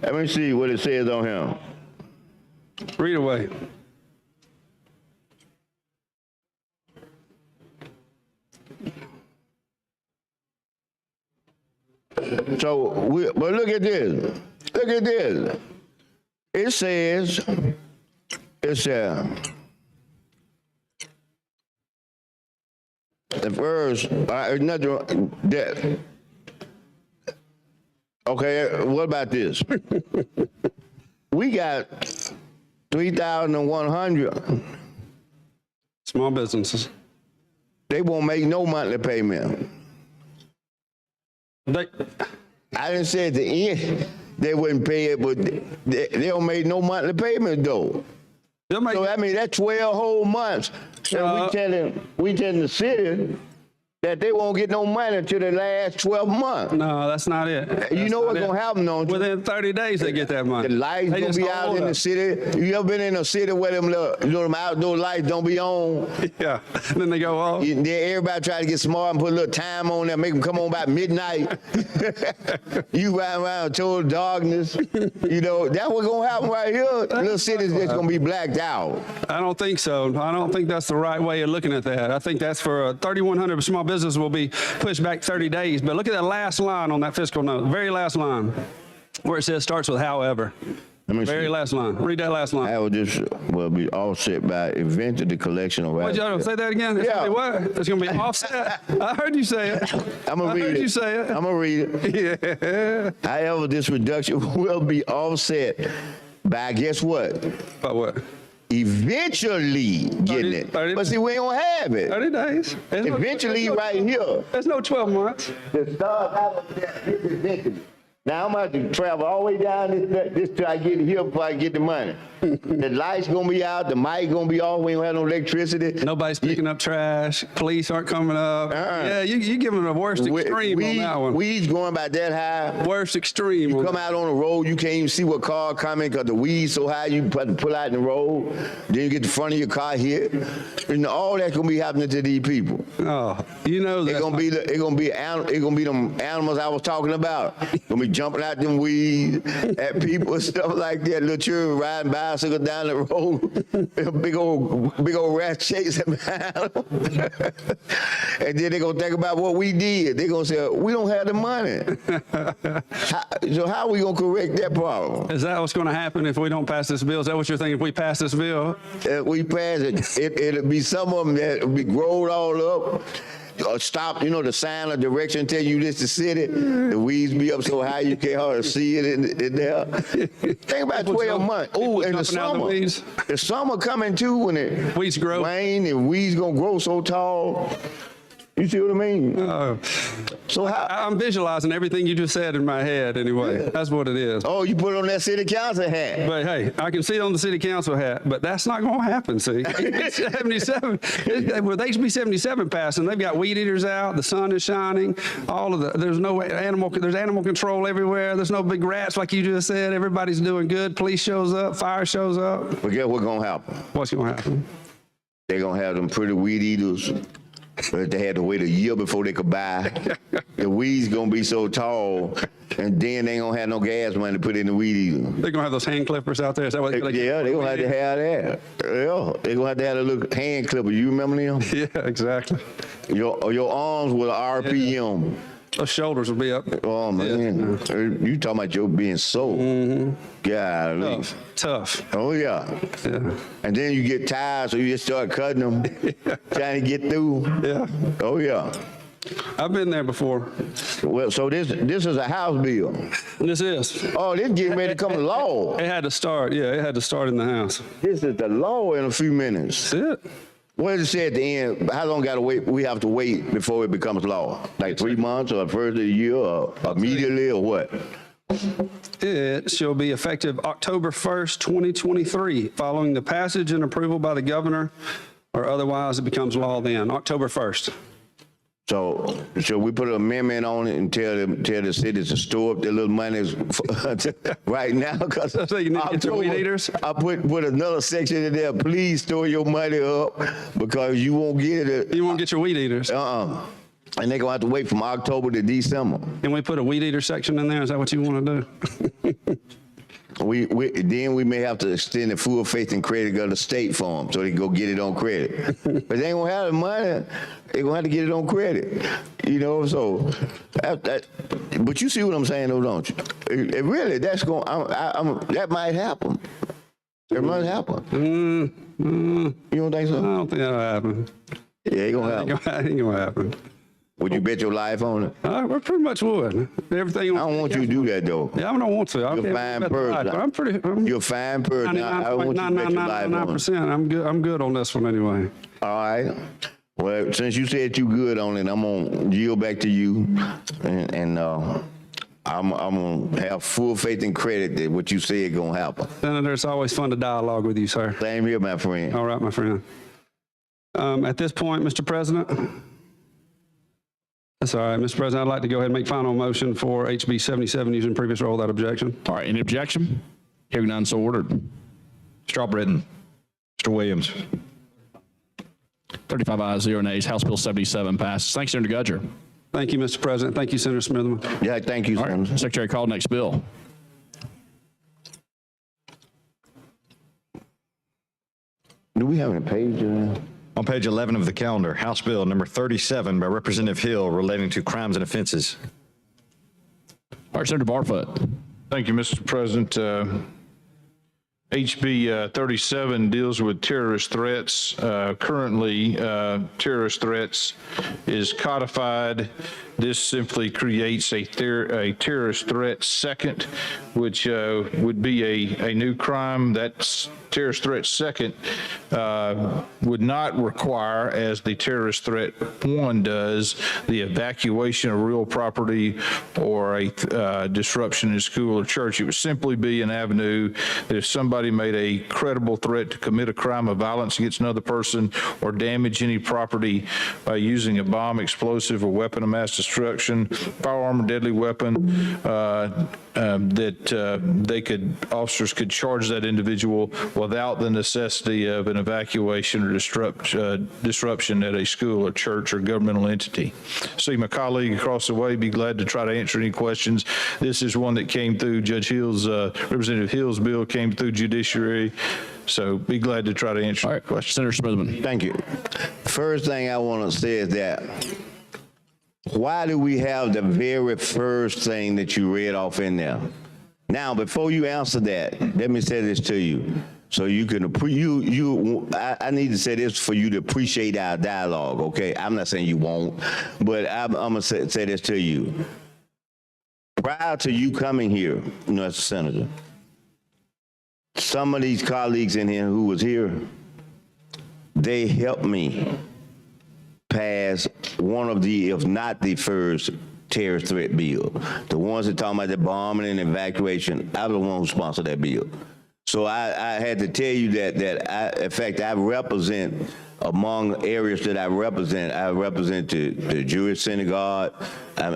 Let me see what it says on here. Read away. So, but look at this. Look at this. It says, the first, another, that. Okay, what about this? We got 3,100. Small businesses. They won't make no monthly payment. They, I didn't say at the end they wouldn't pay it, but they don't make no monthly payment though. they'll make, So I mean, that's 12 whole months. So we telling the city that they won't get no money until the last 12 months. no, that's not it. You That's know not what's it. gonna happen, don't you? Within 30 days, they get that money. The lights They gonna just be hold out in up. the city. You ever been in a city where them outdoor lights don't be on? Yeah, then they go off. Then everybody try to get smart and put a little time on there, make them come on about midnight. You ride around total darkness. You know, that's what's gonna happen right here. Little cities just gonna be blacked out. I don't think so. I don't think that's the right way of looking at that. I think that's for 3,100 small businesses will be pushed back 30 days. But look at that last line on that fiscal note, very last line, where it says starts with however. Let me Very see. last line. Read that last line. I would just will be offset by eventually the collection of What, y'all say that again? It's Yeah. gonna be what? It's going to be offset? I heard you say it. I'm gonna I read heard it. you say it. I'm gonna read it. Yeah. However, this reduction will be offset by guess what? But what? Eventually getting it. 30 But see, we ain't gonna have it. 30 days. There's no- Eventually, there's no- right here. There's no 12 months. The stars out of that, this is eventually. Now I'm going to have to travel all the way down this till I get here before I get the money. The lights gonna be out, the mic gonna be off, we don't have no electricity. Nobody's picking up trash. Police aren't coming up. Yeah, you give them the worst extreme on that one. Weeds going about that high. Worst extreme. You come out on the road, you can't even see what car coming because the weeds so high, you pull out in the road. Then you get the front of your car hit. And all that's gonna be happening to these people. Oh, you know that. It's gonna be them animals I was talking about. Gonna be jumping out them weeds at people and stuff like that. Little children riding bicycles down the road. big old rat chasing behind them. And then they gonna think about what we did. They gonna say, we don't have the money. So how are we gonna correct that problem? Is that what's going to happen if we don't pass this bill? Is that what you're thinking? If we pass this bill? If we pass it, it'll be some of them that will be growed all up. Stop, the sign of direction tell you this is the city. The weeds be up so high you can't hardly see it in there. Think about 12 months. Oh, and the summer. The summer coming too when it Weeds grow. rain and weeds gonna grow so tall. You see what I mean? So how? I'm visualizing everything you just said in my head anyway. That's what it is. Oh, you put on that city council hat. But hey, I can see it on the city council hat, but that's not going to happen, see? 77, well, they should be 77 passing. They've got weed eaters out, the sun is shining, there's no there's animal control everywhere. There's no big rats like you just said. Everybody's doing good. Police shows up, fire shows up. But guess what's gonna happen? What's going to happen? They're gonna have them pretty weed eaters. But they had to wait a year before they could buy. The weeds gonna be so tall, and then they ain't gonna have no gas money to put in the weed eater. They're going to have those hand clippers out there. Is that what Yeah, they gonna have to have that. Yeah, they gonna have to have a little hand clipper. You remember them? Yeah, exactly. Your arms with an RPM. Those shoulders will be up. Oh man, you talking about your being so? Golly. Tough. Oh yeah. Yeah. And then you get tired, so you just start cutting them, trying to get through. Yeah. Oh yeah. I've been there before. Well, so this is a house bill. This is. Oh, this getting ready to come to law. It had to start. Yeah, it had to start in the house. This is the law in a few minutes. That's it. What does it say at the end? How long gotta wait? We have to wait before it becomes law? Like 3 months or first of the year or immediately or what? It shall be effective October 1st, 2023, following the passage and approval by the governor, or otherwise it becomes law then, October 1st. So we put an amendment on it and tell the cities to store up their little monies right now? Because So you need to get your weed eaters? I put another section in there. Please store your money up because you won't get it. You won't get your weed eaters. And they're gonna have to wait from October to December. Can we put a weed eater section in there? Is that what you want to do? Then we may have to extend the full faith and credit of the state for them so they can go get it on credit. But they ain't gonna have the money. They're gonna have to get it on credit. So but you see what I'm saying though, don't you? It really, that's going. That might happen. It might happen. You don't think so? I don't think that'll happen. Yeah, it gonna happen. It ain't gonna happen. Would you bet your life on it? We pretty much would. Everything. I don't want you to do that though. Yeah, I don't want to. You're a fine person. You're a fine person. I want you to bet your life on it. 99%. I'm good on this one anyway. All right. Well, since you said you good on it, I'm gonna yield back to you, and I'm gonna have full faith and credit that what you said gonna happen. Senator, it's always fun to dialogue with you, sir. Same here, my friend. All right, my friend. At this point, Mr. President, that's all right. Mr. President, I'd like to go ahead and make final motion for HB 77 using previous rule without objection. All right, any objection? Hearing none, so ordered. Mr. Albritton. Mr. Williams. 35 ayes, 0 nays. House Bill 77 passes. Thanks, Senator Gudger. Thank you, Mr. President. Thank you, Senator Smithman. Yeah, thank you, All Senator. right, Secretary, call next bill. Do we have any page? On page 11 of the calendar, House Bill number 37 by Representative Hill relating to crimes and offenses. All right, Senator Barfoot. Thank you, Mr. President. HB 37 deals with terrorist threats. Currently, terrorist threats is codified. This simply creates a terrorist threat second, which would be a new crime. That's terrorist threat second would not require, as the terrorist threat one does, the evacuation of real property or a disruption in school or church. It would simply be an avenue that if somebody made a credible threat to commit a crime of violence against another person or damage any property by using a bomb, explosive, or weapon of mass destruction, firearm or deadly weapon, officers could charge that individual without the necessity of an evacuation or disruption at a school or church or governmental entity. See my colleague across the way, be glad to try to answer any questions. This is one that came through Judge Hill's, Representative Hill's bill came through judiciary. So be glad to try to answer All right, questions. Senator Smithman. Thank you. First thing I want to say is that why do we have the very first thing that you read off in there? Now, before you answer that, let me say this to you. So you can, I need to say this for you to appreciate our dialogue, okay? I'm not saying you won't, but I'm gonna say this to you. Prior to you coming here, as a senator, some of these colleagues in here who was here, they helped me pass one of the, if not the first, terrorist threat bill. The ones that talking about the bombing and evacuation, I was the one who sponsored that bill. So I had to tell you in fact, I represent, among areas that I represent the Jewish synagogue,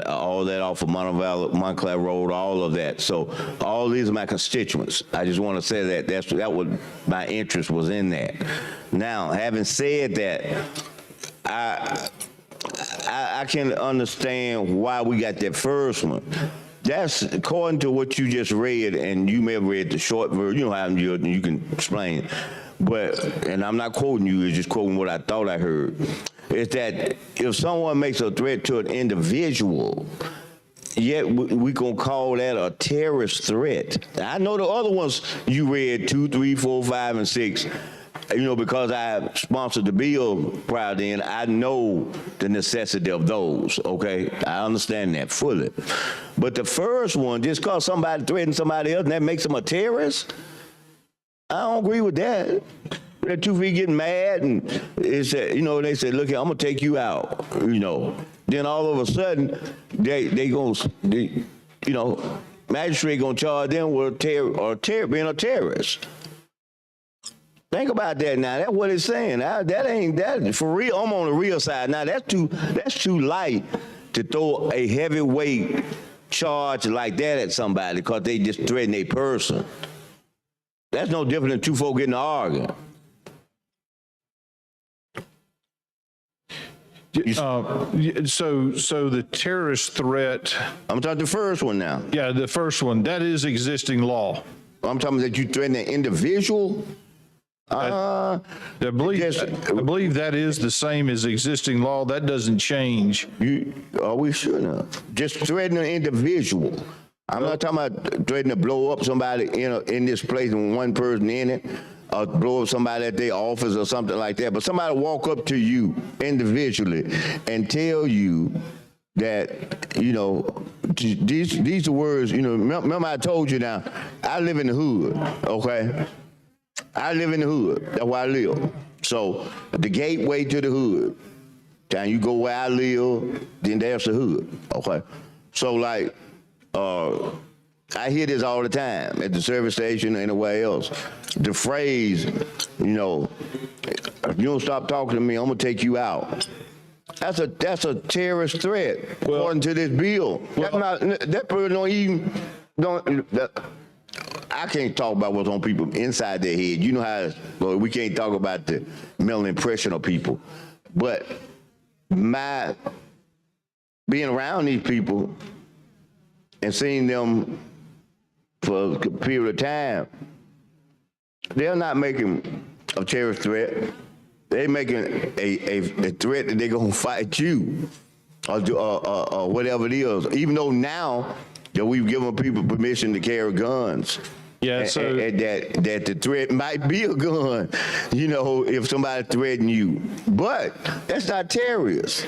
all that off of Montclair Road, all of that. So all these are my constituents. I just want to say that what my interest was in that. Now, having said that, I can understand why we got that first one. That's according to what you just read, and you may have read the short version. You know how you can explain. But, and I'm not quoting you, it's just quoting what I thought I heard, is that if someone makes a threat to an individual, yet we gonna call that a terrorist threat. I know the other ones you read, 2, 3, 4, 5, and 6. Because I sponsored the bill prior then, I know the necessity of those, okay? I understand that fully. But the first one, just because somebody threatened somebody else and that makes them a terrorist, I don't agree with that. They're 2 feet getting mad and they said, look, I'm gonna take you out, Then all of a sudden, magistrate gonna charge them with being a terrorist. Think about that now. That's what it's saying. That ain't that for real. I'm on the real side now. That's too light to throw a heavyweight charge like that at somebody because they just threaten a person. That's no different than 2 folk getting arguing. So the terrorist threat. I'm talking the first one now. Yeah, the first one. That is existing law. I'm talking that you threaten an individual. I believe that is the same as existing law. That doesn't change. We shouldn't. Just threaten an individual. I'm not talking about threatening to blow up somebody in this place and one person in it, or blow up somebody at their office or something like that. But somebody walk up to you individually and tell you that, these are words, remember I told you now, I live in the hood, okay? I live in the hood. That's where I live. So the gateway to the hood. Now you go where I live, then there's the hood. Okay. So like, I hear this all the time at the service station and anywhere else. The phrase, you know, if you don't stop talking to me, I'm gonna take you out. That's a terrorist threat according to this bill. That person I can't talk about what's on people inside their head. You know how we can't talk about the mental impression of people. But my being around these people and seeing them for a period of time, they're not making a terrorist threat. They're making a threat that they're gonna fight you or whatever it is. Even though now that we've given people permission to carry guns. Yeah, so that the threat might be a gun, you know, if somebody threatened you. But that's not terrorists.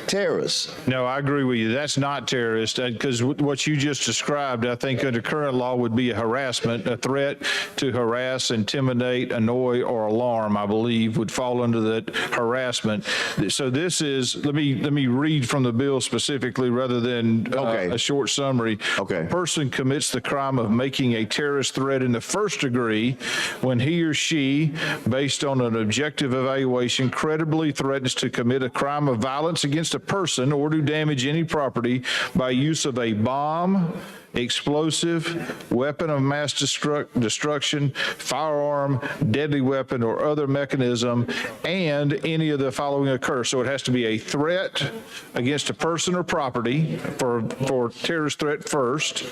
no, I agree with you. That's not terrorist because what you just described, I think under current law would be a harassment, a threat to harass, intimidate, annoy, or alarm, I believe would fall under that harassment. So this is, let me read from the bill specifically rather than a short summary. Okay. A person commits the crime of making a terrorist threat in the first degree when he or she, based on an objective evaluation, credibly threatens to commit a crime of violence against a person or to damage any property by use of a bomb, explosive, weapon of mass destruction, firearm, deadly weapon, or other mechanism, and any of the following occur. So it has to be a threat against a person or property for terrorist threat first.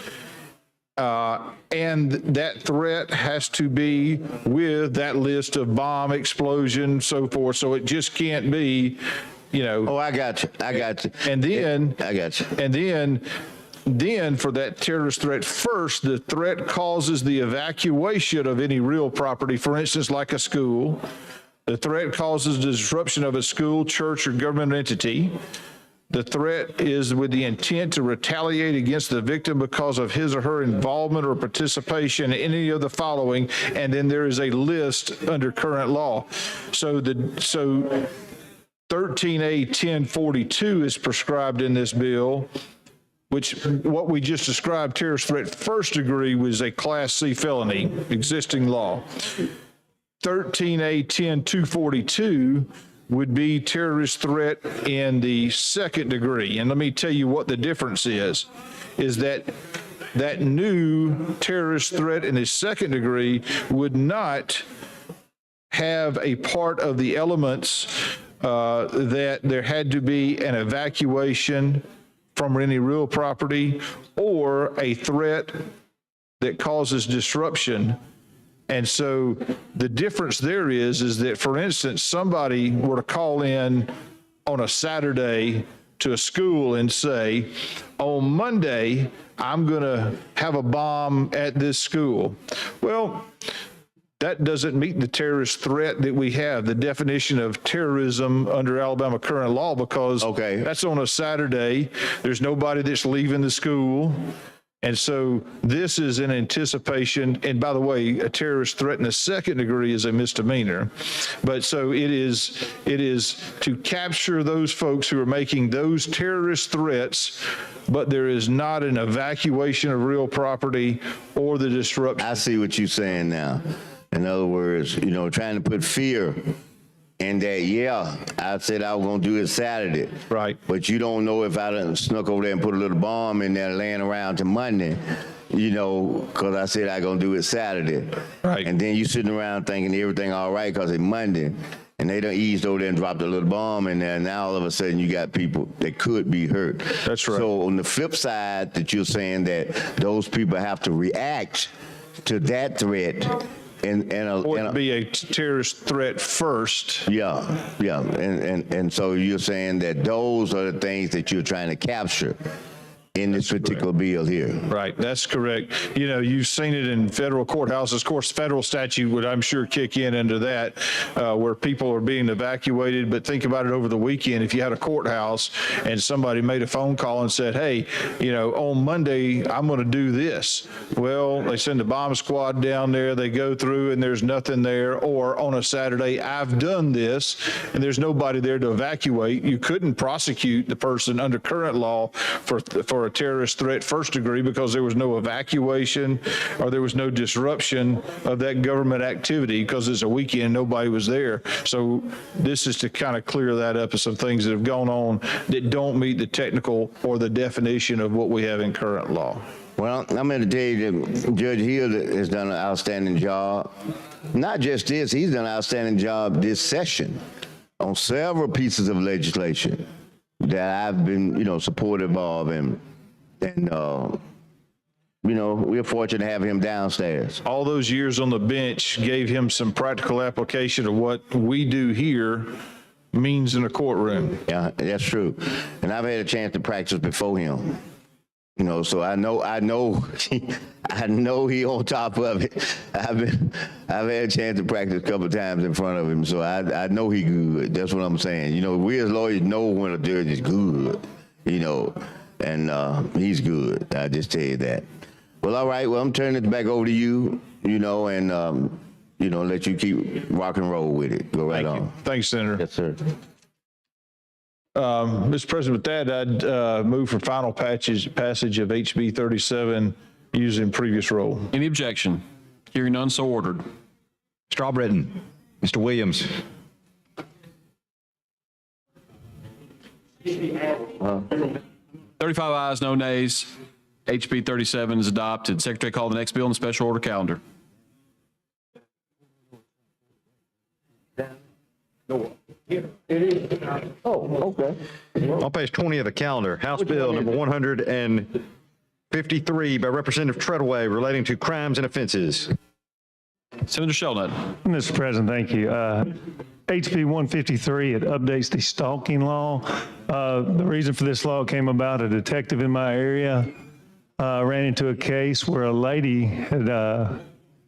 And that threat has to be with that list of bomb, explosion, so forth. So it just can't be, you know. Oh, I got you. And then I got you. And then for that terrorist threat first, the threat causes the evacuation of any real property, for instance, like a school. The threat causes the disruption of a school, church, or government entity. The threat is with the intent to retaliate against the victim because of his or her involvement or participation in any of the following, and then there is a list under current law. So 13A 1042 is prescribed in this bill, which what we just described, terrorist threat first degree, was a Class C felony, existing law. 13A 10242 would be terrorist threat in the second degree. And let me tell you what the difference is that new terrorist threat in the second degree would not have a part of the elements that there had to be an evacuation from any real property or a threat that causes disruption. And so the difference there is that, for instance, somebody were to call in on a Saturday to a school and say, on Monday, I'm going to have a bomb at this school. Well, that doesn't meet the terrorist threat that we have, the definition of terrorism under Alabama current law, because that's on a Saturday. There's nobody that's leaving the school. And so this is in anticipation, and by the way, a terrorist threat in the second degree is a misdemeanor. But so it is to capture those folks who are making those terrorist threats, but there is not an evacuation of real property or the disruption. I see what you're saying now. In other words, you know, trying to put fear in that, I said I was going to do it Saturday. Right. But you don't know if I done snuck over there and put a little bomb in there laying around to Monday, you know, because I said I going to do it Saturday. Right. And then you sitting around thinking everything all right because it's Monday. And they done eased over there and dropped a little bomb in there. And now all of a sudden you got people that could be hurt. That's right. So on the flip side that you're saying that those people have to react to that threat, or it'd be a terrorist threat first. And so you're saying that those are the things that you're trying to capture. in this particular bill here. Right, that's correct. You know, you've seen it in federal courthouses. Of course, federal statute would, I'm sure, kick in under that, where people are being evacuated. But think about it over the weekend. If you had a courthouse and somebody made a phone call and said, hey, you know, on Monday, I'm going to do this. Well, they send a bomb squad down there, they go through and there's nothing there. Or on a Saturday, I've done this and there's nobody there to evacuate. You couldn't prosecute the person under current law for a terrorist threat first degree because there was no evacuation or there was no disruption of that government activity because it's a weekend, nobody was there. So this is to kind of clear that up of some things that have gone on that don't meet the technical or the definition of what we have in current law. Well, I'm going to tell you that Judge Hill has done an outstanding job. Not just this, he's done an outstanding job this session on several pieces of legislation that I've been, you know, supportive of, and you know, we're fortunate to have him downstairs. All those years on the bench gave him some practical application of what we do here means in a courtroom. Yeah, that's true. And I've had a chance to practice before him. You know, so I know he on top of it. I've had a chance to practice a couple of times in front of him, so I know he good. That's what I'm saying. You know, we as lawyers know when a judge is good, you know, and he's good. I just tell you that. Well, all right. Well, I'm turning it back over to you, you know, and you know, let you keep rock and roll with it. Go right on. Thanks, Senator. Yes, sir. Mr. President, with that, I'd move for final passage of HB 37 using previous role. Any objection? Hearing none, so ordered. Strawbridge. Mr. Williams. 35 ayes, no nays. HB 37 is adopted. Secretary, call the next bill in the special order calendar. On page 20 of the calendar, House Bill number 153 by Representative Treadaway relating to crimes and offenses. Senator Shelnut. Mr. President, thank you. HB 153, it updates the stalking law. The reason for this law came about, a detective in my area ran into a case where a lady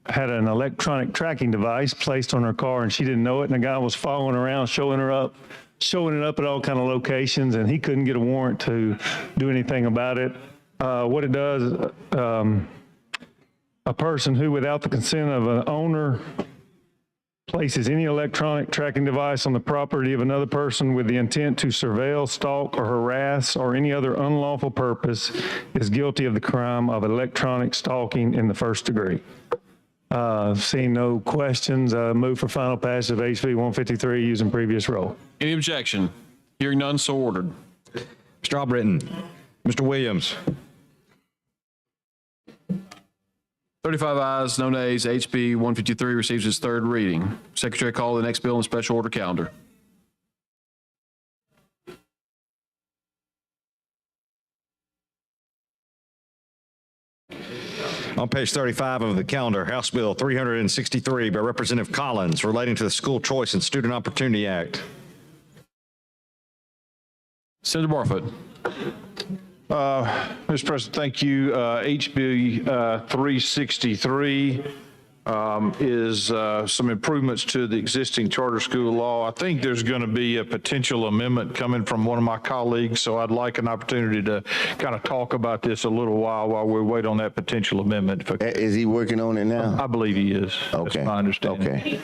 had an electronic tracking device placed on her car and she didn't know it, and the guy was following around, showing it up at all kind of locations, and he couldn't get a warrant to do anything about it. What it does, a person who, without the consent of an owner, places any electronic tracking device on the property of another person with the intent to surveil, stalk, or harass, or any other unlawful purpose, is guilty of the crime of electronic stalking in the first degree. Seeing no questions, move for final passage of HB 153 using previous role. Any objection? Hearing none, so ordered. Strawbridge. Mr. Williams. 35 ayes, no nays. HB 153 receives its third reading. Secretary, call the next bill in the special order calendar. On page 35 of the calendar, House Bill 363 by Representative Collins relating to the School Choice and Student Opportunity Act. Senator Barfoot. Mr. President, thank you. HB 363 is some improvements to the existing charter school law. I think there's going to be a potential amendment coming from one of my colleagues, so I'd like an opportunity to kind of talk about this a little while we wait on that potential amendment. Is he working on it now? I believe he is. Okay. That's my understanding. Okay.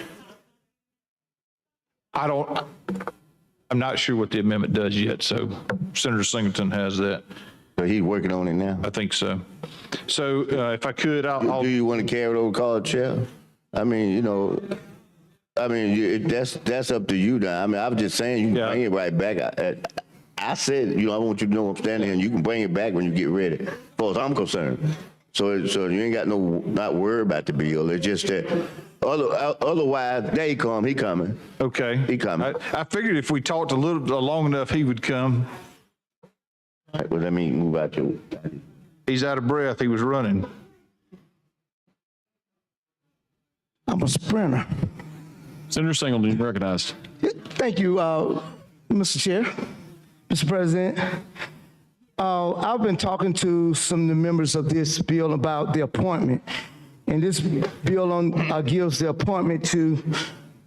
I'm not sure what the amendment does yet, so Senator Singleton has that. So he's working on it now? I think so. So if I could, Do you want to carry it over, call it chair? I mean, you know, that's up to you now. I mean, I was just saying you can bring it right back. I said, you know, I want you to know I'm standing here, and you can bring it back when you get ready, as far as I'm concerned. So you ain't got not worry about the bill. It's just that otherwise, there he come. He coming. Okay. He coming. I figured if we talked long enough, he would come. All right, well, let me move out your. He's out of breath. He was running. I'm a sprinter. Senator Singleton, recognized. Thank you, Mr. Chair, Mr. President. I've been talking to some of the members of this bill about the appointment. And this bill gives the appointment to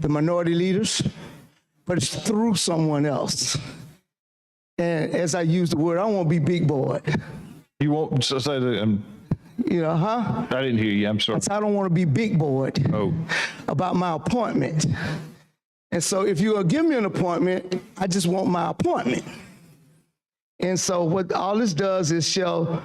the minority leaders, but it's through someone else. And as I use the word, I won't be big boy. You won't say that, You know, huh? I didn't hear you, I'm sorry. I don't want to be big boyed Oh, about my appointment. And so if you will give me an appointment, I just want my appointment. And so what all this does is shall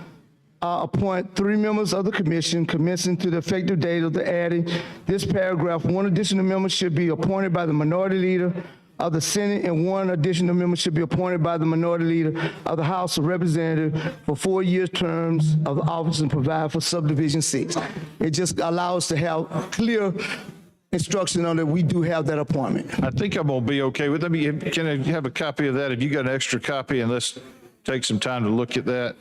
appoint 3 members of the commission commencing to the effective date of the adding this paragraph. 1 additional member should be appointed by the minority leader of the Senate, and 1 additional member should be appointed by the minority leader of the House of Representatives for 4-year terms of the office and provide for subdivision 6. It just allows us to have clear instruction on that we do have that appointment. I think I'm gonna be okay with, can I have a copy of that? Have you got an extra copy? And let's take some time to look at that.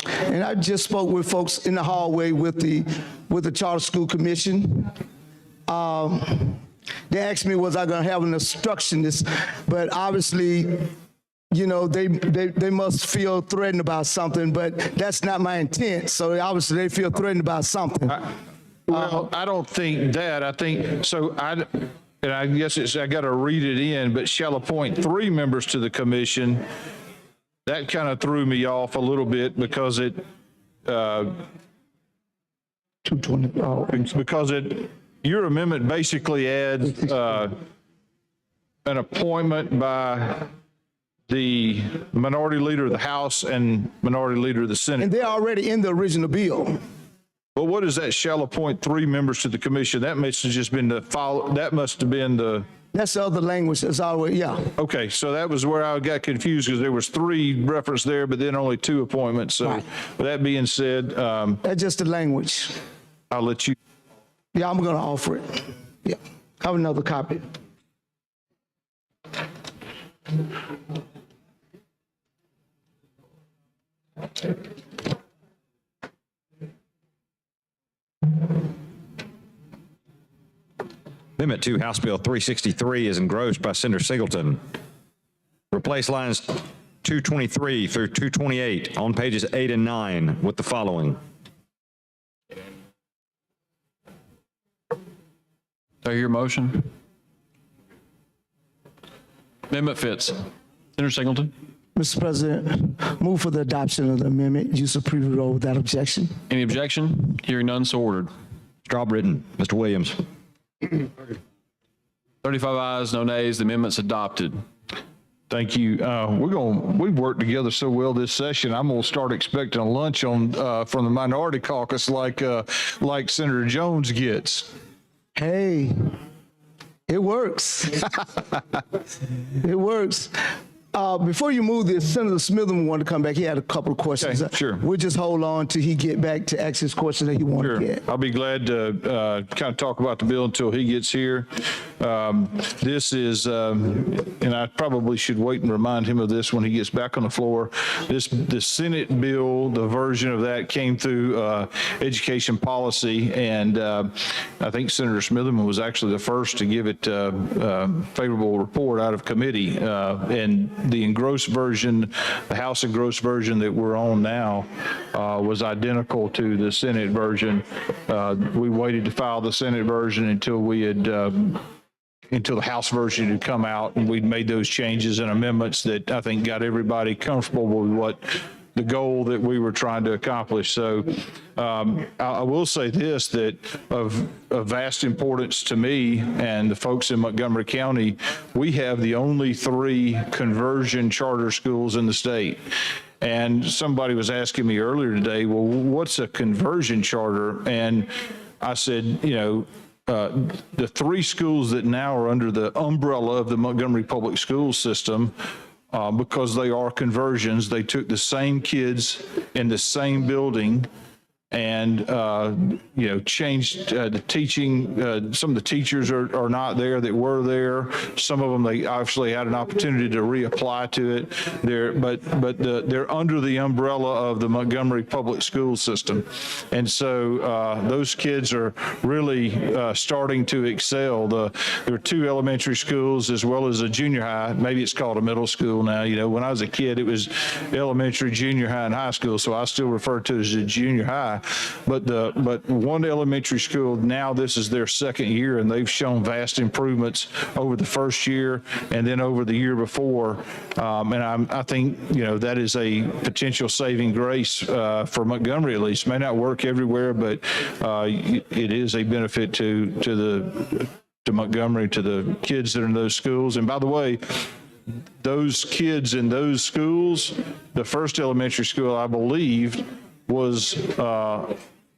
And I just spoke with folks in the hallway with the Charter School Commission. They asked me, was I going to have an obstructionist? But obviously, you know, they must feel threatened about something, but that's not my intent. So obviously they feel threatened about something. Well, I don't think that. I think, so and I guess I got to read it in, but shall appoint 3 members to the commission. That kind of threw me off a little bit because it, 220. because your amendment basically adds an appointment by the minority leader of the House and minority leader of the Senate. And they're already in the original bill. But what is that? Shall appoint 3 members to the commission? That must have just been that must have been the. That's the other language that's always, yeah. Okay, so that was where I got confused because there was 3 referenced there, but then only 2 appointments. So Right. with that being said, That's just the language. I'll let you. Yeah, I'm going to offer it. Yeah, have another copy. Amendment 2, House Bill 363 is engrossed by Senator Singleton. Replace lines 223 through 228 on pages 8 and 9 with the following. Do I hear a motion? Amendment fits. Senator Singleton. Mr. President, move for the adoption of the amendment. Use of previous rule without objection. Any objection? Hearing none, so ordered. Strawbridden. Mr. Williams. 35 ayes, no nays. The amendment's adopted. Thank you. We've worked together so well this session. I'm going to start expecting a lunch from the minority caucus like Senator Jones gets. Hey, it works. It works. Before you move this, Senator Smitherman wanted to come back. He had a couple of questions. Okay, sure. We'll just hold on till he get back to ask his question that he wanted Sure. to get. I'll be glad to kind of talk about the bill until he gets here. This is, and I probably should wait and remind him of this when he gets back on the floor. The Senate bill, the version of that came through education policy, and I think Senator Smitherman was actually the first to give it a favorable report out of committee. And the engrossed version, the House engrossed version that we're on now, was identical to the Senate version. We waited to file the Senate version until we had until the House version had come out, and we'd made those changes and amendments that I think got everybody comfortable with what the goal that we were trying to accomplish. So I will say this, that of vast importance to me and the folks in Montgomery County, we have the only 3 conversion charter schools in the state. And somebody was asking me earlier today, well, what's a conversion charter? And I said, you know, the 3 schools that now are under the umbrella of the Montgomery Public Schools system, because they are conversions, they took the same kids in the same building and, changed the teaching. Some of the teachers are not there that were there. Some of them, they obviously had an opportunity to reapply to it. They're under the umbrella of the Montgomery Public School System. And so those kids are really starting to excel. There are 2 elementary schools as well as a junior high. Maybe it's called a middle school now. When I was a kid, it was elementary, junior high, and high school, so I still refer to it as a junior high. But one elementary school, now this is their second year, and they've shown vast improvements over the first year and then over the year before. And I think, that is a potential saving grace for Montgomery, at least. It may not work everywhere, but it is a benefit to Montgomery, to the kids that are in those schools. And by the way, those kids in those schools, the first elementary school, I believe, was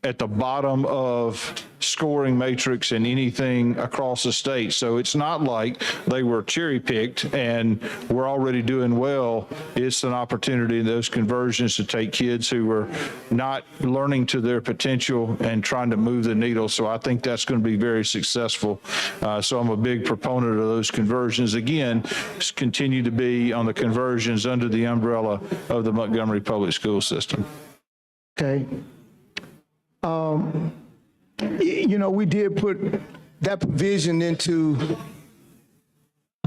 at the bottom of scoring matrix in anything across the state. So it's not like they were cherry picked and we're already doing well. It's an opportunity in those conversions to take kids who were not learning to their potential and trying to move the needle. So I think that's going to be very successful. So I'm a big proponent of those conversions. Again, continue to be on the conversions under the umbrella of the Montgomery Public School System. Okay. We did put that provision into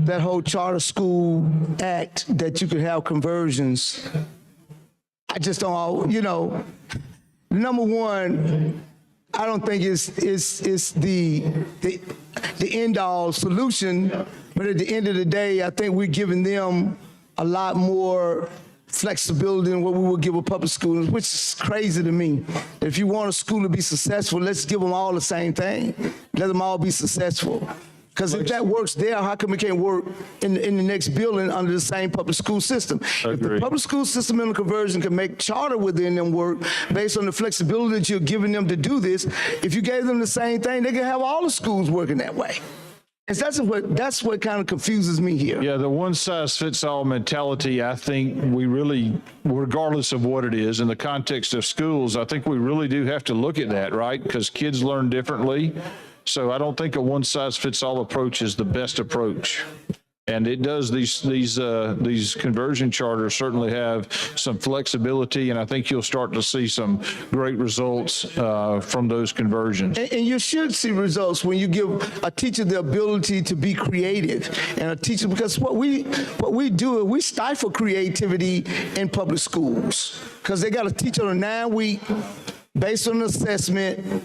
that whole charter school act that you could have conversions. I just don't, number one, I don't think it's the end all solution, but at the end of the day, I think we're giving them a lot more flexibility than what we would give a public school, which is crazy to me. If you want a school to be successful, let's give them all the same thing. Let them all be successful. Because if that works there, how come it can't work in the next building under the same public school system? If the public school system and the conversion can make charter within them work based on the flexibility that you're giving them to do this, if you gave them the same thing, they can have all the schools working that way. And that's what kind of confuses me here. Yeah, the one-size-fits-all mentality, I think we really, regardless of what it is, in the context of schools, I think we really do have to look at that, right? Because kids learn differently. So I don't think a one-size-fits-all approach is the best approach. And it does, these conversion charters certainly have some flexibility, and I think you'll start to see some great results from those conversions. And you should see results when you give a teacher the ability to be creative, and a teacher, because what we do is we stifle creativity in public schools because they got to teach on a 9-week based on assessment.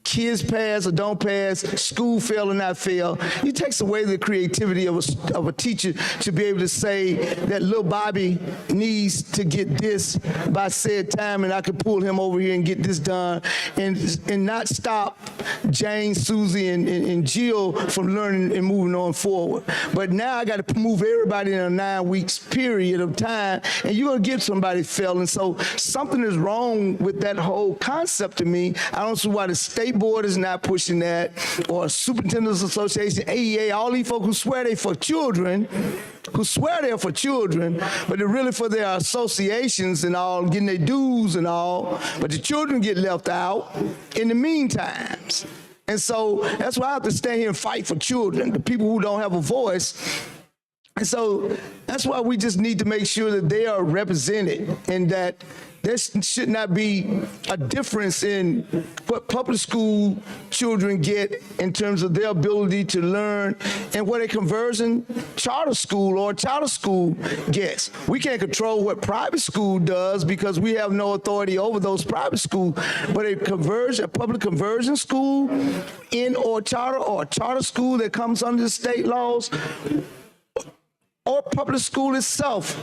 Kids pass or don't pass, school fail or not fail. It takes away the creativity of a teacher to be able to say that little Bobby needs to get this by said time, and I could pull him over here and get this done, and not stop Jane, Susie, and Jill from learning and moving on forward. But now I got to move everybody in a 9 weeks period of time, and you're going to get somebody failing. So something is wrong with that whole concept to me. I don't see why the state board is not pushing that, or Superintendent's Association, AEA, all these folks who swear they're for children, but they're really for their associations and all, getting their dues and all, but the children get left out in the meantimes. And so that's why I have to stand here and fight for children, the people who don't have a voice. And so that's why we just need to make sure that they are represented, and that there should not be a difference in what public school children get in terms of their ability to learn and what a conversion charter school or charter school gets. We can't control what private school does because we have no authority over those private schools, but a public conversion school or charter school that comes under the state laws, or public school itself,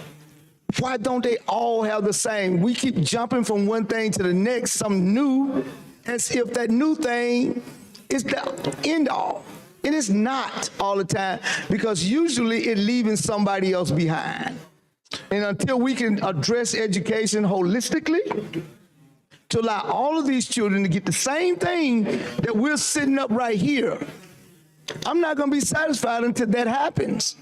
why don't they all have the same? We keep jumping from one thing to the next, something new, as if that new thing is the end all. It is not all the time, because usually it's leaving somebody else behind. And until we can address education holistically, to allow all of these children to get the same thing that we're sitting up right here, I'm not going to be satisfied until that happens.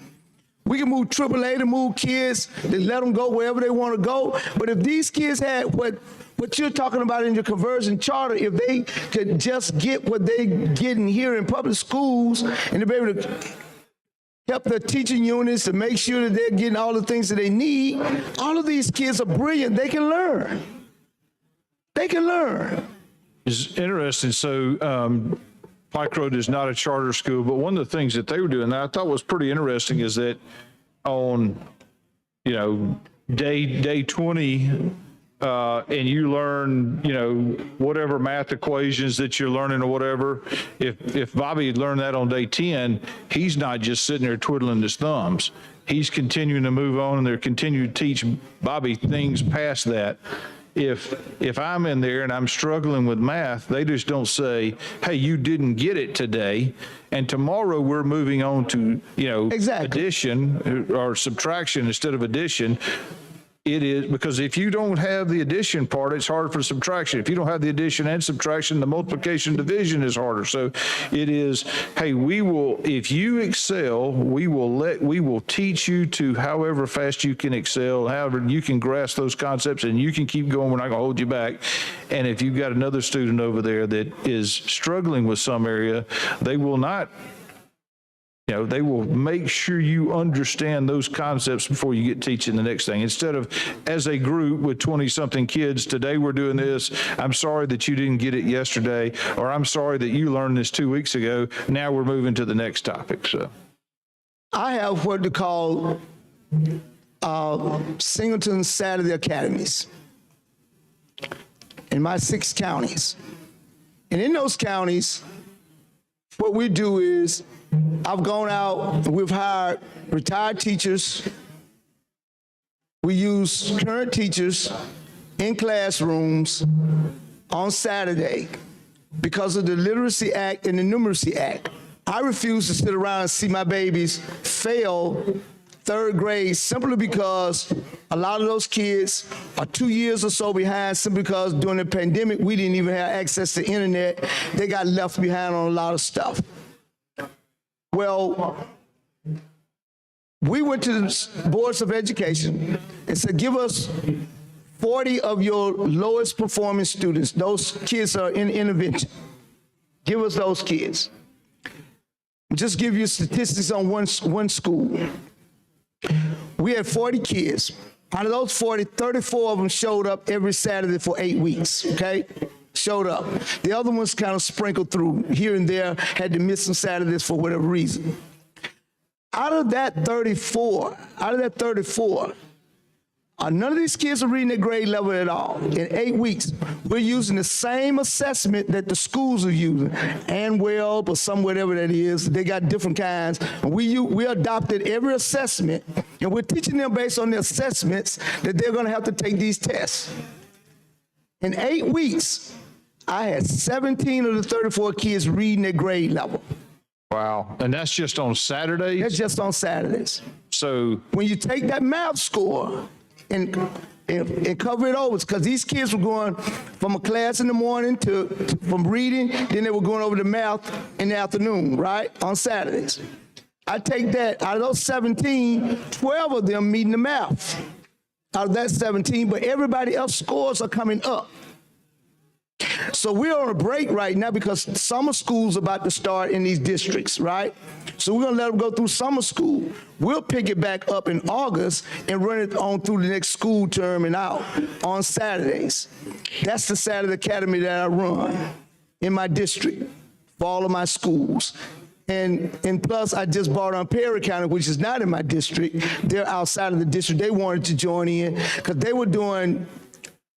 We can move AAA to move kids, to let them go wherever they want to go. But if these kids had what But you're talking about in your conversion charter, if they could just get what they getting here in public schools and to be able to help their teaching units to make sure that they're getting all the things that they need, all of these kids are brilliant. They can learn. They can learn. It's interesting. So Pike Road is not a charter school, but one of the things that they were doing that I thought was pretty interesting is that on, day 20, and you learn, whatever math equations that you're learning or whatever, if Bobby had learned that on day 10, he's not just sitting there twiddling his thumbs. He's continuing to move on, and they're continuing to teach Bobby things past that. If I'm in there and I'm struggling with math, they just don't say, hey, you didn't get it today, and tomorrow we're moving on to, addition or subtraction instead of addition. It is because if you don't have the addition part, it's hard for subtraction. If you don't have the addition and subtraction, the multiplication division is harder. So it is, hey, if you excel, we will teach you to however fast you can excel, however you can grasp those concepts, and you can keep going. We're not going to hold you back. And if you've got another student over there that is struggling with some area, they will not. They will make sure you understand those concepts before you get teaching the next thing. Instead of, as a group with 20-something kids, today we're doing this, I'm sorry that you didn't get it yesterday, or I'm sorry that you learned this 2 weeks ago, now we're moving to the next topic. So, I have what they call Singleton Saturday Academies in my 6 counties. And in those counties, what we do is, I've gone out, we've hired retired teachers. We use current teachers in classrooms on Saturday because of the Literacy Act and the Numeracy Act. I refuse to sit around and see my babies fail 3rd grade simply because a lot of those kids are 2 years or so behind simply because during the pandemic, we didn't even have access to the internet. They got left behind on a lot of stuff. Well, we went to the boards of education and said, give us 40 of your lowest performing students. Those kids are in intervention. Give us those kids. Just give you statistics on one school. We had 40 kids. Out of those 40, 34 of them showed up every Saturday for 8 weeks, okay? Showed up. The other ones kind of sprinkled through here and there, had to miss some Saturdays for whatever reason. Out of that 34, none of these kids are reading at grade level at all. In 8 weeks, we're using the same assessment that the schools are using, ANWELB or some whatever that is. They got different kinds. And we adopted every assessment, and we're teaching them based on the assessments that they're going to have to take these tests. In 8 weeks, I had 17 of the 34 kids reading at grade level. wow. And that's just on Saturdays? That's just on Saturdays. So when you take that math score and cover it over, because these kids were going from a class in the morning from reading, then they were going over to math in the afternoon, right, on Saturdays. I take that, out of those 17, 12 of them meeting the math. Out of that 17, but everybody else scores are coming up. So we're on a break right now because summer school's about to start in these districts, right? So we're gonna let them go through summer school. We'll pick it back up in August and run it on through the next school term and out on Saturdays. That's the Saturday Academy that I run in my district for all of my schools. And plus, I just bought on Perry County, which is not in my district. They're outside of the district. They wanted to join in because they were doing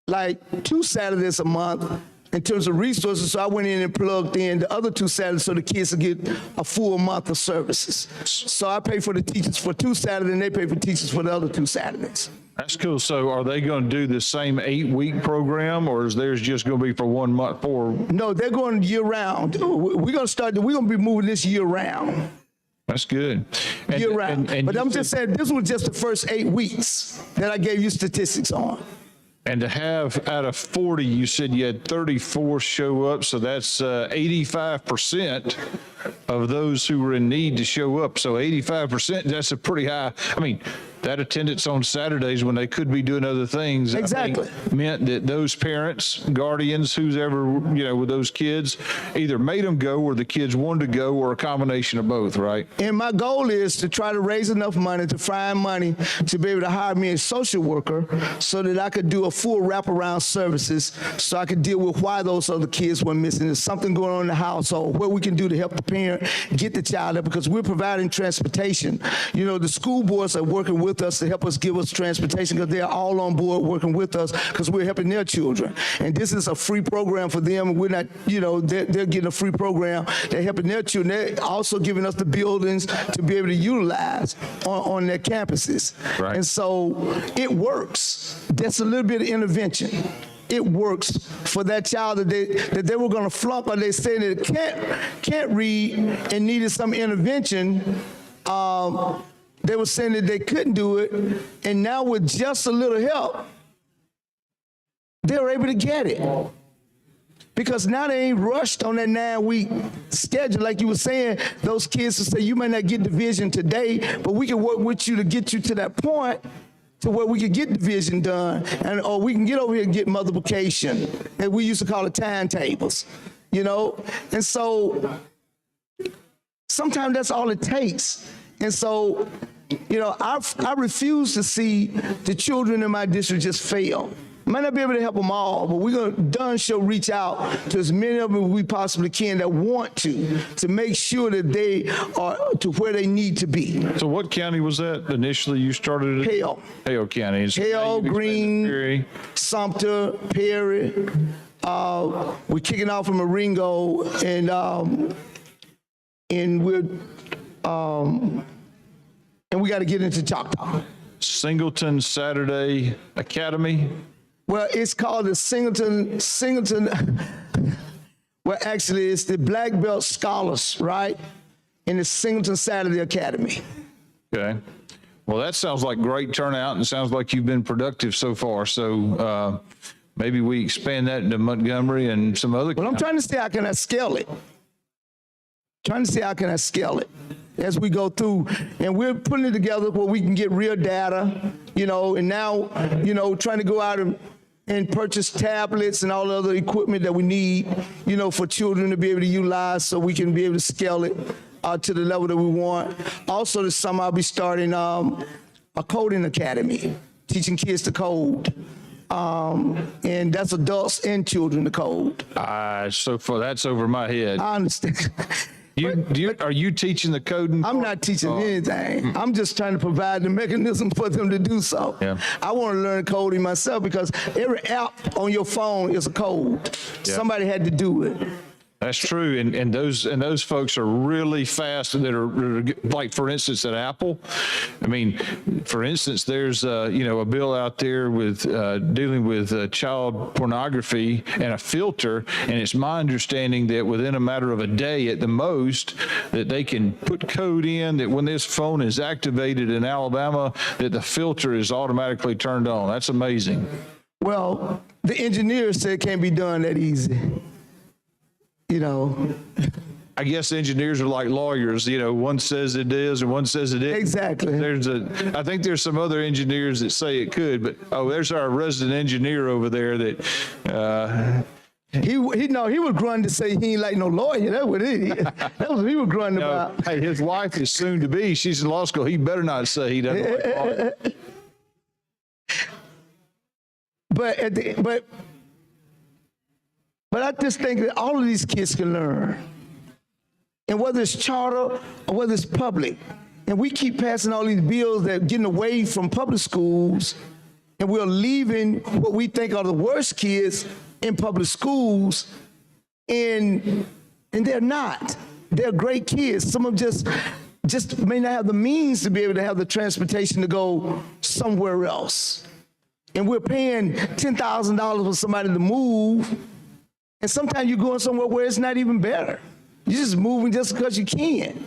like 2 Saturdays a month in terms of resources. So I went in and plugged in the other 2 Saturdays so the kids would get a full month of services. So I pay for the teachers for 2 Saturdays and they pay for teachers for the other 2 Saturdays. that's cool. So are they going to do the same 8-week program, or is theirs just going to be for 1 month? No, they're going year round. We're going to be moving this year round. That's good. Year round. But I'm just saying, this was just the first 8 weeks that I gave you statistics on. And to have out of 40, you said you had 34 show up, so that's 85% of those who were in need to show up. So 85%, that's a pretty high. I mean, that attendance on Saturdays when they could be doing other things, Exactly. I think, meant that those parents, guardians, who's ever, with those kids, either made them go or the kids wanted to go or a combination of both, right? And my goal is to try to raise enough money to find money to be able to hire me a social worker so that I could do a full wraparound services so I could deal with why those other kids were missing. There's something going on in the household, what we can do to help the parent get the child there, because we're providing transportation. The school boards are working with us to help us give us transportation because they're all on board working with us because we're helping their children. And this is a free program for them. We're not, they're getting a free program. They're helping their children. They're also giving us the buildings to be able to utilize on their campuses. Right. And so it works. That's a little bit of intervention. It works for that child that they were going to flunk, or they said that can't read and needed some intervention. They were saying that they couldn't do it, and now with just a little help, they were able to get it. Because now they ain't rushed on that 9-week schedule. Like you were saying, those kids will say, you may not get division today, but we can work with you to get you to that point to where we can get division done, or we can get over here and get multiplication. And we used to call it timetables, And so sometimes that's all it takes. And so, I refuse to see the children in my district just fail. Might not be able to help them all, but we're going to darn sure reach out to as many of them as we possibly can that want to make sure that they are to where they need to be. So what county was that initially you started it? Hale. Hale County. So now Hale, you've expanded Green, Perry. Sumter, Perry. We're kicking off in Marengo, and we got to get into Choctaw. Singleton Saturday Academy. Well, it's called the Singleton, well, actually, it's the Black Belt Scholars, right? In the Singleton Saturday Academy. Okay. Well, that sounds like great turnout and sounds like you've been productive so far. So maybe we expand that into Montgomery and some other. Well, I'm trying to see how can I scale it. As we go through, and we're putting it together where we can get real data, and now, trying to go out and purchase tablets and all the other equipment that we need, for children to be able to utilize so we can be able to scale it to the level that we want. Also this summer, I'll be starting a coding academy, teaching kids to code. And that's adults and children to code. So far, that's over my head. I understand. Are you teaching the coding? I'm not teaching anything. I'm just trying to provide the mechanism for them to do so. Yeah. I want to learn coding myself because every app on your phone is a code. Yeah. Somebody had to do it. That's true, and those folks are really fast. That are like, for instance, at Apple. I mean, for instance, there's a bill out there with dealing with child pornography and a filter, and it's my understanding that within a matter of a day at the most, that they can put code in that when this phone is activated in Alabama, that the filter is automatically turned on. That's amazing. Well, the engineers said it can't be done that easy. I guess engineers are like lawyers. One says it is and one says it isn't. Exactly. I think there's some other engineers that say it could, but there's our resident engineer over there that. He was grunting to say he ain't like no lawyer. That's what it is. That's what he was grunting about. Hey, his wife is soon to be. She's in law school. He better not say he doesn't like lawyers. But I just think that all of these kids can learn. And whether it's charter or whether it's public, and we keep passing all these bills that are getting away from public schools, and we're leaving what we think are the worst kids in public schools, and they're not. They're great kids. Some of them just may not have the means to be able to have the transportation to go somewhere else. And we're paying $10,000 for somebody to move. And sometimes you're going somewhere where it's not even better. You're just moving just because you can.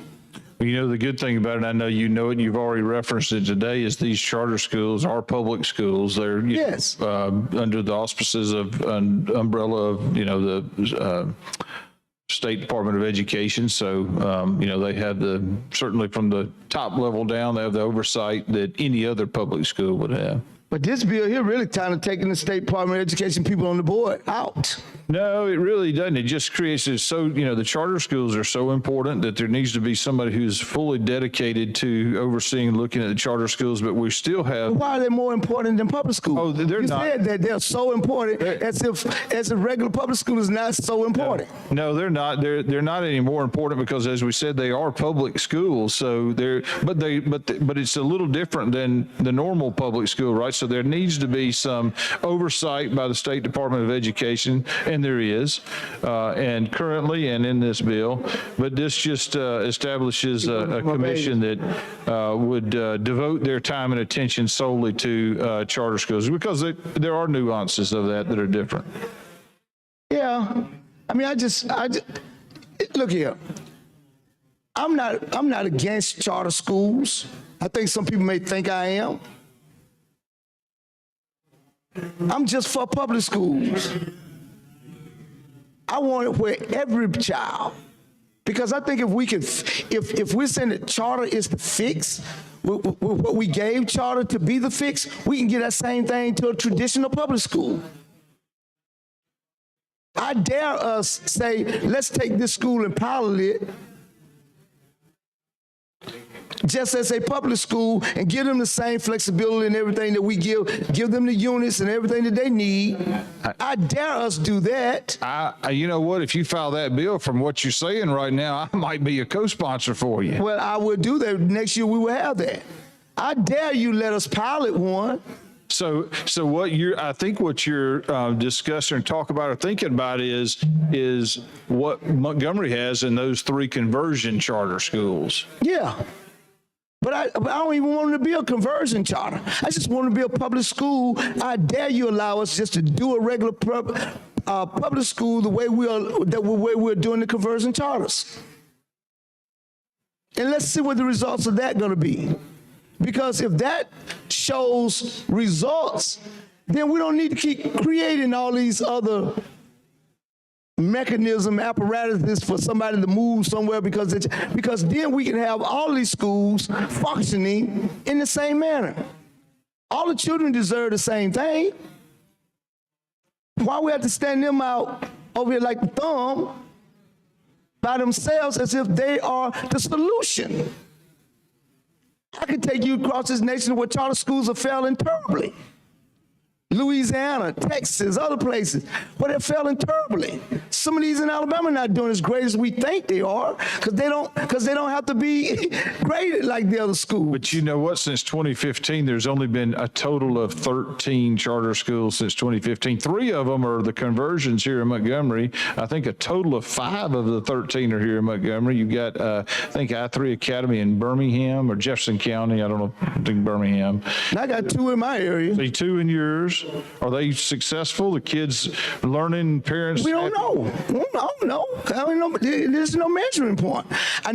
Well, the good thing about it, I know you know it, you've already referenced it today, is these charter schools are public schools. They're under the auspices of an umbrella of, the State Department of Education. So, they have certainly from the top level down, they have the oversight that any other public school would have. But this bill here really kind of taking the State Department of Education people on the board out. No, it really doesn't. It just creates it so, the charter schools are so important that there needs to be somebody who's fully dedicated to overseeing and looking at the charter schools, but we still have. Why are they more important than public schools? Oh, they're you not. said that they're so important as if regular public school is not so important. No, they're not. They're not any more important because, as we said, they are public schools. So but it's a little different than the normal public school, right? So there needs to be some oversight by the State Department of Education, and there is, and currently and in this bill. But this just establishes a commission that would devote their time and attention solely to charter schools, because there are nuances of that are different. Yeah, I mean, I just look here. I'm not against charter schools. I think some people may think I am. I'm just for public schools. I want it where every child, because I think if we're saying that charter is the fix, what we gave charter to be the fix, we can get that same thing to a traditional public school. I dare us say, let's take this school and pilot it just as a public school and give them the same flexibility and everything that we give them the units and everything that they need. I dare us do that. You know what? If you file that bill from what you're saying right now, I might be a co-sponsor for you. Well, I will do that. Next year we will have that. I dare you let us pilot one. So I think what you're discussing and talk about or thinking about is what Montgomery has in those 3 conversion charter schools. Yeah. But I don't even want to be a conversion charter. I just want to be a public school. I dare you allow us just to do a regular public school the way we're doing the conversion charters. And let's see what the results of that going to be. Because if that shows results, then we don't need to keep creating all these other mechanism apparatuses for somebody to move somewhere, because then we can have all these schools functioning in the same manner. All the children deserve the same thing. Why we have to stand them out over here like the thumb by themselves as if they are the solution? I could take you across this nation where charter schools are failing terribly. Louisiana, Texas, other places, where they're failing terribly. Some of these in Alabama are not doing as great as we think they are, because they don't have to be graded like the other schools. But you know what? Since 2015, there's only been a total of 13 charter schools since 2015. 3 of them are the conversions here in Montgomery. I think a total of 5 of the 13 are here in Montgomery. You've got, I think, I3 Academy in Birmingham or Jefferson County. I don't know, I think Birmingham. And I got 2 in my area. See, 2 in yours. Are they successful? The kids learning, parents? We don't know. I don't know. There's no measuring point. I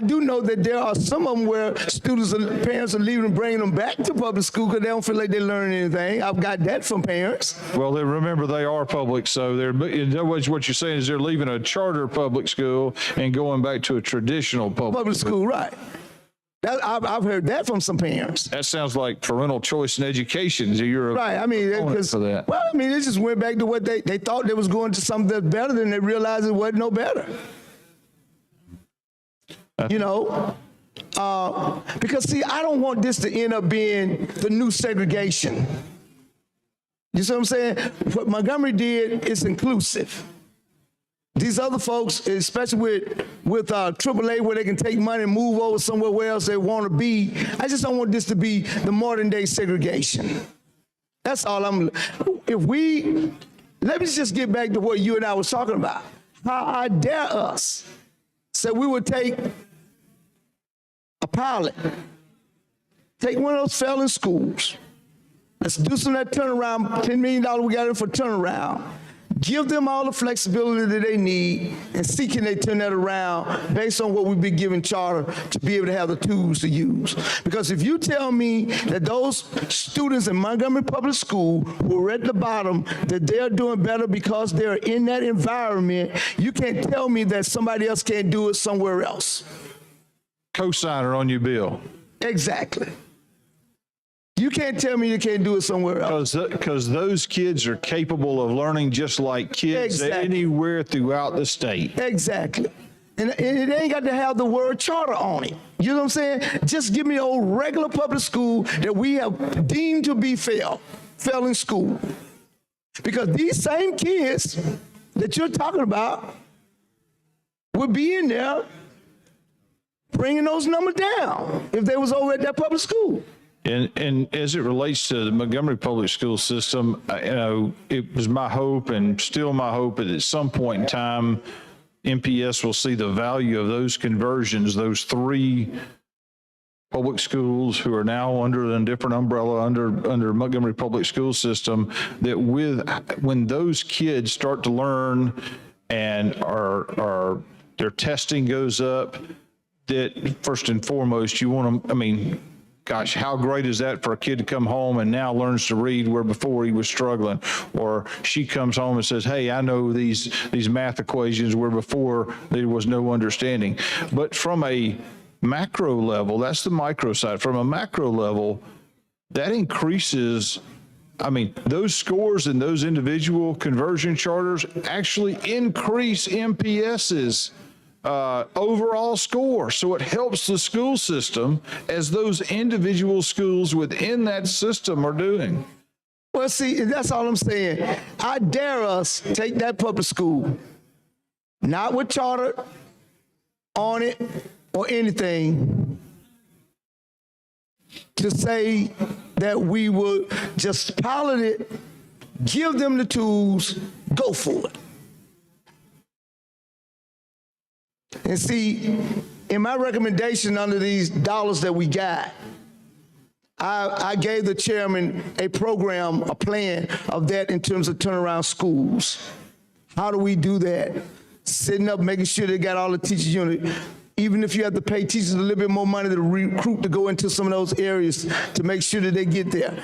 do know that there are some of them where students and parents are leaving and bringing them back to public school because they don't feel like they're learning anything. I've got that from parents. Well, remember, they are public, so in other words, what you're saying is they're leaving a charter public school and going back to a traditional public school, right? I've heard that from some parents. That sounds like parental choice in education. So you're right. I mean, for that. Well, I mean, they just went back to what they thought they was going to something that's better, than they realized it wasn't no better. Because see, I don't want this to end up being the new segregation. You see what I'm saying? What Montgomery did is inclusive. These other folks, especially with AAA, where they can take money and move over somewhere else they want to be, I just don't want this to be the modern day segregation. That's all let me just get back to what you and I was talking about. How I dare us say we would take a pilot, take one of those failing schools, let's do some of that turnaround, $10 million we got in for turnaround. give them all the flexibility that they need, and see can they turn that around based on what we've been given charter to be able to have the tools to use. Because if you tell me that those students in Montgomery Public School who are at the bottom, that they're doing better because they're in that environment, you can't tell me that somebody else can't do it somewhere else. Co-signer on your bill. Exactly. You can't tell me you can't do it somewhere else. Because those kids are capable of learning just like kids Exactly. anywhere throughout the state. Exactly. And it ain't got to have the word charter on it. You know what I'm saying? Just give me an old regular public school that we have deemed to be failing school. Because these same kids that you're talking about would be in there bringing those numbers down if they was over at that public school. And as it relates to the Montgomery Public School System, it was my hope and still my hope that at some point in time, MPS will see the value of those conversions, those 3 public schools who are now under a different umbrella under Montgomery Public School System, that when those kids start to learn and their testing goes up, that first and foremost, you want them, gosh, how great is that for a kid to come home and now learns to read where before he was struggling? Or she comes home and says, hey, I know these math equations where before there was no understanding. But from a macro level, that's the micro side. From a macro level, that increases, those scores and those individual conversion charters actually increase MPS's overall score. So it helps the school system as those individual schools within that system are doing. Well, see, that's all I'm saying. I dare us take that public school, not with charter on it or anything, to say that we would just pilot it, give them the tools, go for it. And see, in my recommendation under these dollars that we got, I gave the chairman a program, a plan of that in terms of turnaround schools. How do we do that? Sitting up, making sure they got all the teachers unit. Even if you have to pay teachers a little bit more money to recruit to go into some of those areas to make sure that they get there.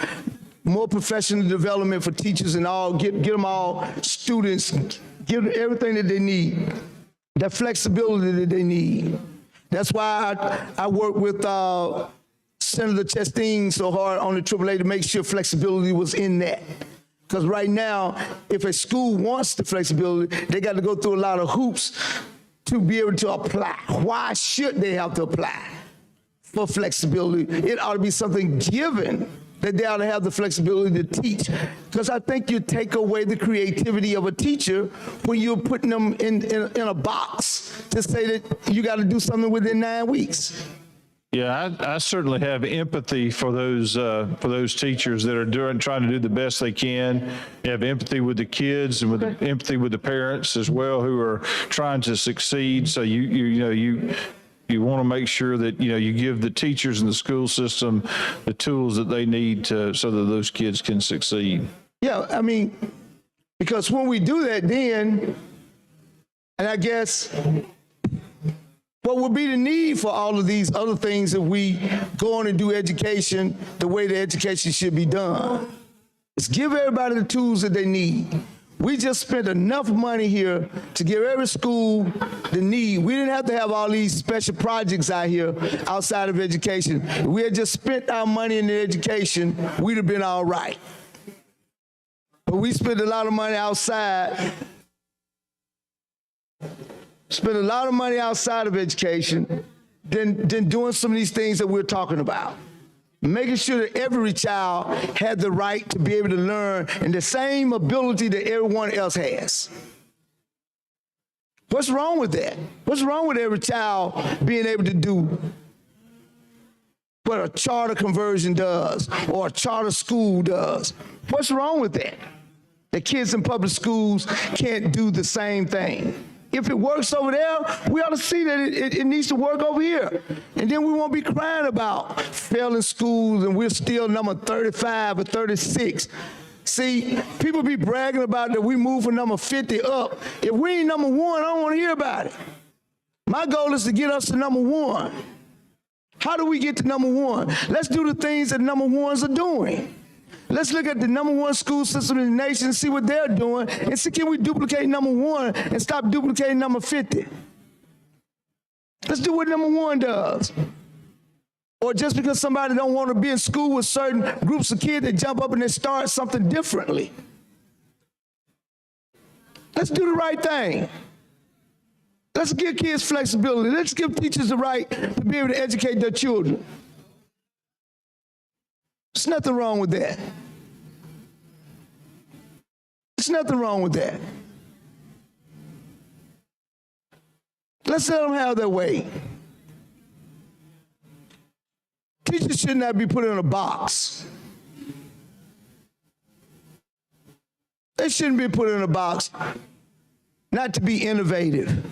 More professional development for teachers and all, get them all students, give them everything that they need. That flexibility that they need. That's why I work with Senator Chastain so hard on the AAA to make sure flexibility was in that. Because right now, if a school wants the flexibility, they got to go through a lot of hoops to be able to apply. Why should they have to apply for flexibility? It ought to be something given that they ought to have the flexibility to teach. Because I think you take away the creativity of a teacher when you're putting them in a box to say that you got to do something within 9 weeks. Yeah, I certainly have empathy for those teachers that are trying to do the best they can. You have empathy with the kids and with empathy with the parents as well who are trying to succeed. So you want to make sure that you give the teachers and the school system the tools that they need so that those kids can succeed. Yeah, because when we do that, then, and I guess what would be the need for all of these other things if we go on and do education the way the education should be done? Is give everybody the tools that they need. We just spent enough money here to give every school the need. We didn't have to have all these special projects out here outside of education. If we had just spent our money in the education, we'd have been all right. But we spent a lot of money outside. Spend a lot of money outside of education than doing some of these things that we're talking about. Making sure that every child had the right to be able to learn and the same ability that everyone else has. What's wrong with that? What's wrong with every child being able to do what a charter conversion does or a charter school does? What's wrong with that? The kids in public schools can't do the same thing. If it works over there, we ought to see that it needs to work over here. And then we won't be crying about failing schools and we're still number 35 or 36. See, people be bragging about that we move from number 50 up. If we ain't number 1, I don't want to hear about it. My goal is to get us to number 1. How do we get to number 1? Let's do the things that number 1s are doing. Let's look at the number 1 school system in the nation and see what they're doing and see, can we duplicate number 1 and stop duplicating number 50? Let's do what number 1 does. Or just because somebody don't want to be in school with certain groups of kids, they jump up and they start something differently. Let's do the right thing. Let's give kids flexibility. Let's give teachers the right to be able to educate their children. There's nothing wrong with that. There's nothing wrong with that. Let's let them have their way. Teachers should not be put in a box. They shouldn't be put in a box not to be innovative,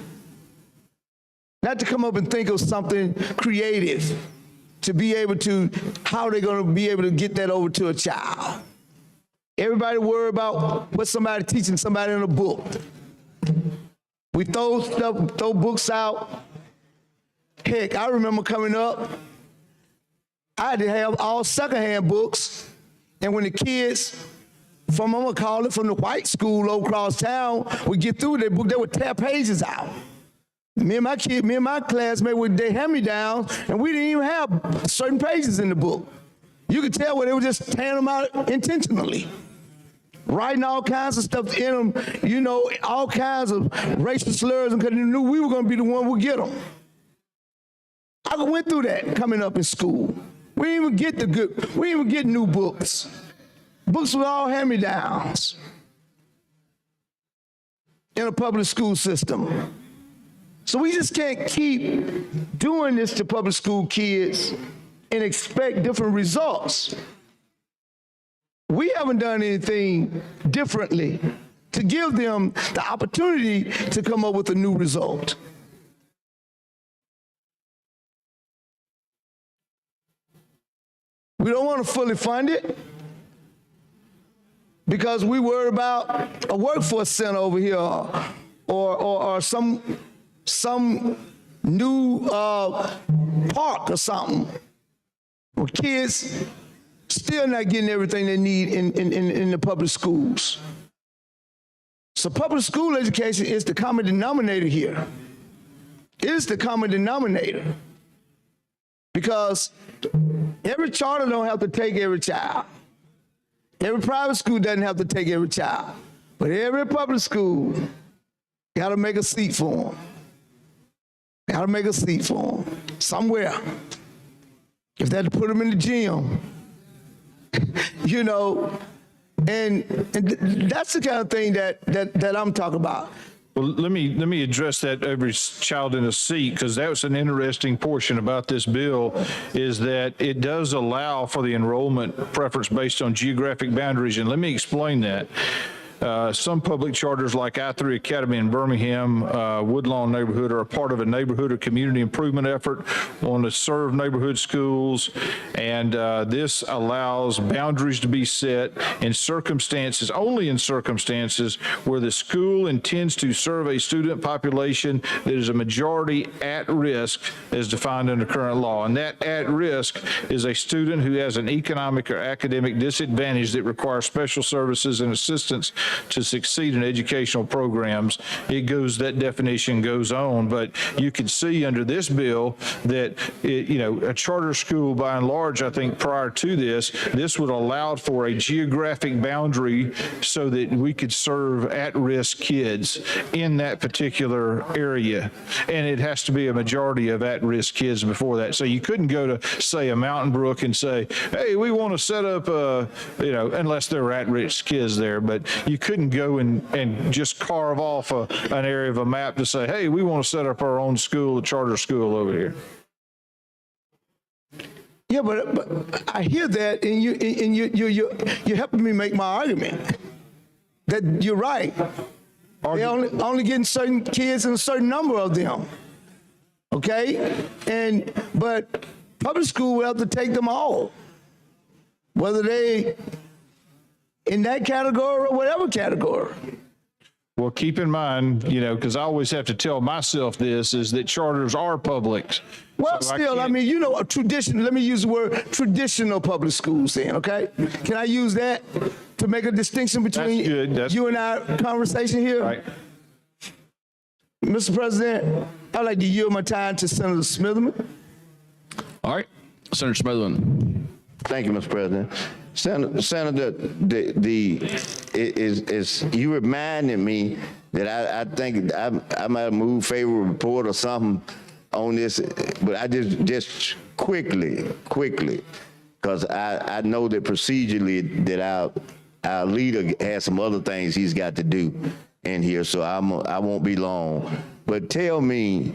not to come up and think of something creative, to be able to, how they're going to be able to get that over to a child. Everybody worry about what somebody teaching somebody in a book. We throw books out. Heck, I remember coming up, I had to have all secondhand books, and when the kids from, I'm gonna call it, from the white school over across town would get through their book, they would tear pages out. Me and my classmate would, they hand-me-downs, and we didn't even have certain pages in the book. You could tell where they were just tearing them out intentionally, writing all kinds of stuff in them, you know, all kinds of racial slurs, and because they knew we were gonna be the one who would get them. I went through that coming up in school. We didn't even get we didn't even get new books. Books were all hand-me-downs in a public school system. So we just can't keep doing this to public school kids and expect different results. We haven't done anything differently to give them the opportunity to come up with a new result. We don't want to fully fund it because we worry about a workforce center over here or some new park or something where kids still not getting everything they need in the public schools. So public school education is the common denominator here. It is the common denominator because every charter don't have to take every child. Every private school doesn't have to take every child. But every public school got to make a seat for them. Got to make a seat for them somewhere. If they had to put them in the gym, you know, and that's the kind of thing that I'm talking about. Well, let me address that every child in a seat, because that was an interesting portion about this bill, is that it does allow for the enrollment preference based on geographic boundaries, and let me explain that. Some public charters like I3 Academy in Birmingham, Woodlawn neighborhood are a part of a neighborhood or community improvement effort, want to serve neighborhood schools, and this allows boundaries to be set in circumstances, only in circumstances where the school intends to serve a student population that is a majority at risk as defined under current law. And that at risk is a student who has an economic or academic disadvantage that requires special services and assistance to succeed in educational programs. That definition goes on, but you can see under this bill that a charter school by and large, I think prior to this would allow for a geographic boundary so that we could serve at-risk kids in that particular area. And it has to be a majority of at-risk kids before that. So you couldn't go to, say, a Mountain Brook and say, hey, we want to set up unless there were at-risk kids there, but you couldn't go and just carve off an area of a map to say, hey, we want to set up our own school, a charter school over here. Yeah, but I hear that, and you're helping me make my argument that you're right. They're only getting certain kids and a certain number of them. Okay, but public school will have to take them all, whether they in that category or whatever category. Well, keep in mind, you know, because I always have to tell myself this, is that charters are public. Well, So still, I can't- mean, you know, a tradition, let me use the word traditional public schools then, okay? Can I use that to make a distinction between That's good. That's- you and our conversation here? Right. Mr. President, I'd like to yield my time to Senator Smitherman. All right, Senator Smithman. Thank you, Mr. President. Senator, you reminded me that I think I might have moved favorable report or something on this, but I just quickly, because I know that procedurally that our leader has some other things he's got to do in here, so I won't be long. But tell me,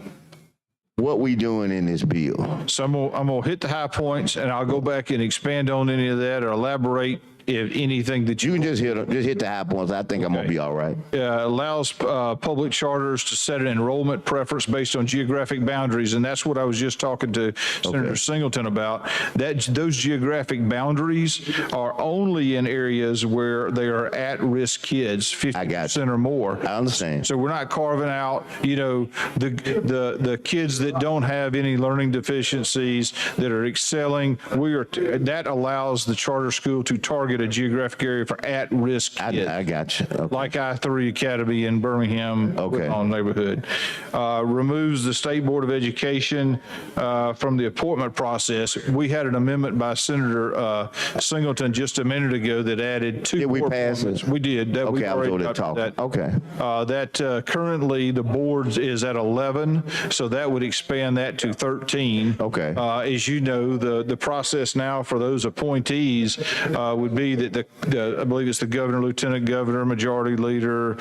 what we doing in this bill? So I'm gonna hit the high points, and I'll go back and expand on any of that or elaborate if anything that You can just hit the high points. I think I'm gonna be all right. allows public charters to set an enrollment preference based on geographic boundaries, and that's what I was just talking to Senator Singleton about. Those geographic boundaries are only in areas where they are at-risk kids, 50% or more. I understand. So we're not carving out, you know, the kids that don't have any learning deficiencies that are excelling. That allows the charter school to target a geographic area for at-risk kids. I got you. Okay. Like I-3 Academy in Birmingham, Woodlawn neighborhood. Removes the State Board of Education from the appointment process. We had an amendment by Senator Singleton just a minute ago that added two. Did we more pass appointments. it? We did. That Okay, we've I was already over there adopted talking. that. Okay. That currently the board is at 11, so that would expand that to 13. Okay. As you know, the process now for those appointees would be that I believe it's the governor, lieutenant governor, majority leader,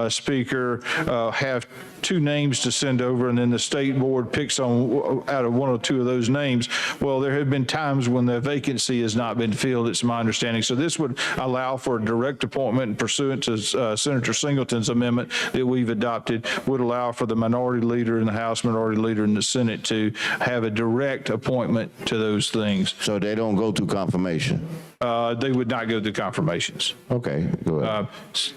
speaker, have two names to send over, and then the state board picks out of one or two of those names. Well, there have been times when the vacancy has not been filled, it's my understanding. So this would allow for a direct appointment pursuant to Senator Singleton's amendment that we've adopted, would allow for the minority leader in the House, minority leader in the Senate to have a direct appointment to those things. So they don't go through confirmation? They would not go through confirmations. Okay, go ahead.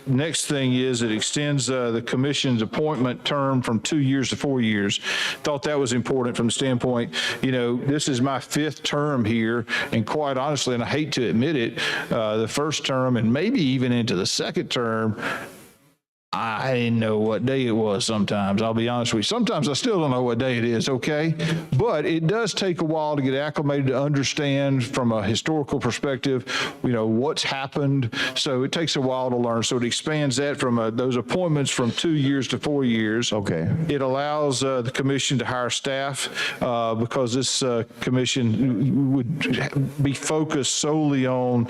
Next thing is it extends the commission's appointment term from 2 years to 4 years. Thought that was important from the standpoint, you know, this is my 5th term here, and quite honestly, and I hate to admit it, the first term and maybe even into the second term, I didn't know what day it was sometimes. I'll be honest with you. Sometimes I still don't know what day it is, okay? But it does take a while to get acclimated to understand from a historical perspective, you know, what's happened. So it takes a while to learn. So it expands that from those appointments from 2 years to 4 years. Okay. It allows the commission to hire staff because this commission would be focused solely on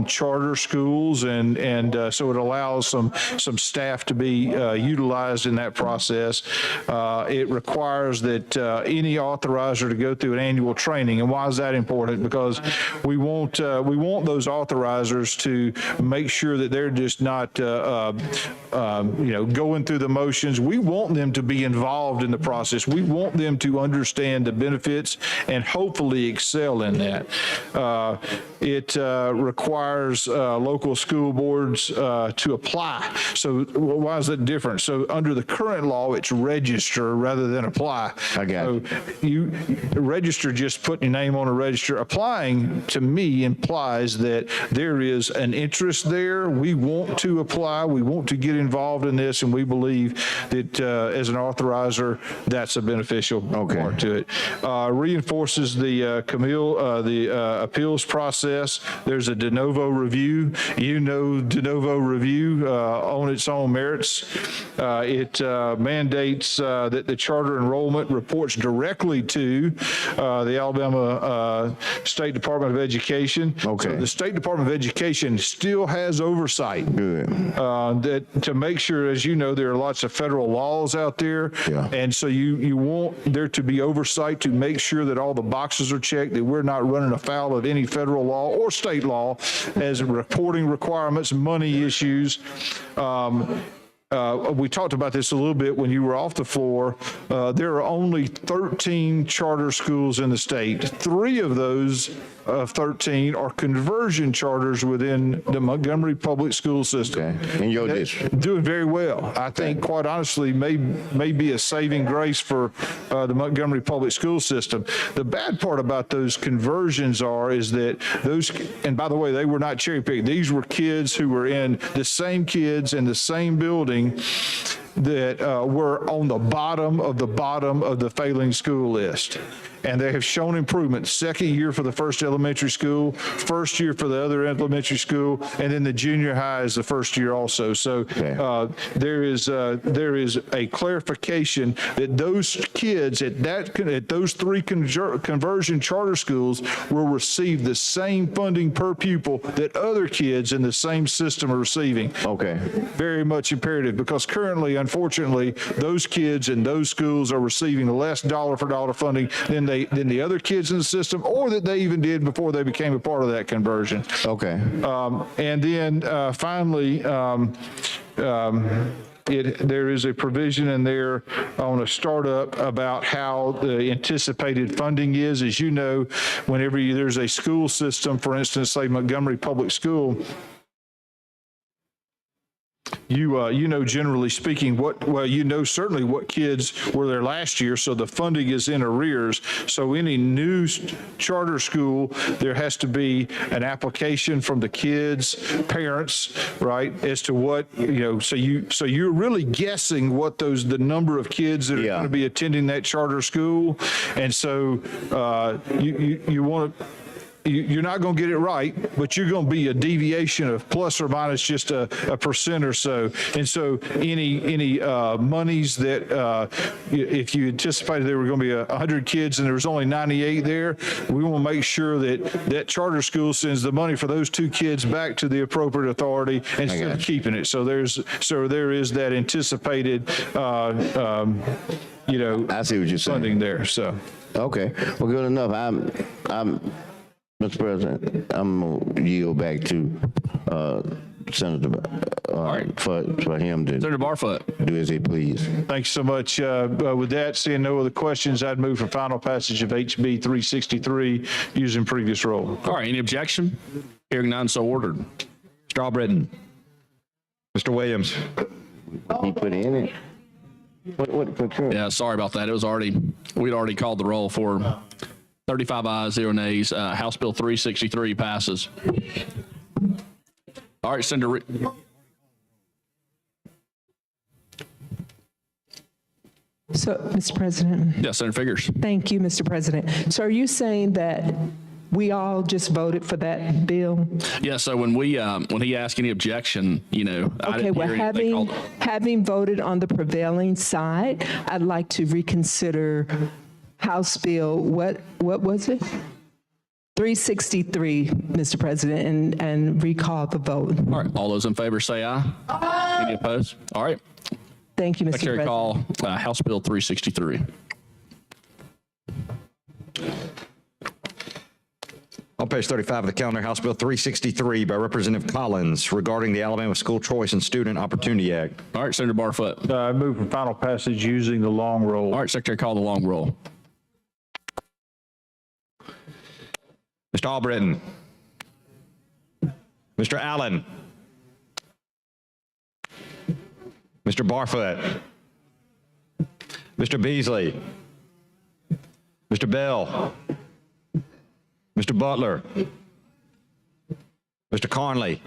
charter schools, and so it allows some staff to be utilized in that process. It requires that any authorizer to go through an annual training. And why is that important? Because we want those authorizers to make sure that they're just not going through the motions. We want them to be involved in the process. We want them to understand the benefits and hopefully excel in that. It requires local school boards to apply. So why is that different? So under the current law, it's register rather than apply. I got So you register, just putting your name on a register. Applying, to me, implies that there is an interest there. We want to apply. We want to get involved in this, and we believe that as an authorizer, that's a beneficial part to it. Reinforces the appeals process. There's a de novo review. You know, de novo review on its own merits. It mandates that the charter enrollment reports directly to the Alabama State Department of Education. Okay. So the State Department of Education still has oversight. Good. That to make sure, as you know, there are lots of federal laws out there. Yeah. And so you want there to be oversight to make sure that all the boxes are checked, that we're not running afoul of any federal law or state law as reporting requirements, money issues. we talked about this a little bit when you were off the floor. There are only 13 charter schools in the state. 3 of those 13 are conversion charters within the Montgomery Public School System. Okay. In your district. Doing very well. I think, quite honestly, may be a saving grace for the Montgomery Public School System. The bad part about those conversions is that those, and by the way, they were not cherry picked. These were kids who were in the same kids in the same building that were on the bottom of the failing school list. And they have shown improvement. Second year for the first elementary school, first year for the other elementary school, and then the junior high is the first year also. So there is a clarification that those kids at those 3 conversion charter schools will receive the same funding per pupil that other kids in the same system are receiving. Okay. Very much imperative, because currently, unfortunately, those kids in those schools are receiving less dollar for dollar funding than the other kids in the system, or that they even did before they became a part of that conversion. Okay. And then finally, there is a provision in there on a startup about how the anticipated funding is. As you know, whenever there's a school system, for instance, say Montgomery Public School, you know, generally speaking, certainly what kids were there last year, so the funding is in arrears. So any new charter school, there has to be an application from the kids' parents, right, as to what, so you're really guessing what the number of kids that are going to be attending that charter school. And so you want to, you're not going to get it right, but you're going to be a deviation of plus or minus just a percent or so. And so any monies that if you anticipated there were going to be 100 kids and there was only 98 there, we want to make sure that charter school sends the money for those 2 kids back to the appropriate authority instead of keeping it. So there is that anticipated I see what you're saying. Funding there. So okay, well, good enough. Mr. President, I'm going to yield back to Senator for him to Senator Barfoot. do as he please. Thanks so much. With that, seeing no other questions, I'd move for final passage of HB 363 using previous rule. All right, any objection? Hearing none, so ordered. Mr. Albritton. Mr. Williams. He put it in it. What? Yeah, sorry about that. We'd already called the roll for 35 ayes, 0 nays. House Bill 363 passes. All right, Senator. So, Mr. President. Yeah, Senator Figures. Thank you, Mr. President. So are you saying that we all just voted for that bill? Yeah, so when he asked any objection, I Okay, didn't well, hear anything. having voted on the prevailing side, I'd like to reconsider House Bill, what was it? 363, Mr. President, and recall the vote. All right, all those in favor say aye. Aye. Any opposed? All right. Thank you, Mr. Secretary, President. call House Bill 363. On page 35 of the calendar, House Bill 363 by Representative Collins regarding the Alabama School Choice and Student Opportunity Act. All right, Senator Barfoot. I move for final passage using the long roll. All right, Secretary, call the long roll. Mr. Albritton. Mr. Allen. Mr. Barfoot. Mr. Beasley. Mr. Bell. Mr. Butler. Mr. Carnley.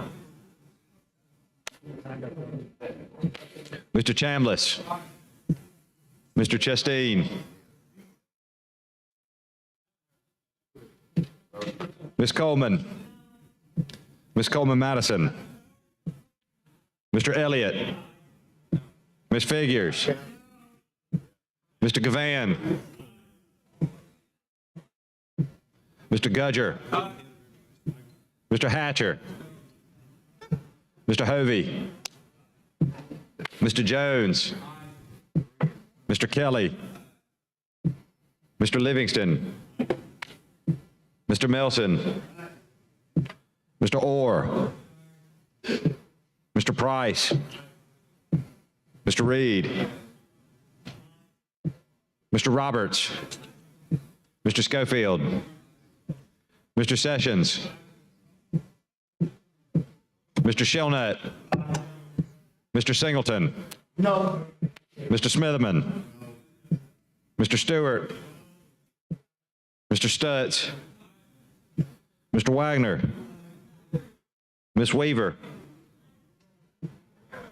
Mr. Chambliss. Mr. Chastain. Ms. Coleman. Ms. Coleman Madison. Mr. Elliott. Ms. Figures. Mr. Gavan. Mr. Gudger. Mr. Hatcher. Mr. Hovey. Mr. Jones. Mr. Kelly. Mr. Livingston. Mr. Melson. Mr. Orr. Mr. Price. Mr. Reed, Mr. Roberts, Mr. Schofield, Mr. Sessions, Mr. Shelnut, Mr. Singleton. No. Mr. Smitherman, Mr. Stewart, Mr. Stutz, Mr. Wagner, Ms. Weaver,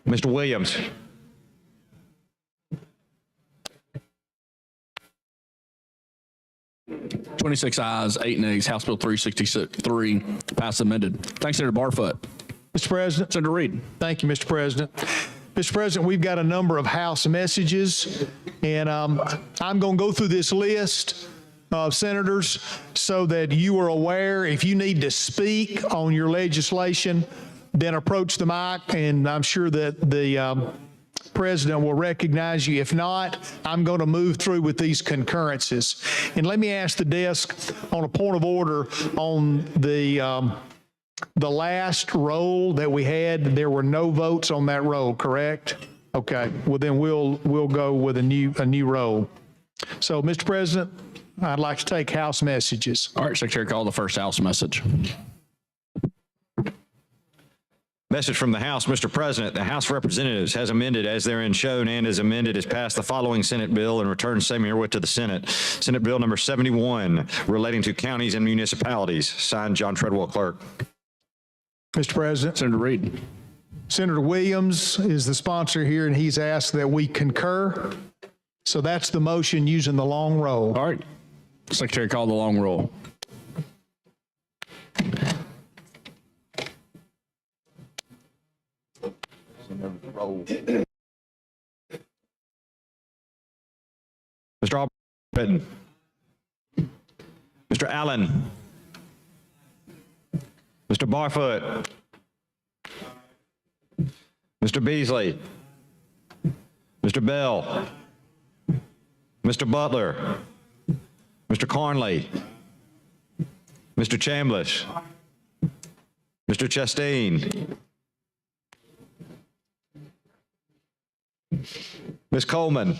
Mr. Williams. Twenty-six ayes, 8 nays. House Bill 363 passed amended. Thanks, Senator Barfoot. Mr. President. Senator Reed. Thank you, Mr. President. Mr. President, we've got a number of House messages, and I'm going to go through this list of senators so that you are aware. If you need to speak on your legislation, then approach the mic, and I'm sure that the President will recognize you. If not, I'm going to move through with these concurrences. And let me ask the desk on a point of order on the last roll that we had. There were no votes on that roll, correct? Okay. Well, then we'll go with a new roll. So, Mr. President, I'd like to take House messages. All right, Secretary, call the first House message. Message from the House, Mr. President. The House of Representatives has amended as therein shown and as amended has passed the following Senate bill and returned same herewith to the Senate. Senate Bill number 71 relating to counties and municipalities. Signed, John Treadwell, Clerk. Mr. President. Senator Reed. Senator Williams is the sponsor here, and he's asked that we concur. So that's the motion using the long roll. All right. Secretary, call the long roll. Mr. Albritton. Mr. Allen. Mr. Barfoot. Mr. Beasley. Mr. Bell. Mr. Butler. Mr. Carnley. Mr. Chambliss. Mr. Chastain. Ms. Coleman.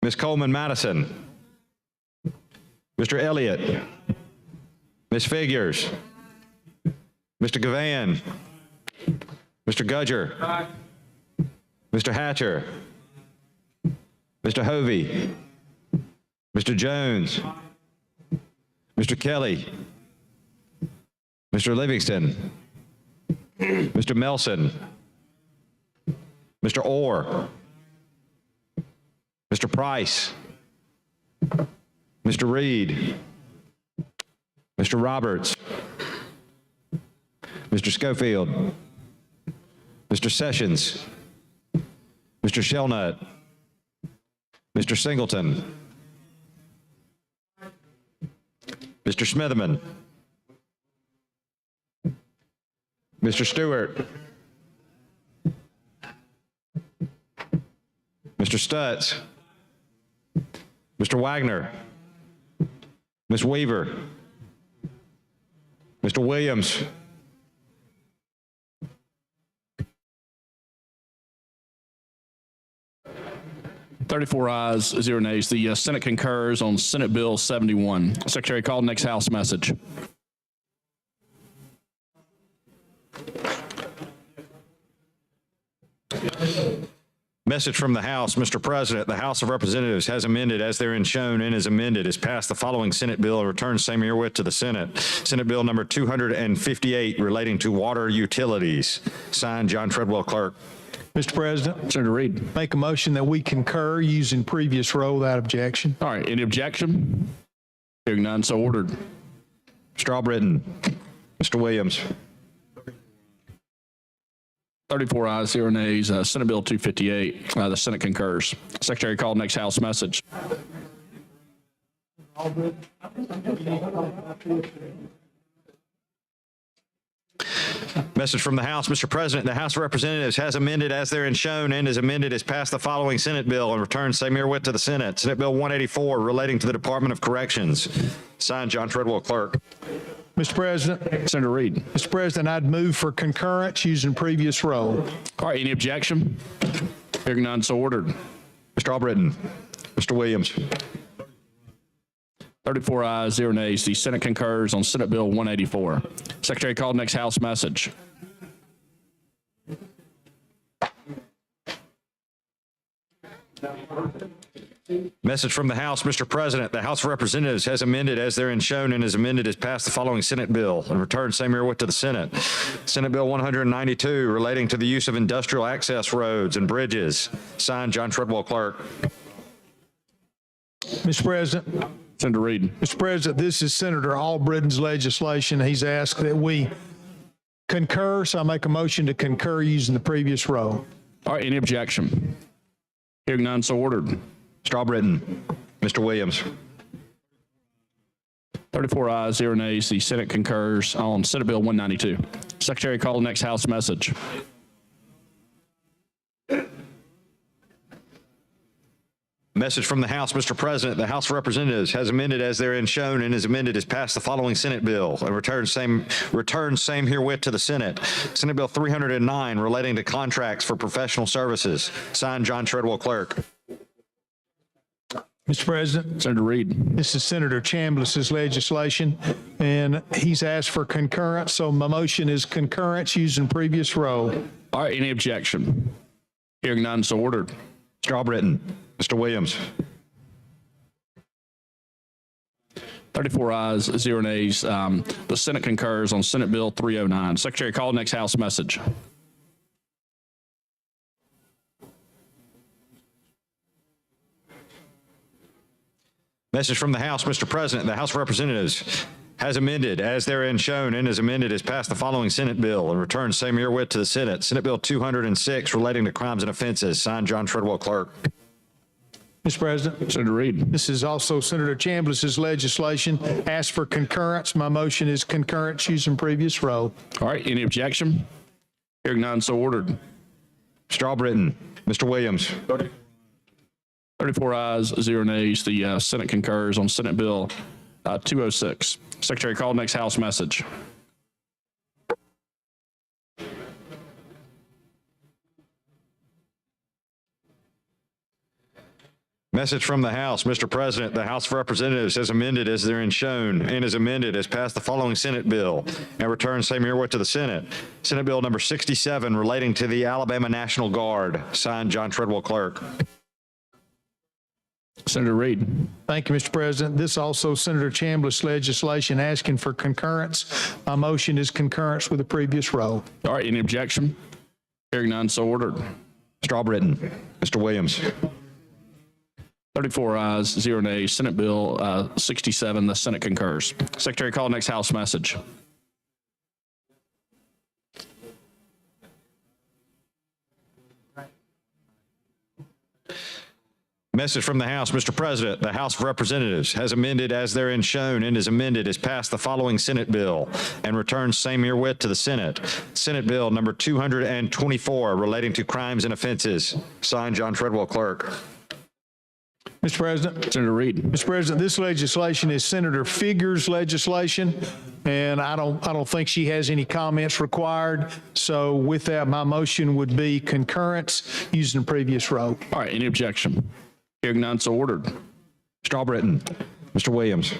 Ms. Coleman Madison. Mr. Elliott. Ms. Figures. Mr. Gavan. Mr. Gudger. Mr. Hatcher. Mr. Hovey. Mr. Jones. Mr. Kelly. Mr. Livingston. Mr. Melson. Mr. Orr. Mr. Price. Mr. Reed. Mr. Roberts. Mr. Schofield. Mr. Sessions. Mr. Shelnut. Mr. Singleton. Mr. Smitherman. Mr. Stewart. Mr. Stutz. Mr. Wagner. Ms. Weaver. Mr. Williams. $34 ayes, 0 nays. The Senate concurs on Senate Bill 71. Secretary, call the next House message. Message from the House, Mr. President. The House of Representatives has amended as therein shown and as amended has passed the following Senate bill and returned same herewith to the Senate. Senate Bill number 258 relating to water utilities. Signed, John Treadwell, Clerk. Mr. President. Senator Reed. Make a motion that we concur using previous roll without objection. All right. Any objection? Hearing none, so ordered. Mr. Albritton. Mr. Williams. 34 ayes, 0 nays. Senate Bill 258. The Senate concurs. Secretary, call the next House message. Message from the House, Mr. President. The House of Representatives has amended as therein shown and as amended has passed the following Senate bill and returned same herewith to the Senate. Senate Bill 184 relating to the Department of Corrections. Signed, John Treadwell, Clerk. Mr. President, Senator Reed. Mr. President, I'd move for concurrence using previous roll. All right, any objection? Hearing none, so ordered. Mr. Albritton. Mr. Williams. 34 ayes, 0 nays. The Senate concurs on Senate Bill 184. Secretary, call the next House message. Message from the House, Mr. President. The House of Representatives has amended as therein shown and is amended as passed the following Senate bill and returned same herewith to the Senate. Senate Bill 192 relating to the use of industrial access roads and bridges. Signed, John Treadwell, Clerk. Mr. President, Senator Reed. Mr. President, this is Senator Albritton's legislation. He's asked that we concur, so I make a motion to concur using the previous roll. All right, any objection? Hearing none, so ordered. Mr. Albritton. Mr. Williams. 34 ayes, 0 nays. The Senate concurs on Senate Bill 192. Secretary, call the next House message. Message from the House, Mr. President. The House of Representatives has amended as therein shown and is amended as passed the following Senate bill and returns same herewith to the Senate. Senate Bill 309 relating to contracts for professional services. Signed, John Treadwell, Clerk. Mr. President, Senator Reed. this is Senator Chambliss's legislation, and he's asked for concurrence, so my motion is concurrence using previous roll. All right, any objection? Hearing none, so ordered. Mr. Albritton. Mr. Williams. 34 ayes, 0 nays. The Senate concurs on Senate Bill 309. Secretary, call the next House message. Message from the House, Mr. President. The House of Representatives has amended as therein shown and is amended as passed the following Senate bill and returns same herewith to the Senate. Senate Bill 206 relating to crimes and offenses. Signed, John Treadwell, Clerk. Mr. President, Senator Reed. this is also Senator Chambliss's legislation. Asked for concurrence. My motion is concurrence using previous roll. All right, any objection? Hearing none, so ordered. Mr. Albritton. Mr. Williams. 34 ayes, 0 nays. The Senate concurs on Senate Bill 206. Secretary, call the next House message. Message from the House, Mr. President. The House of Representatives has amended as therein shown and is amended as passed the following Senate bill and returns same herewith to the Senate. Senate Bill number 67 relating to the Alabama National Guard. Signed, John Treadwell, Clerk. Senator Reed. Thank you, Mr. President. This also Senator Chambliss legislation asking for concurrence. My motion is concurrence with the previous roll. All right, any objection? Hearing none, so ordered. Mr. Albritton. Mr. Williams. 34 ayes, 0 nays. Senate Bill 67, the Senate concurs. Secretary, call the next House message. Message from the House, Mr. President. The House of Representatives has amended as therein shown and is amended as passed the following Senate bill and returns same herewith to the Senate. Senate Bill number 224 relating to crimes and offenses. Signed, John Treadwell, Clerk. Mr. President. Senator Reed. Mr. President, this legislation is Senator Figure's legislation, and I don't think she has any comments required. So with that, my motion would be concurrence using the previous roll. All right, any objection? Hearing none, so ordered. Mr. Albritton. Mr. Williams.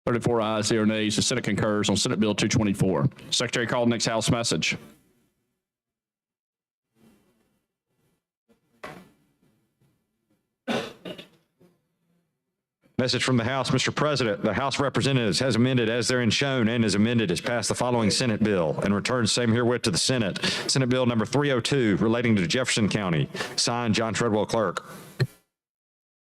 34 ayes, 0 nays. The Senate concurs on Senate Bill 224. Secretary, call the next House message. Message from the House, Mr. President. The House of Representatives has amended as therein shown and is amended as passed the following Senate bill and returns same herewith to the Senate. Senate Bill number 302 relating to Jefferson County. Signed, John Treadwell, Clerk.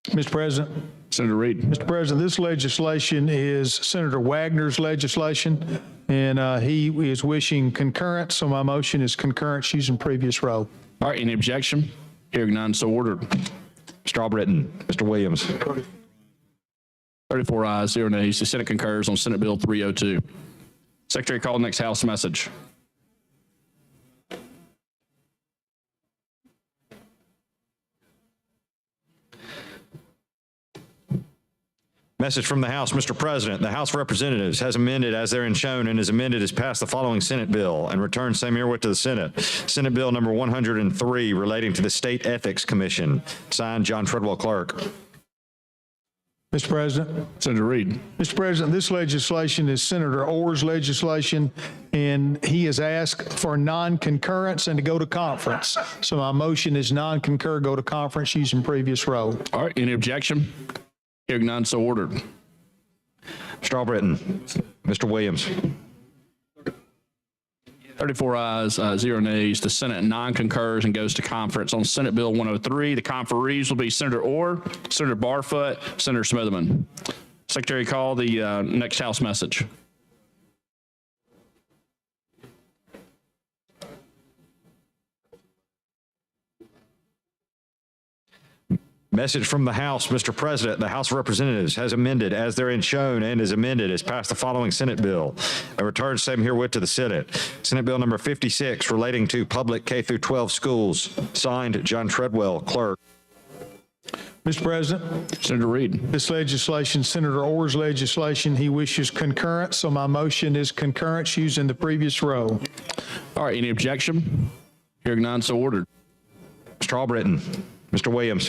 Mr. President. Senator Reed. Mr. President, this legislation is Senator Wagner's legislation, and he is wishing concurrence, so my motion is concurrence using previous roll. All right, any objection? Hearing none, so ordered. Mr. Albritton. Mr. Williams. 34 ayes, 0 nays. The Senate concurs on Senate Bill 302. Secretary, call the next House message. Message from the House, Mr. President. The House of Representatives has amended as therein shown and is amended as passed the following Senate bill and returned same herewith to the Senate. Senate Bill number 103 relating to the State Ethics Commission. Signed, John Treadwell, Clerk. Mr. President. Senator Reed. Mr. President, this legislation is Senator Orr's legislation, and he has asked for non-concurrence and to go to conference. So my motion is non-concur, go to conference using previous row. All right, any objection? Hearing none, so ordered. Mr. Albritton. Mr. Williams. 34 ayes, 0 nays. The Senate non-concurs and goes to conference on Senate Bill 103. The conferees will be Senator Orr, Senator Barfoot, Senator Smitherman. Secretary, call the next House message. Message from the House, Mr. President. The House of Representatives has amended as therein shown and is amended as passed the following Senate bill and returned same herewith to the Senate. Senate Bill number 56 relating to public K through 12 schools. Signed, John Treadwell, Clerk. Mr. President. Senator Reed. This legislation, Senator Orr's legislation, he wishes concurrence, so my motion is concurrence using the previous row. All right, any objection? Hearing none, so ordered. Mr. Albritton. Mr. Williams.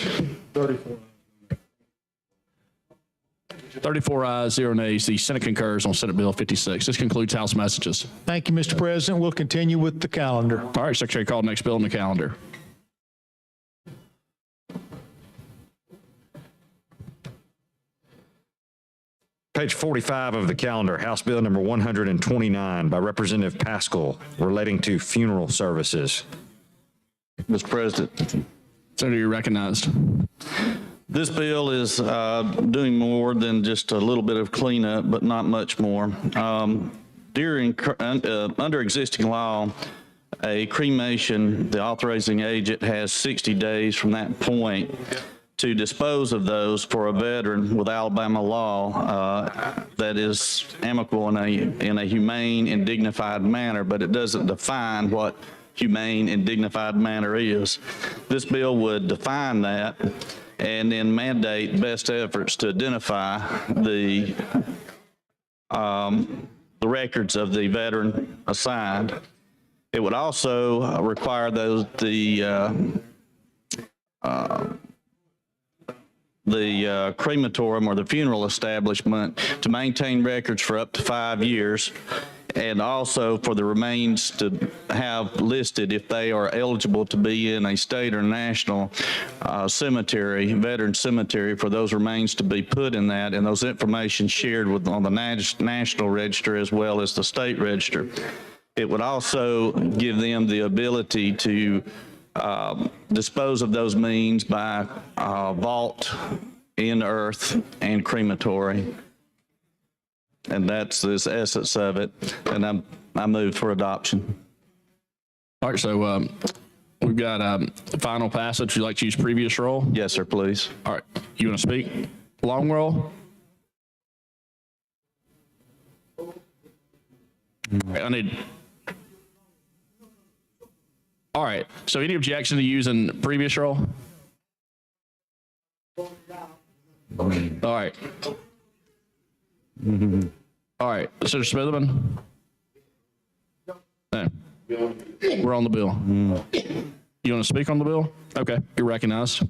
34 ayes, 0 nays. The Senate concurs on Senate Bill 56. This concludes House messages. Thank you, Mr. President. We'll continue with the calendar. All right, Secretary, call the next bill on the calendar. Page 45 of the calendar, House Bill number 129 by Representative Paschal relating to funeral services. Mr. President. Senator, you're recognized. This bill is doing more than just a little bit of cleanup, but not much more. Under existing law, a cremation, the authorizing agent has 60 days from that point to dispose of those for a veteran with Alabama law that is amicable in a humane and dignified manner, but it doesn't define what humane and dignified manner is. This bill would define that and then mandate best efforts to identify the records of the veteran assigned. It would also require the crematorium or the funeral establishment to maintain records for up to 5 years, and also for the remains to have listed if they are eligible to be in a state or national cemetery, veteran cemetery, for those remains to be put in that, and those information shared on the national register as well as the state register. It would also give them the ability to dispose of those means by vault, in earth, and crematory. And that's the essence of it. And I move for adoption. All right, so we've got final passage. Would you like to use previous roll? Yes, sir, please. All right, you want to speak? Long roll? I need. All right, so any objection to using previous roll? All right. All right, Senator Smitherman? No. We're on the bill. You want to speak on the bill? Okay, you're recognized.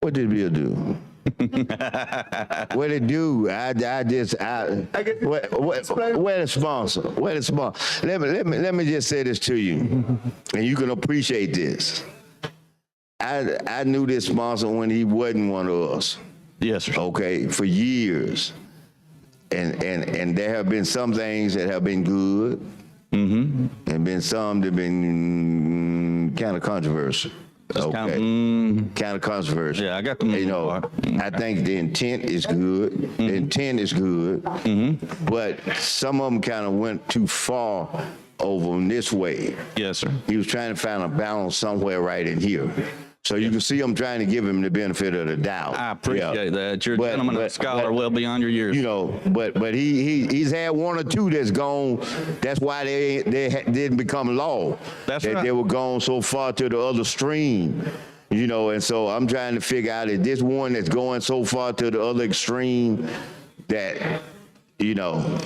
What did Bill do? What did it do? Where the sponsor? Where the sponsor? Let me just say this to you, and you can appreciate this. I knew this sponsor when he wasn't one of us. Yes, sir. Okay, for years. And there have been some things that have been good, and been some that have been kind of controversial. Okay, kind of controversial. Yeah, I got the part. I think the intent is good. The intent is good, but some of them kind of went too far over in this way. Yes, sir. He was trying to find a balance somewhere right in here. So you can see I'm trying to give him the benefit of the doubt. I appreciate that. You're a gentleman and a scholar well beyond your years. You know, but he's had one or two that's gone. That's why they didn't become law. That's that right. They were gone so far to the other stream. You know, and so I'm trying to figure out, is this one that's going so far to the other extreme that, you know,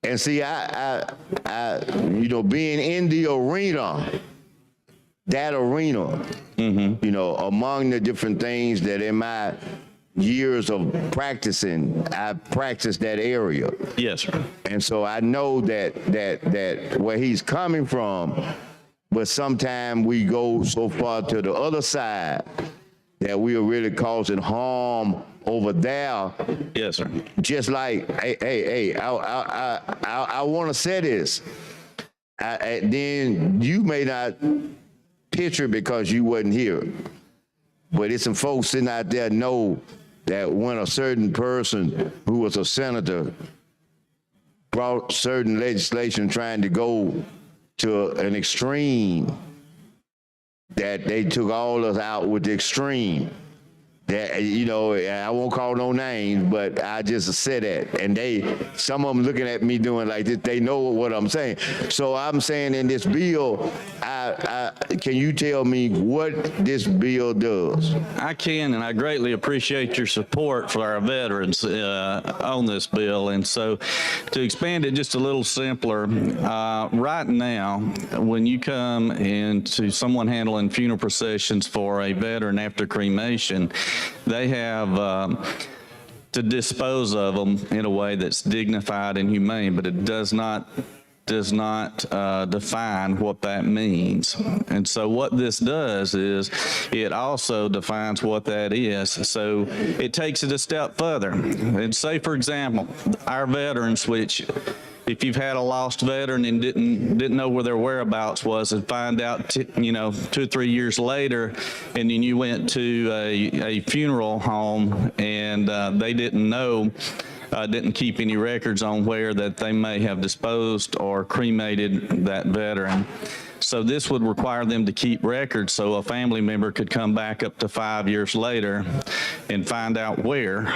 and see, I you know, being in the arena, that arena, you know, among the different things that in my years of practicing, I practiced that area. Yes, sir. And so I know that where he's coming from, but sometimes we go so far to the other side that we are really causing harm over there. Yes, sir. Just like, hey, I want to say this. Then you may not picture it because you wasn't here, but it's some folks sitting out there know that when a certain person who was a senator brought certain legislation trying to go to an extreme, that they took all us out with the extreme. That, you know, I won't call no names, but I just said that. And some of them looking at me doing like this, they know what I'm saying. So I'm saying in this bill, can you tell me what this bill does? I can, and I greatly appreciate your support for our veterans on this bill. And so to expand it just a little simpler, right now, when you come into someone handling funeral processions for a veteran after cremation, they have to dispose of them in a way that's dignified and humane, but it does not define what that means. And so what this does is it also defines what that is. So it takes it a step further. And say, for example, our veterans, which if you've had a lost veteran and didn't know where their whereabouts was, and find out, 2 or 3 years later, and then you went to a funeral home and they didn't keep any records on where that they may have disposed or cremated that veteran. So this would require them to keep records so a family member could come back up to 5 years later and find out where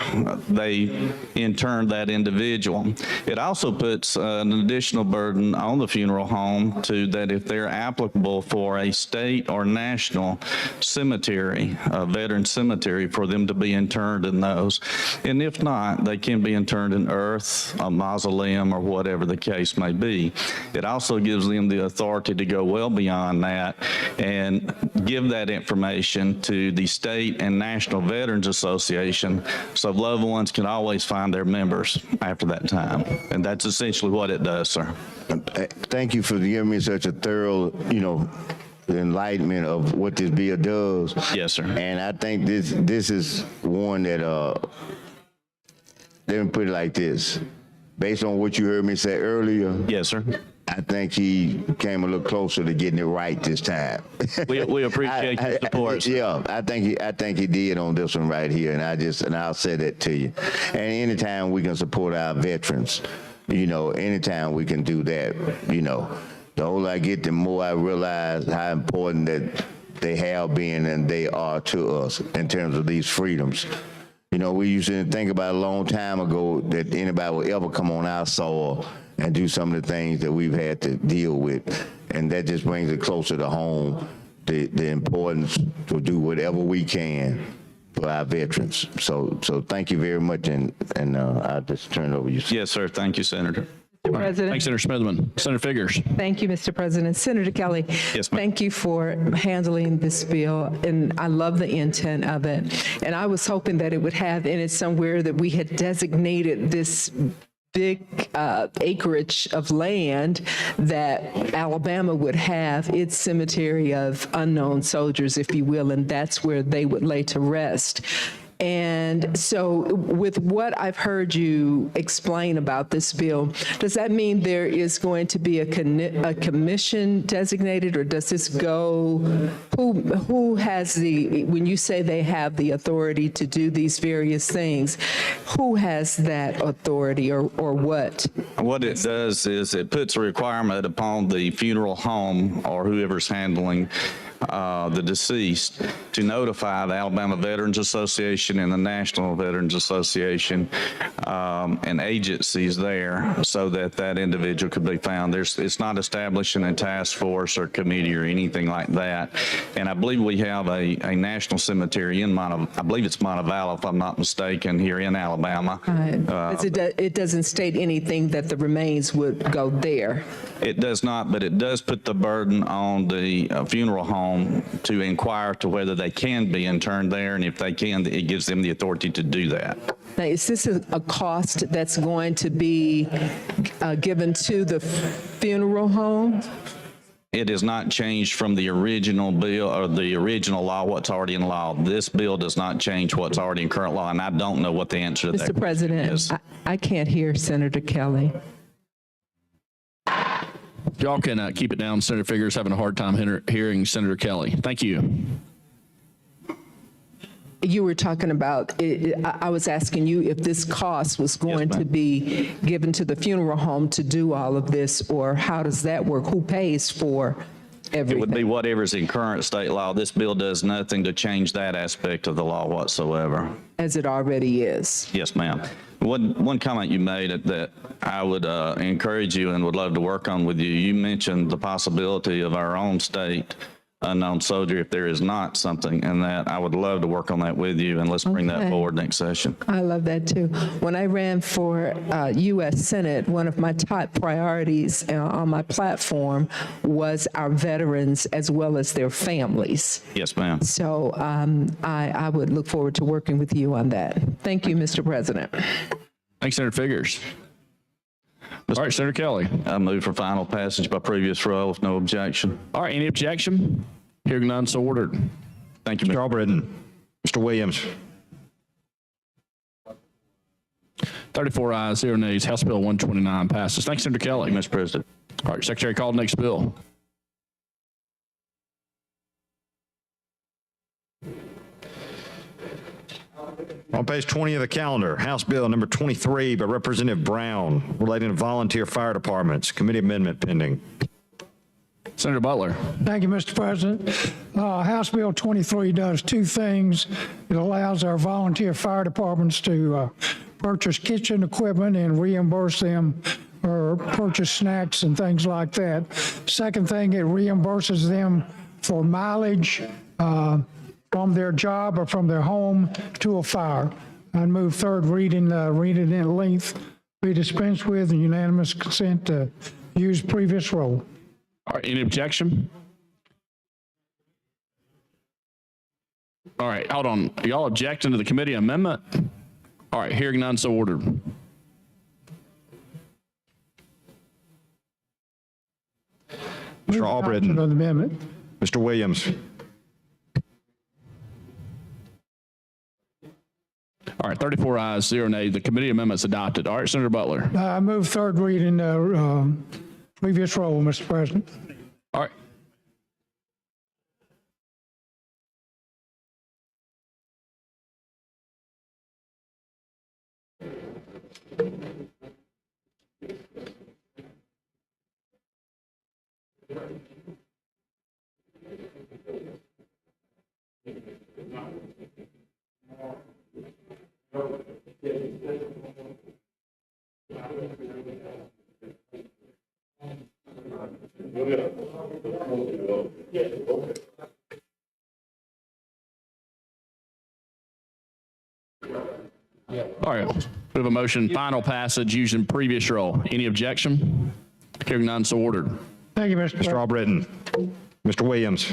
they interned that individual. It also puts an additional burden on the funeral home that if they're applicable for a state or national cemetery, a veteran cemetery, for them to be interned in those. And if not, they can be interned in earth, a mausoleum, or whatever the case may be. It also gives them the authority to go well beyond that and give that information to the state and national veterans association so loved ones can always find their members after that time. And that's essentially what it does, sir. Thank you for giving me such a thorough, enlightenment of what this bill does. Yes, sir. And I think this is one that let me put it like this. Based on what you heard me say earlier. Yes, sir. I think he came a little closer to getting it right this time. We appreciate your support. Yeah, I think he did on this one right here, and I'll say that to you. And anytime we can support our veterans, anytime we can do that, the older I get, the more I realize how important that they have been and they are to us in terms of these freedoms. We used to think about a long time ago that anybody would ever come on our soil and do some of the things that we've had to deal with. And that just brings it closer to home, the importance to do whatever we can for our veterans. So thank you very much, and I'll just turn it over to you. Yes, sir. Thank you, Senator. Mr. President. Thanks, Senator Smithman. Senator Figures. Thank you, Mr. President. Senator Kelly, Yes, ma'am. thank you for handling this bill, and I love the intent of it. And I was hoping that it would have in it somewhere that we had designated this big acreage of land that Alabama would have its cemetery of unknown soldiers, if you will, and that's where they would lay to rest. And so with what I've heard you explain about this bill, does that mean there is going to be a commission designated, or does this go, who has when you say they have the authority to do these various things, who has that authority or what? What it does is it puts a requirement upon the funeral home or whoever's handling the deceased to notify the Alabama Veterans Association organization in the National Veterans Association and agencies there so that that individual could be found. It's not establishing a task force or committee or anything like that. And I believe we have a national cemetery in I believe it's Montevallo, if I'm not mistaken, here in Alabama. It doesn't state anything that the remains would go there. It does not, but it does put the burden on the funeral home to inquire to whether they can be interned there, and if they can, it gives them the authority to do that. Now, is this a cost that's going to be given to the funeral home? It has not changed from the original bill or the original law, what's already in law. This bill does not change what's already in current law, and I don't know what the answer to that Mr. President, is. I can't hear Senator Kelly. Y'all can keep it down. Senator Figueres having a hard time hearing Senator Kelly. Thank you. You were talking about, I was asking you if this cost was going to be given to the funeral home to do all of this, or how does that work? Who pays for everything? It would be whatever's in current state law. This bill does nothing to change that aspect of the law whatsoever. As it already is. Yes, ma'am. One comment you made that I would encourage you and would love to work on with you. You mentioned the possibility of our own state unknown soldier if there is not something, and that I would love to work on that with you, and let's bring that forward next session. I love that too. When I ran for U.S. Senate, one of my top priorities on my platform was our veterans as well as their families. Yes, ma'am. So I would look forward to working with you on that. Thank you, Mr. President. Thanks, Senator Figueres. All right, Senator Kelly. I move for final passage by previous roll with no objection. All right, any objection? Hearing none, so ordered. Thank you, Mr. Albritton. Mr. Williams. 34 ayes, 0 nays. House Bill 129 passes. Thanks, Senator Kelly. Mr. President. All right, Secretary, call the next bill. On page 20 of the calendar, House Bill number 23 by Representative Brown relating to volunteer fire departments. Committee amendment pending. Senator Butler. Thank you, Mr. President. House Bill 23 does two things. It allows our volunteer fire departments to purchase kitchen equipment and reimburse them or purchase snacks and things like that. Second thing, it reimburses them for mileage from their job or from their home to a fire. I'd move third reading, read it in length, be dispensed with, and unanimous consent to use previous rule. All right, any objection? All right, hold on. Are y'all objecting to the committee amendment? All right, hearing none, so ordered. Mr. Albritton. Amendment. Mr. Williams. All right, 34 ayes, 0 nays. The committee amendment's adopted. All right, Senator Butler. I move third reading, previous rule, Mr. President. All right. All right, we have a motion, final passage using previous roll. Any objection? Hearing none, so ordered. Thank you, Mr. Mr. Albritton. Mr. Williams.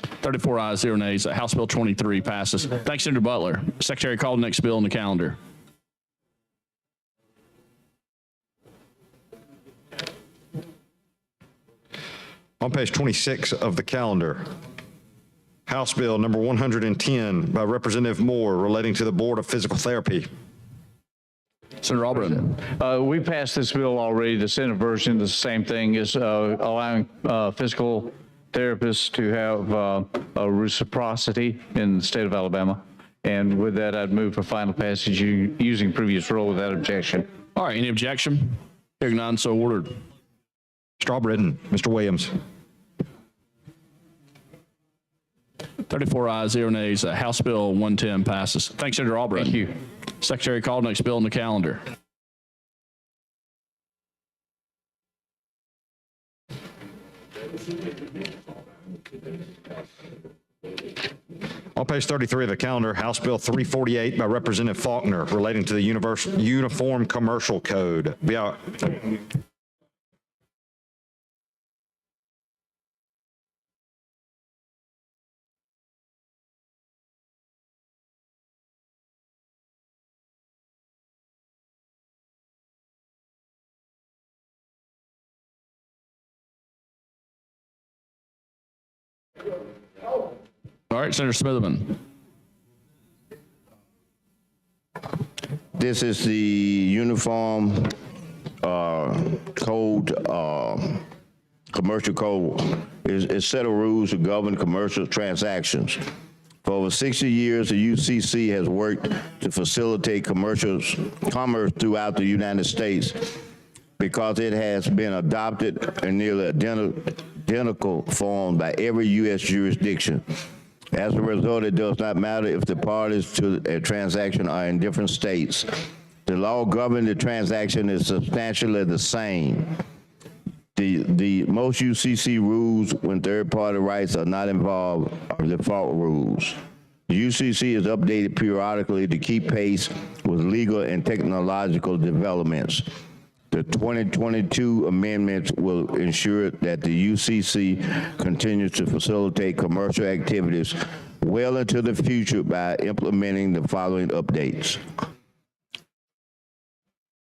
34 ayes, 0 nays. House Bill 23 passes. Thanks, Senator Butler. Secretary, call the next bill on the calendar. On page 26 of the calendar, House Bill number 110 by Representative Moore relating to the Board of Physical Therapy. Senator Albritton. We passed this bill already. The Senate version is the same thing as allowing physical therapists to have a reciprocity in the state of Alabama. And with that, I'd move for final passage using previous rule without objection. All right, any objection? Hearing none, so ordered. Mr. Albritton. Mr. Williams. 34 ayes, 0 nays. House Bill 110 passes. Thanks, Senator Albright. Thank you. Secretary called next bill on the calendar. On page 33 of the calendar, House Bill 348 by Representative Faulkner relating to the Uniform Commercial Code. All right, Senator Smitherman. This is the Uniform Code, Commercial Code. It's a set of rules to govern commercial transactions. For over 60 years, the UCC has worked to facilitate commerce throughout the United States because it has been adopted in nearly identical form by every U.S. jurisdiction. As a result, it does not matter if the parties to a transaction are in different states. The law governing the transaction is substantially the same. The most UCC rules when third-party rights are not involved are default rules. The UCC is updated periodically to keep pace with legal and technological developments. The 2022 amendments will ensure that the UCC continues to facilitate commercial activities well into the future by implementing the following updates.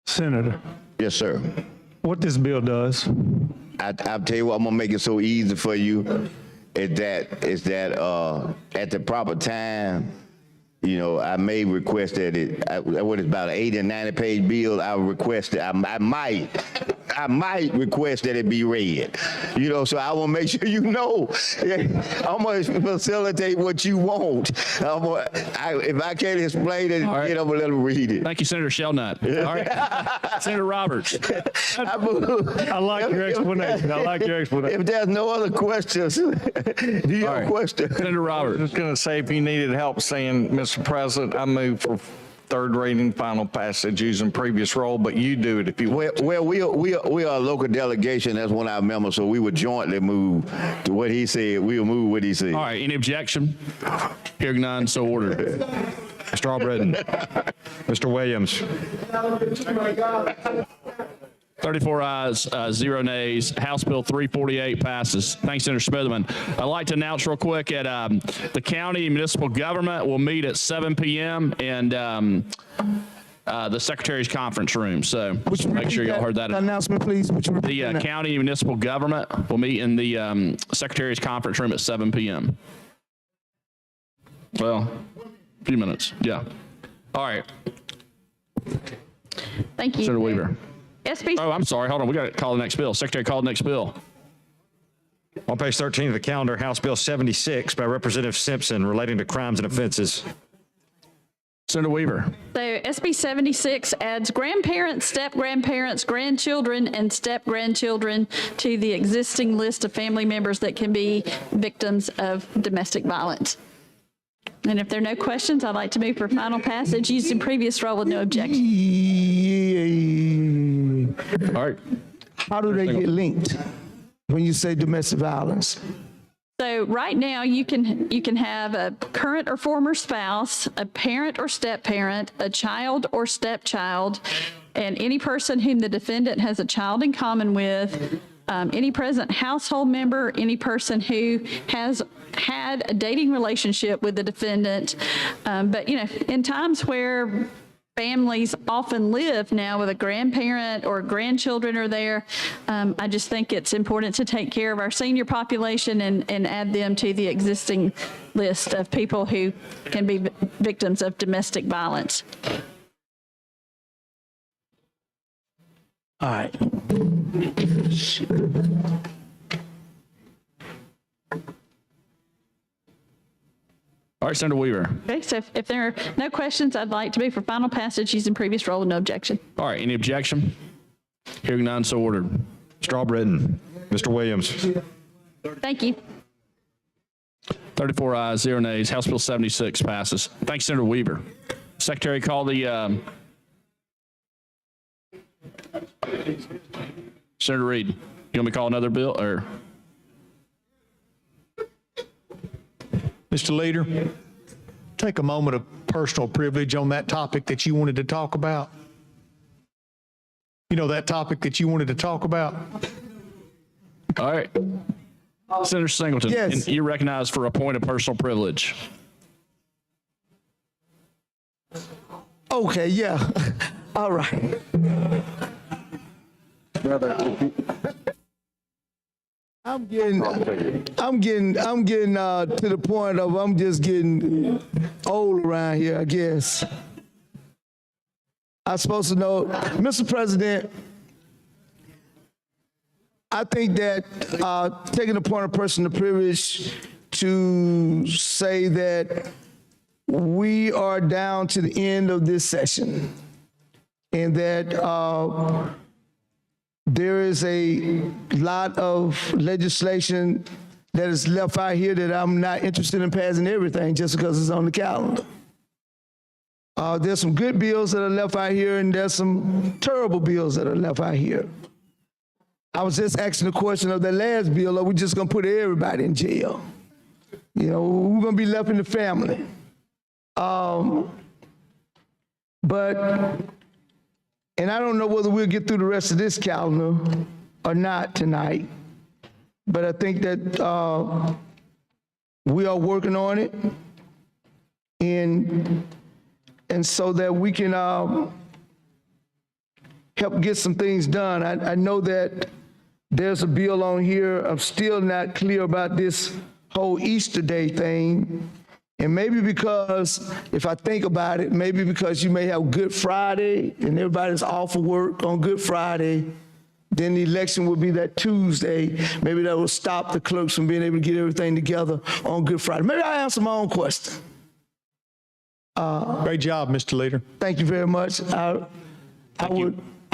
Senator, Yes, sir. what this bill does, I'll tell you what, I'm gonna make it so easy for you, is that at the proper time, you know, I may request that what is about an 80 and 90 page bill, I would request that, I might request that it be read. You know, so I want to make sure you know, I'm going to facilitate what you want. If I can't explain it, All right. I'm going to let them read it. Thank you, Senator Shelnut. All right. Senator Roberts. I like your explanation. I like your explanation. If there's no other questions, do you have a question? Senator Roberts. Just going to say, if you needed help saying, Mr. President, I move for third reading, final passage using previous role, but you do it if you want. Well, we are a local delegation. That's one of our members, so we would jointly move to what he said. We'll move what he said. All right, any objection? Hearing none, so ordered. Mr. Albritton. Mr. Williams. 34 ayes, 0 nays. House Bill 348 passes. Thanks, Senator Smitherman. I'd like to announce real quick at the county municipal government will meet at 7 p.m. in the Secretary's conference room. So make sure y'all heard that. Announcement, please. The county municipal government will meet in the Secretary's conference room at 7 p.m. Well, a few minutes. Yeah. All right. Thank you. Senator Weaver. SB. Oh, I'm sorry. Hold on. We got to call the next bill. Secretary, call the next bill. On page 13 of the calendar, House Bill 76 by Representative Simpson relating to crimes and offenses. Senator Weaver. So SB 76 adds grandparents, step-grandparents, grandchildren, and step-grandchildren to the existing list of family members that can be victims of domestic violence. And if there are no questions, I'd like to move for final passage used in previous role with no objection. All right. How do they get linked when you say domestic violence? So right now, you can have a current or former spouse, a parent or step-parent, a child or stepchild, and any person whom the defendant has a child in common with, any present household member, any person who has had a dating relationship with the defendant. But, you know, in times where families often live now with a grandparent or grandchildren are there, I just think it's important to take care of our senior population and add them to the existing list of people who can be victims of domestic violence. All right. All right, Senator Weaver. Okay, so if there are no questions, I'd like to move for final passage using previous role with no objection. All right, any objection? Hearing none, so ordered. Mr. Albritton. Mr. Williams. Thank you. 34 ayes, 0 nays. House Bill 76 passes. Thanks, Senator Weaver. Secretary, call the Senator Reed. You want me to call another bill or? Mr. Leader, take a moment of personal privilege on that topic that you wanted to talk about. You know, that topic that you wanted to talk about? All right. Senator Singleton, Yes. you're recognized for a point of personal privilege. Okay, yeah. All right. I'm getting to the point of I'm just getting old around here, I guess. I'm supposed to know, Mr. President, I think that taking the point of personal privilege to say that we are down to the end of this session and that there is a lot of legislation that is left out here that I'm not interested in passing everything just because it's on the calendar. There's some good bills that are left out here and there's some terrible bills that are left out here. I was just asking the question of the last bill, are we just gonna put everybody in jail? You know, we're gonna be left in the family. And I don't know whether we'll get through the rest of this calendar or not tonight, but I think that we are working on it and so that we can help get some things done. I know that there's a bill on here. I'm still not clear about this whole Easter Day thing. And maybe because, if I think about it, maybe because you may have Good Friday and everybody's off of work on Good Friday, then the election will be that Tuesday. Maybe that will stop the clerks from being able to get everything together on Good Friday. Maybe I answer my own question. Great job, Mr. Leader. Thank you very much.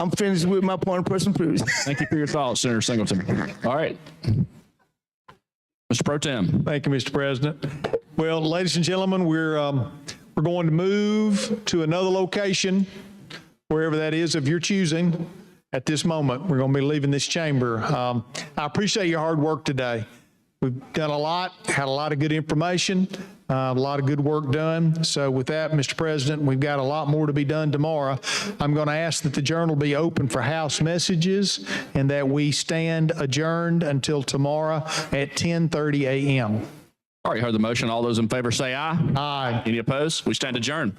I'm finished with my point of personal privilege. Thank you for your thoughts, Senator Singleton. All right. Mr. Pro Tem. Thank you, Mr. President. Well, ladies and gentlemen, we're going to move to another location, wherever that is of your choosing. At this moment, we're going to be leaving this chamber. I appreciate your hard work today. We've done a lot, had a lot of good information, a lot of good work done. So with that, Mr. President, we've got a lot more to be done tomorrow. I'm going to ask that the journal be open for House messages and that we stand adjourned until tomorrow at 10:30 a.m. All right, you heard the motion. All those in favor say aye. Aye. Any opposed? We stand adjourned.